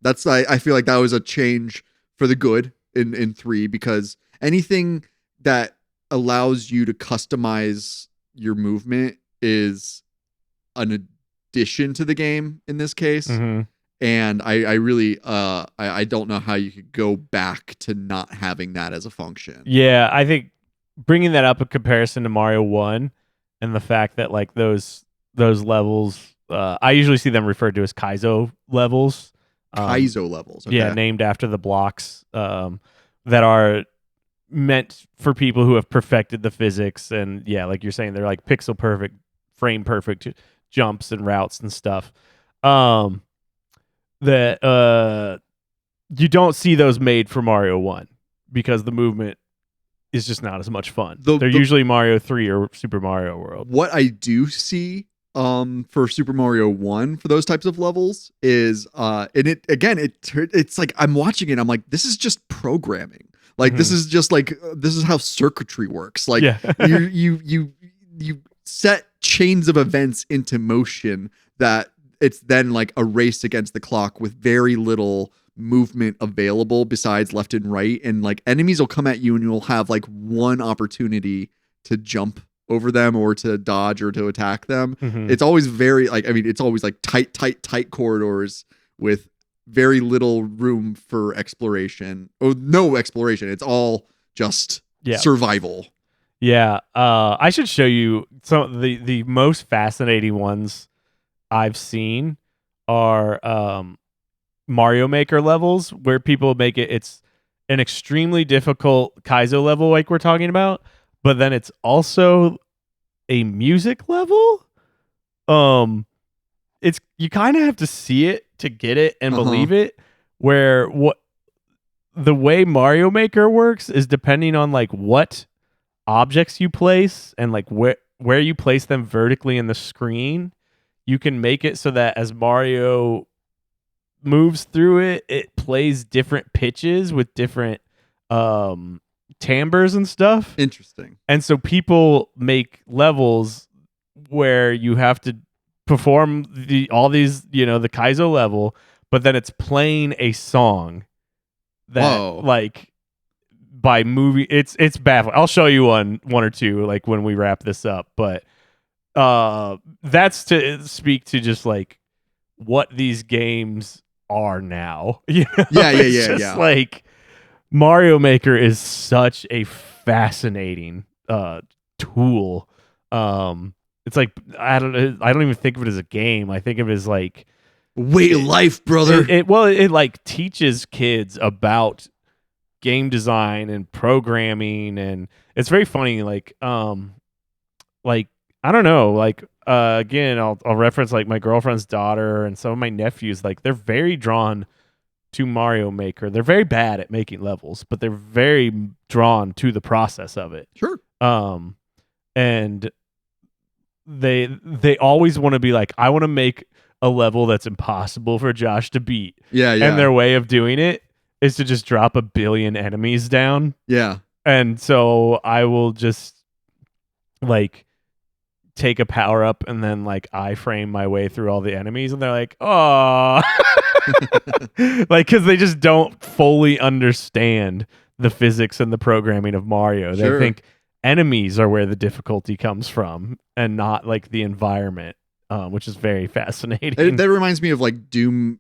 that's I feel like that was a change for the good in 3, because anything that allows you to customize your movement is an addition to the game in this case. Mhm. And I really I don't know how you could go back to not having that as a function. Yeah, I think bringing that up in comparison to Mario 1 and the fact that like those levels, I usually see them referred to as Kaizo levels. Kaizo levels. Okay. Yeah, named after the blocks that are meant for people who have perfected the physics. And yeah, like you're saying, they're like pixel perfect, frame perfect jumps and routes and stuff. That you don't see those made for Mario 1 because the movement is just not as much fun. They're usually Mario 3 or Super Mario World. What I do see for Super Mario 1 for those types of levels is and it's like I'm watching it, I'm like, this is just programming. Like this is just like this is how circuitry works. Like you set chains of events into motion that it's then like a race against the clock with very little movement available besides left and right, and like enemies will come at you and you'll have like one opportunity to jump over them or to dodge or to attack them. Mhm. It's always very like, I mean, it's always like tight corridors with very little room for exploration. Oh, no exploration. It's all just survival. Yeah. I should show you some of the most fascinating ones I've seen are Mario Maker levels where people make it's an extremely difficult Kaizo level like we're talking about, but then it's also a music level. It's you kind of have to see it to get it and believe it, where what the way Mario Maker works is depending on like what objects you place and like where you place them vertically in the screen, you can make it so that as Mario moves through it, it plays different pitches with different timbres and stuff. Interesting. And so people make levels where you have to perform all these, the Kaizo level, but then it's playing a song that like by movie it's baffling. I'll show you one or two like when we wrap this up, but that's to speak to just like what these games are now. Yeah. Like Mario Maker is such a fascinating tool. It's like I don't even think of it as a game. I think of it as like way of life, brother. It like teaches kids about game design and programming, and it's very funny. Like I don't know. Like again, I'll reference like my girlfriend's daughter and some of my nephews. Like they're very drawn to Mario Maker. They're very bad at making levels, but they're very drawn to the process of it. Sure. And they always want to be like, I want to make a level that's impossible for Josh to beat. Yeah. And their way of doing it is to just drop 1 billion enemies down. Yeah. And so I will just like take a power up and then like iframe my way through all the enemies, and they're like, oh, like because they just don't fully understand the physics and the programming of Mario. Sure. They think enemies are where the difficulty comes from and not like the environment, which is very fascinating. That reminds me of like Doom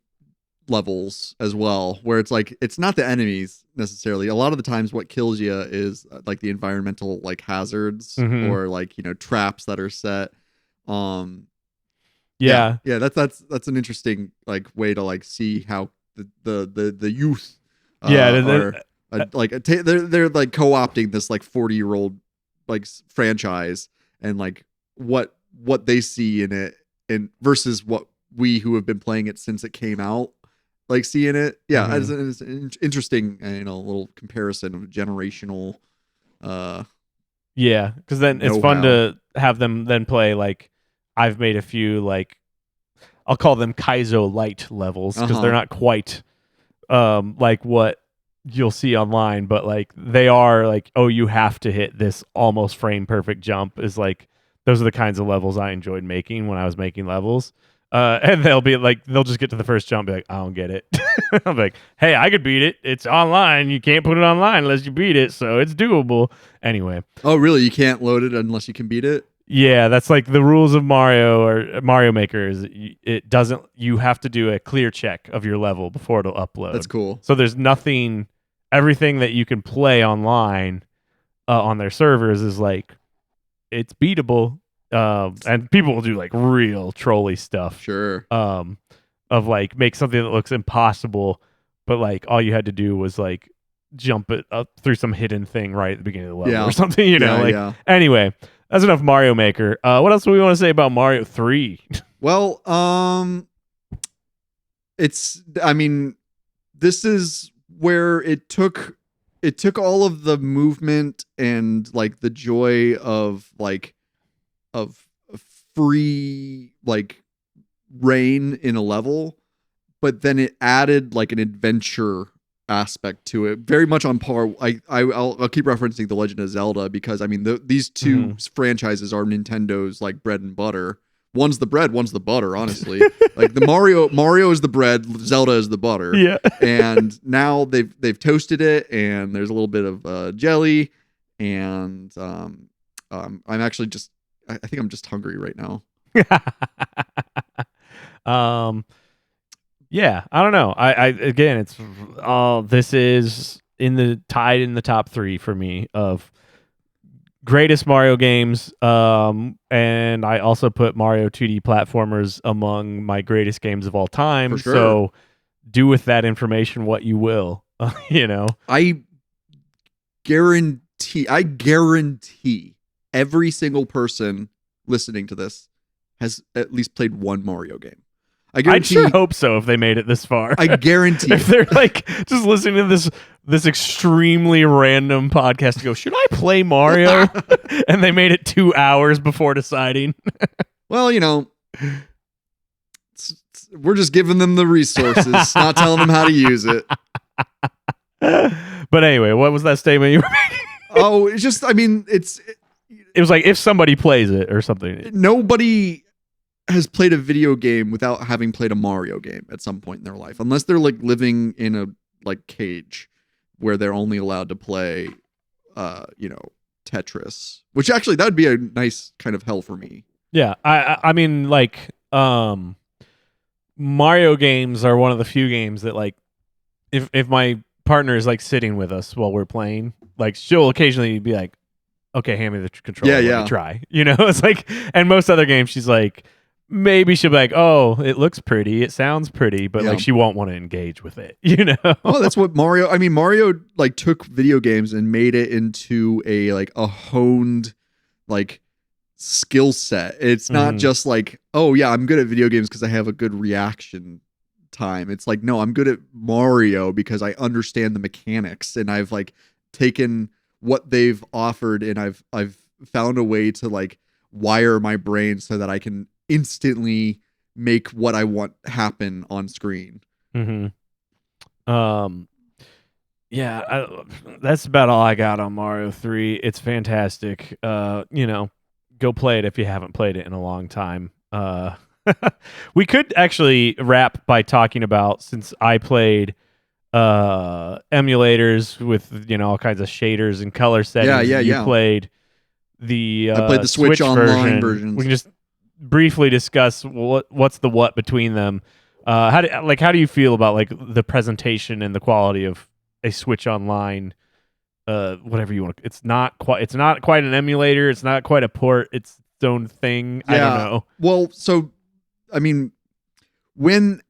levels as well, where it's like it's not the enemies necessarily. A lot of the times what kills you is like the environmental like hazards or like traps that are set. Yeah, that's an interesting like way to like see how the youth are they're like co-opting this like 40-year-old like franchise and like what they see in it and versus what we who have been playing it since it came out like seeing it. It's an interesting little comparison of generational because then it's fun to have them then play like I've made a few like I'll call them Kaizo light levels because they're not quite like what you'll see online, but like they are like, oh, you have to hit this almost frame perfect jump is like those are the kinds of levels I enjoyed making when I was making levels. And they'll be like, they'll just get to the first jump, and be like, I don't get it. I'll be like, hey, I could beat it. It's online. You can't put it online unless you beat it, so it's doable. Anyway. Oh, really? You can't load it unless you can beat it? Yeah, that's like the rules of Mario or Mario Maker is it doesn't. You have to do a clear check of your level before it'll upload. That's cool. So there's nothing. Everything that you can play online on their servers is like it's beatable. And people will do like real trolly stuff. Sure. Of like make something that looks impossible, but like all you had to do was like jump it up through some hidden thing right at the beginning of the level or something, Anyway, that's enough Mario Maker. What else do we want to say about Mario 3? Well, this is where it took all of the movement and like the joy of free like reign in a level, but then it added like an adventure aspect to it, very much on par. I'll keep referencing The Legend of Zelda because these two franchises are Nintendo's like bread and butter one's the bread, one's the butter, honestly. Like the Mario is the bread, Zelda is the butter. Yeah. And now they've toasted it, and there's a little bit of jelly, and I'm actually just I think I'm just hungry right now. Yeah, I don't know. I again, it's this is tied in the top 3 for me of greatest Mario games. And I also put Mario 2D platformers among my greatest games of all time. For sure. So do with that information what you will. I guarantee every single person listening to this has at least played one Mario game. I'd sure hope so if they made it this far. I guarantee. If they're like just listening to this extremely random podcast to go, should I play Mario? And they made it 2 hours before deciding. Well, we're just giving them the resources, not telling them how to use it. But anyway, what was that statement you were making? Oh, it's just, it was like if somebody plays it or something. Nobody has played a video game without having played a Mario game at some point in their life, unless they're like living in a cage where they're only allowed to play, Tetris, which actually that would be a nice kind of hell for me. Yeah. I mean, like, Mario games are one of the few games that like, if my partner is like sitting with us while we're playing, like she'll occasionally be like, okay, hand me the controller. Let me try. It's like, and most other games, she's like, maybe she'll be like, oh, it looks pretty, it sounds pretty, but like she won't want to engage with it. Oh, that's what Mario. I mean, Mario like took video games and made it into a honed like skill set. It's not just like, oh yeah, I'm good at video games because I have a good reaction time. It's like, no, I'm good at Mario because I understand the mechanics, and I've like taken what they've offered, and I've found a way to like wire my brain so that I can instantly make what I want happen on screen. Yeah, that's about all I got on Mario 3. It's fantastic. Go play it if you haven't played it in a long time. We could actually wrap by talking about, since I played emulators with all kinds of shaders and color settings. You played the I played the Switch Online versions. We can just briefly discuss what's the what between them. How do you feel about like the presentation and the quality of a Switch Online? Whatever you want. It's not quite an emulator. It's not quite a port. It's its own thing. I don't know. Well, so I mean, when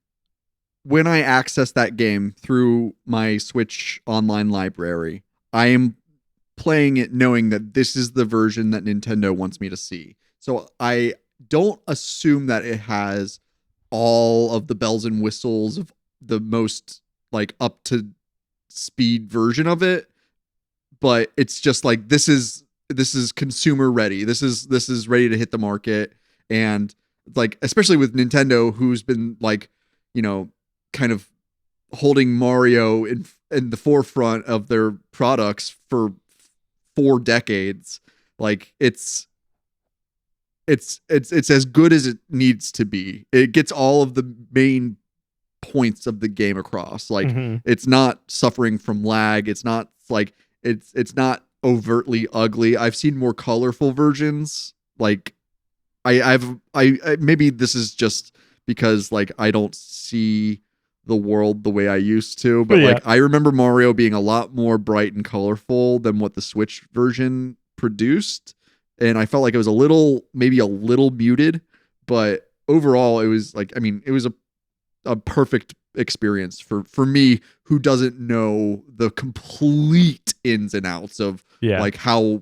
I access that game through my Switch Online library, I am playing it knowing that this is the version that Nintendo wants me to see. So I don't assume that it has all of the bells and whistles of the most like up to speed version of it, but it's just like this is consumer ready. This is ready to hit the market, and like especially with Nintendo, who's been like kind of holding Mario in the forefront of their products for 4 decades. Like it's as good as it needs to be. It gets all of the main points of the game across. Like it's not suffering from lag. It's not like it's not overtly ugly. I've seen more colorful versions. Like I maybe this is just because like I don't see the world the way I used to, but like I remember Mario being a lot more bright and colorful than what the Switch version produced, and I felt like it was maybe a little muted, but overall it was like, I mean, it was a perfect experience for me who doesn't know the complete ins and outs of like how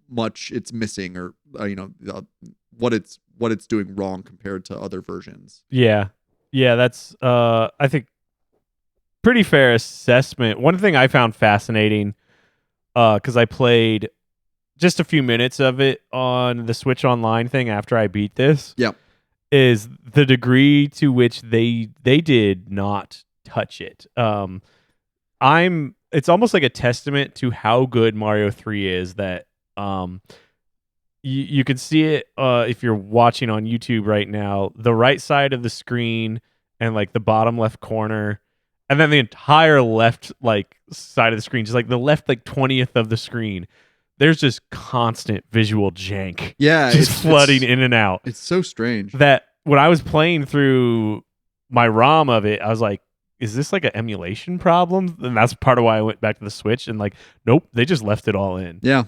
much it's missing, or what it's doing wrong compared to other versions. Yeah, that's I think pretty fair assessment. One thing I found fascinating, because I played just a few minutes of it on the Switch Online thing after I beat this. Yep. Is the degree to which they did not touch it. It's almost like a testament to how good Mario 3 is that you can see it if you're watching on YouTube right now. The right side of the screen and like the bottom left corner, and then the entire left like side of the screen, just like the left like 20th of the screen. There's just constant visual jank, Yeah, just flooding in and out. It's so strange. That when I was playing through my ROM of it, I was like, is this like an emulation problem? And that's part of why I went back to the Switch and like, nope, they just left it all in. Yeah.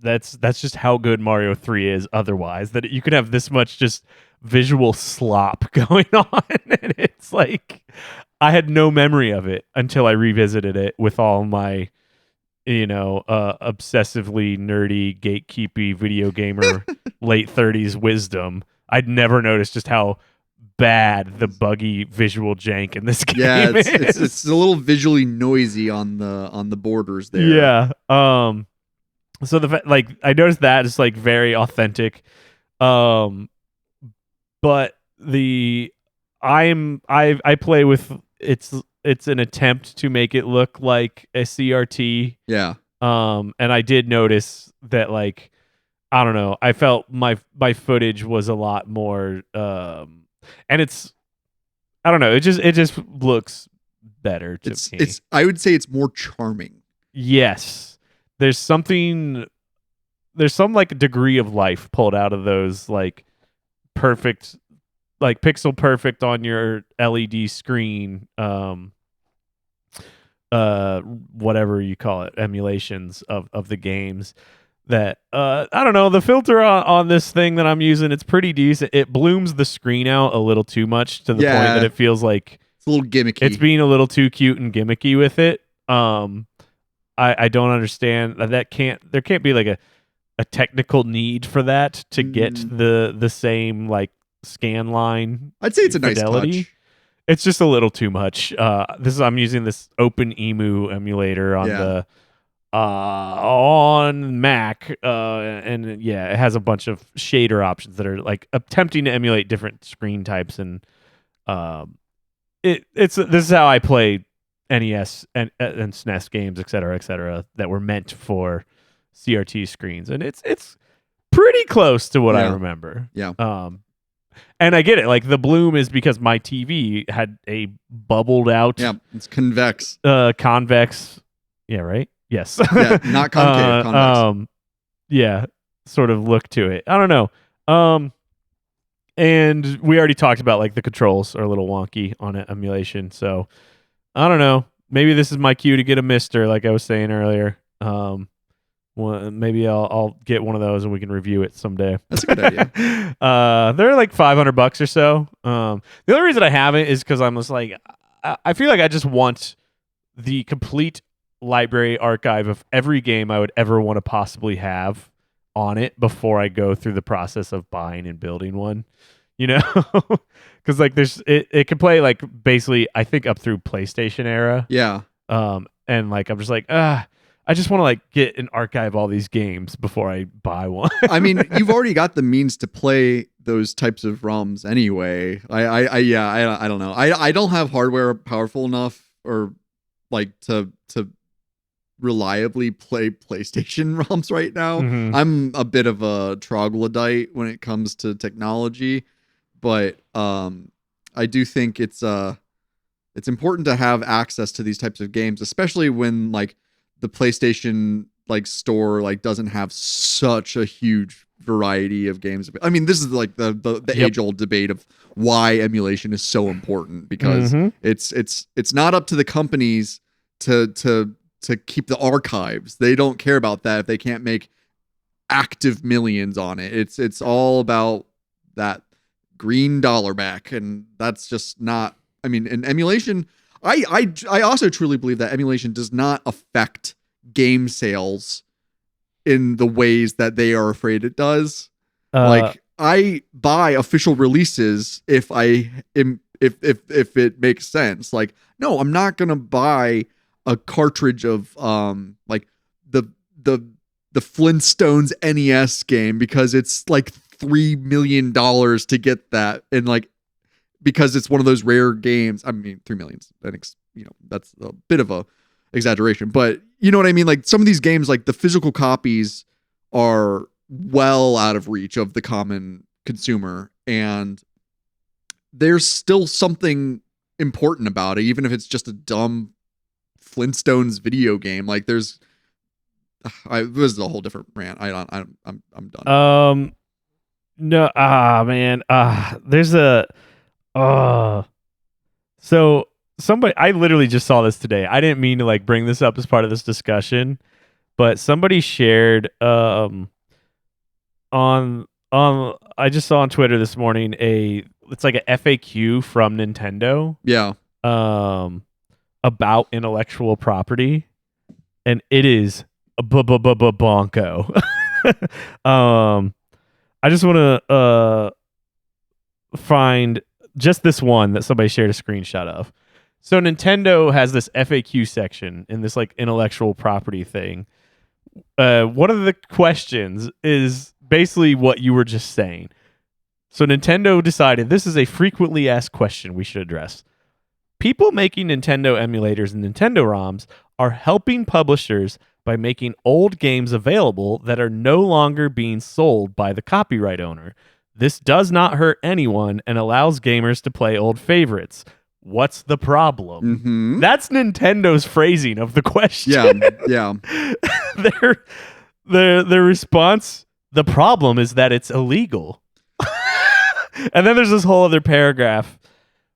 That's just how good Mario 3 is otherwise, that you could have this much just visual slop going on. And it's like, I had no memory of it until I revisited it with all my, obsessively nerdy, gatekeepy video gamer late 30s wisdom. I'd never noticed just how bad the buggy visual jank in this game is. It's a little visually noisy on the borders there. Yeah. So I noticed that it's like very authentic. But I play with it's an attempt to make it look like a CRT. Yeah. And I did notice that, like, I don't know, I felt my footage was a lot more and it's, I don't know, it just looks better to me. I would say it's more charming. Yes. There's some like degree of life pulled out of those like perfect, like pixel perfect on your LED screen, whatever you call it, emulations of the games. That I don't know, the filter on this thing that I'm using, it's pretty decent. It blooms the screen out a little too much to the point that it feels like it's a little gimmicky. It's being a little too cute and gimmicky with it. I don't understand that. There can't be like a technical need for that to get the same like scan line. I'd say it's a fidelity. Nice touch. It's just a little too much. I'm using this OpenEmu emulator on on Mac, and yeah, it has a bunch of shader options that are like attempting to emulate different screen types, and this is how I play NES and SNES games, et cetera, that were meant for CRT screens, and it's pretty close to what I remember. Yeah. And I get it. Like the bloom is because my TV had a bubbled out. Yeah, it's convex. Convex. Yeah, right. Yes. Yeah, not concave. Convex. Yeah, sort of look to it. I don't know. And we already talked about like the controls are a little wonky on an emulation, so I don't know. Maybe this is my cue to get a Mister, like I was saying earlier. Maybe I'll get one of those and we can review it someday. That's a good idea. They're like $500 or so. The only reason I haven't is because I'm just like, I feel like I just want the complete library archive of every game I would ever want to possibly have on it before I go through the process of buying and building one. Because like it can play like basically I think up through PlayStation era. Yeah. And like I'm just like I just want to like get and archive all these games before I buy one. I mean, you've already got the means to play those types of ROMs anyway. I don't know. I don't have hardware powerful enough or like to reliably play PlayStation ROMs right now. Mm-hmm. I'm a bit of a troglodyte when it comes to technology, but I do think it's important to have access to these types of games, especially when like the PlayStation like store like doesn't have such a huge variety of games. I mean, this is like the age old debate of why emulation is so important, because it's not up to the companies to keep the archives. They don't care about that if they can't make active millions on it. It's all about that green dollar back, and that's just not. I mean, in emulation, I also truly believe that emulation does not affect game sales in the ways that they are afraid it does. Like I buy official releases if it makes sense. Like, no, I'm not gonna buy a cartridge of like the Flintstones NES game because it's like $3 million to get that, and like because it's one of those rare games. I mean, 3 million, I think, that's a bit of a exaggeration, but you know what I mean? Like some of these games, like the physical copies are well out of reach of the common consumer, and there's still something important about it, even if it's just a dumb Flintstones video game. Like this is a whole different rant. I'm done. No, man, there's a, so somebody, I literally just saw this today. I didn't mean to like bring this up as part of this discussion, but somebody shared, I just saw on Twitter this morning it's like a FAQ from Nintendo. Yeah. About intellectual property, and it is bonko. I just want to find just this one that somebody shared a screenshot of. So Nintendo has this FAQ section in this like intellectual property thing. One of the questions is basically what you were just saying. So Nintendo decided this is a frequently asked question we should address. People making Nintendo emulators and Nintendo ROMs are helping publishers by making old games available that are no longer being sold by the copyright owner. This does not hurt anyone and allows gamers to play old favorites. What's the problem? Mm-hmm. That's Nintendo's phrasing of the question. Yeah. Their response, the problem is that it's illegal. And then there's this whole other paragraph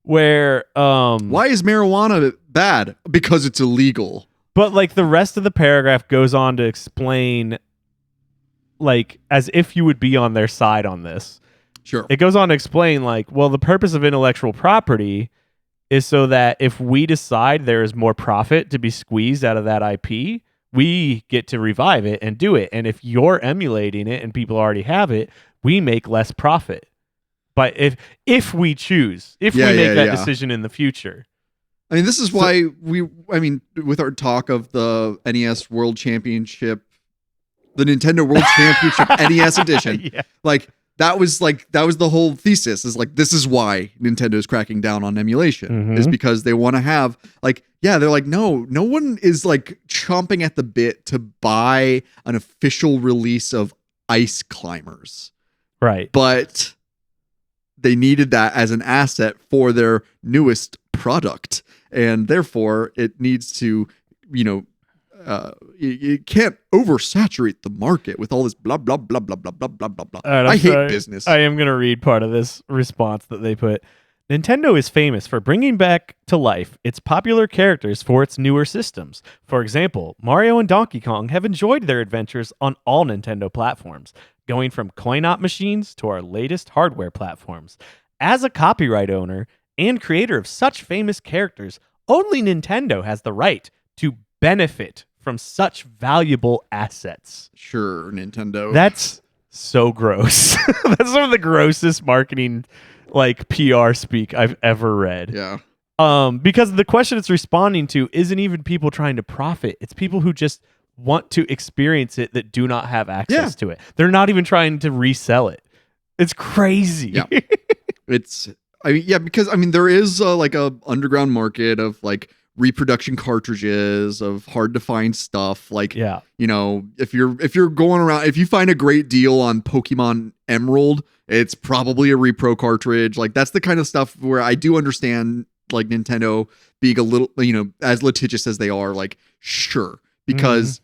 where why is marijuana bad? Because it's illegal. But like the rest of the paragraph goes on to explain, like, as if you would be on their side on this. Sure. It goes on to explain, like, well, the purpose of intellectual property is so that if we decide there is more profit to be squeezed out of that IP, we get to revive it and do it. And if you're emulating it and people already have it, we make less profit. But if we choose, we make that decision in the future. I mean, this is why with our talk of the NES World Championship, the Nintendo World Championship NES edition, like that was the whole thesis, is like, this is why Nintendo is cracking down on emulation, is because they want to have they're like, no one is like chomping at the bit to buy an official release of Ice Climbers. Right. But they needed that as an asset for their newest product. And therefore, it needs to, it can't oversaturate the market with all this blah, blah, blah, blah, blah, blah, blah, blah, blah. I hate business. I am going to read part of this response that they put. Nintendo is famous for bringing back to life its popular characters for its newer systems. For example, Mario and Donkey Kong have enjoyed their adventures on all Nintendo platforms, going from coin-op machines to our latest hardware platforms. As a copyright owner and creator of such famous characters, only Nintendo has the right to benefit from such valuable assets. Sure, Nintendo. That's so gross. That's some of the grossest marketing, like, PR speak I've ever read. Yeah. Because the question it's responding to isn't even people trying to profit. It's people who just want to experience it that do not have access to it. They're not even trying to resell it. It's crazy. Yeah. Because there is like a underground market of like reproduction cartridges of hard to find stuff. Like, if you're going around, if you find a great deal on Pokemon Emerald, it's probably a repro cartridge. Like, that's the kind of stuff where I do understand like Nintendo being a little, as litigious as they are, like, sure, because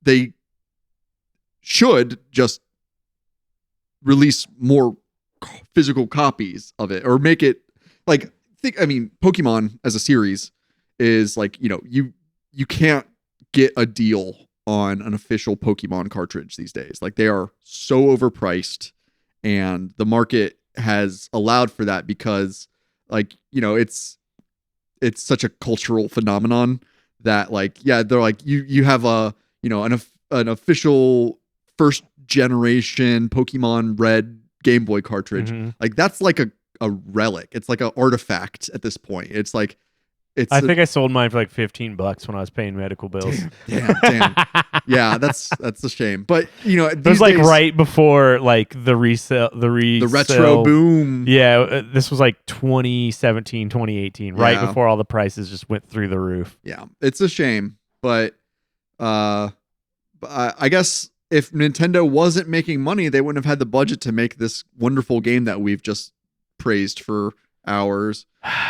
they should just release more physical copies of it, or make it like, Pokemon as a series is like, you can't get a deal on an official Pokemon cartridge these days. Like, they are so overpriced, and the market has allowed for that because, like, it's such a cultural phenomenon that, like, they're like, you have a, an official first generation Pokemon Red Game Boy cartridge. Like, that's like a relic. It's like an artifact at this point. It's like, I think I sold mine for like $15 when I was paying medical bills. Damn. Yeah, that's a shame. But it was like right before like the retro boom. Yeah, this was like 2017, 2018, right before all the prices just went through the roof. Yeah, it's a shame, but I guess if Nintendo wasn't making money, they wouldn't have had the budget to make this wonderful game that we've just praised for hours.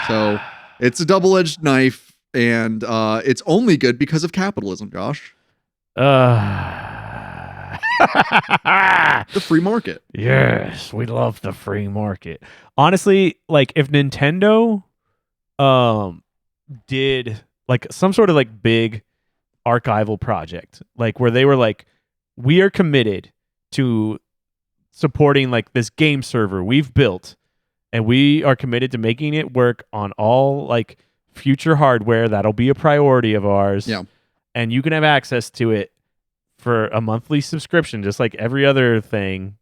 So it's a double-edged knife, and it's only good because of capitalism, Josh. The free market. Yes, we love the free market. Honestly, like if Nintendo did like some sort of like big archival project, like where they were like, we are committed to supporting like this game server we've built, and we are committed to making it work on all like future hardware. That'll be a priority of ours. Yeah. And you can have access to it for a monthly subscription, just like every other thing.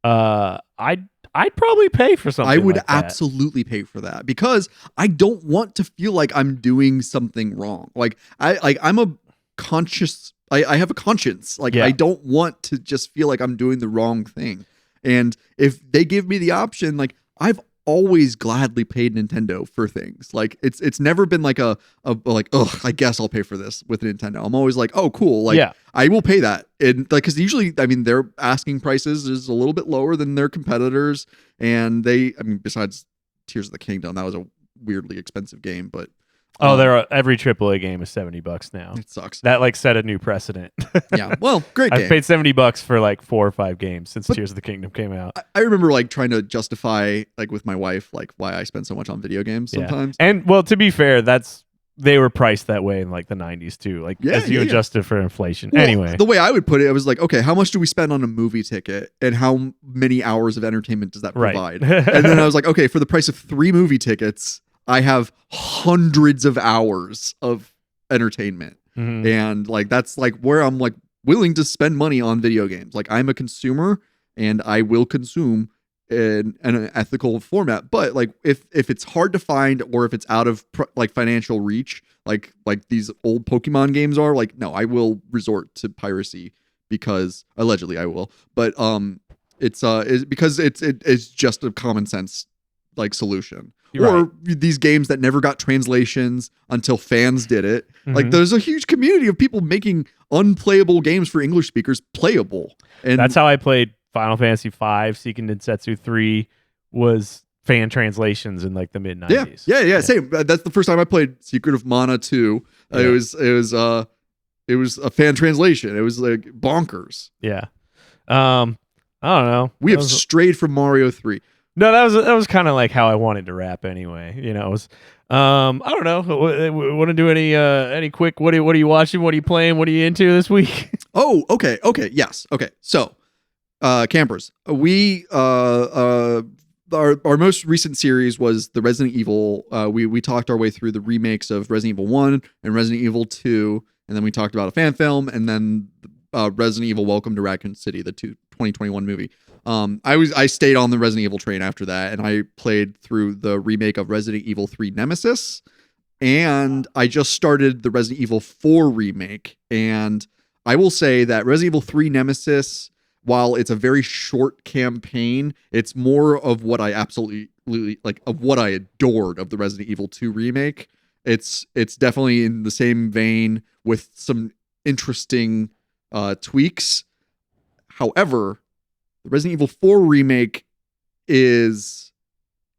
I'd probably pay for something. I would like that. absolutely pay for that because I don't want to feel like I'm doing something wrong. Like I'm a conscious. I have a conscience. Like I don't want to just feel like I'm doing the wrong thing. And if they give me the option, like I've always gladly paid Nintendo for things. Like it's never been like a like, oh, I guess I'll pay for this with Nintendo. I'm always like, oh, cool. Like I will pay that. And like, cause usually, I mean, their asking prices is a little bit lower than their competitors. And besides Tears of the Kingdom, that was a weirdly expensive game, but every AAA game is $70 now. It sucks. That like set a new precedent. Yeah. Well, great game. I've paid $70 for like 4 or 5 games since Tears of the Kingdom came out. I remember like trying to justify like with my wife, like why I spend so much on video games sometimes. And well, to be fair, they were priced that way in like the 90s too. Like as you adjusted for inflation. Well, anyway, the way I would put it, I was like, okay, how much do we spend on a movie ticket and how many hours of entertainment does that provide? Right. And then I was like, okay, for the price of 3 movie tickets, I have hundreds of hours of entertainment. Mm-hmm. And like, that's like where I'm like willing to spend money on video games. Like I'm a consumer and I will consume in an ethical format. But like, if it's hard to find or if it's out of like financial reach, like these old Pokemon games are, like, no, I will resort to piracy because allegedly I will. But it's because it's just a common sense like solution. Or these games that never got translations until fans did it. Mm-hmm. Like there's a huge community of people making unplayable games for English speakers playable. And that's how I played Final Fantasy V. Seiken Densetsu 3 was fan translations in like the mid 90s. Yeah. Same. That's the first time I played Secret of Mana 2. Yeah. It was a fan translation. It was like bonkers. Yeah. I don't know. We have strayed from Mario 3. No, that was kind of like how I wanted to rap anyway. You know, it was, I don't know. Want to do any quick? What are you watching? What are you playing? What are you into this week? Oh, okay, yes, okay. So, campers, we our most recent series was the Resident Evil. We talked our way through the remakes of Resident Evil 1 and Resident Evil 2, and then we talked about a fan film, and then Resident Evil: Welcome to Raccoon City, the 2021 movie. I stayed on the Resident Evil train after that, and I played through the remake of Resident Evil 3 Nemesis, and I just started the Resident Evil 4 remake. And I will say that Resident Evil 3 Nemesis, while it's a very short campaign, it's more of what I absolutely like, of what I adored of the Resident Evil 2 remake. It's definitely in the same vein with some interesting tweaks. However, the Resident Evil 4 remake is,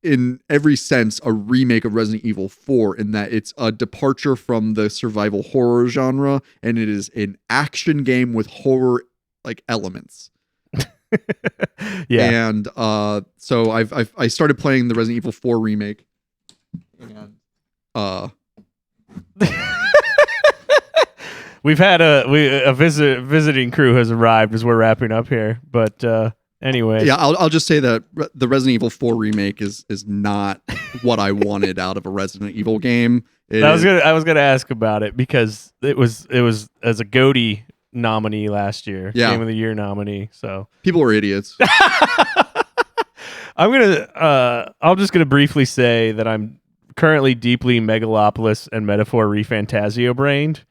in every sense, a remake of Resident Evil 4 in that it's a departure from the survival horror genre, and it is an action game with horror like elements. Yeah. And so I started playing the Resident Evil 4 remake, and we've had a visiting crew has arrived as we're wrapping up here, but anyway. Yeah, I'll just say that the Resident Evil 4 remake is not what I wanted out of a Resident Evil game. I was gonna ask about it because it was as a GOTY nominee last year, Game of the Year nominee. So people are idiots. I'm just gonna briefly say that I'm currently deeply Megalopolis and Metaphor Refantasio brained.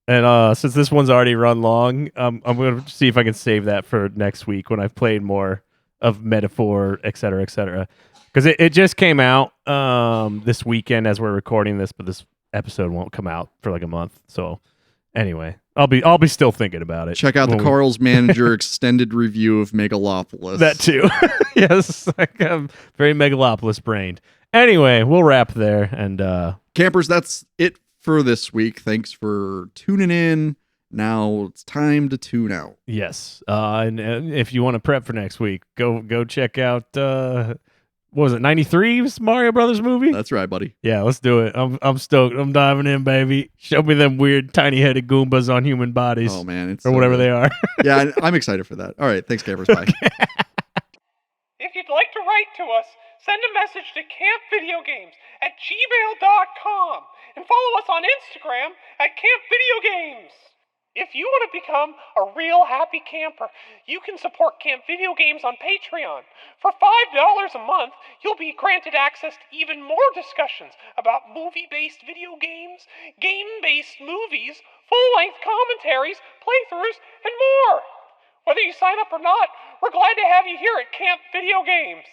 And since this one's already run long, I'm going to see if I can save that for next week when I've played more of Metaphor, et cetera, et cetera. Because it just came out this weekend as we're recording this, but this episode won't come out for like a month. So Anyway, I'll be still thinking about it. Check out the Carl's Manager extended review of Megalopolis. That too. Yes, I'm very Megalopolis brained. Anyway, we'll wrap there. And campers, that's it for this week. Thanks for tuning in. Now it's time to tune out. Yes, and if you want to prep for next week, go check out what was it, 93's Mario Brothers movie? That's right, buddy. Yeah, let's do it. I'm stoked. I'm diving in, baby. Show me them weird tiny headed Goombas on human bodies. Oh man, it's or whatever they are. Yeah, I'm excited for that. All right, thanks, campers. Bye. If you'd like to write to us, send a message to campvideogames@gmail.com and follow us on Instagram @campvideogames. If you want to become a real happy camper, you can support Camp Video Games on Patreon. For $5 a month, you'll be granted access to even more discussions about movie-based video games, game-based movies, full-length commentaries, playthroughs, and more. Whether you sign up or not, we're glad to have you here at Camp Video Games.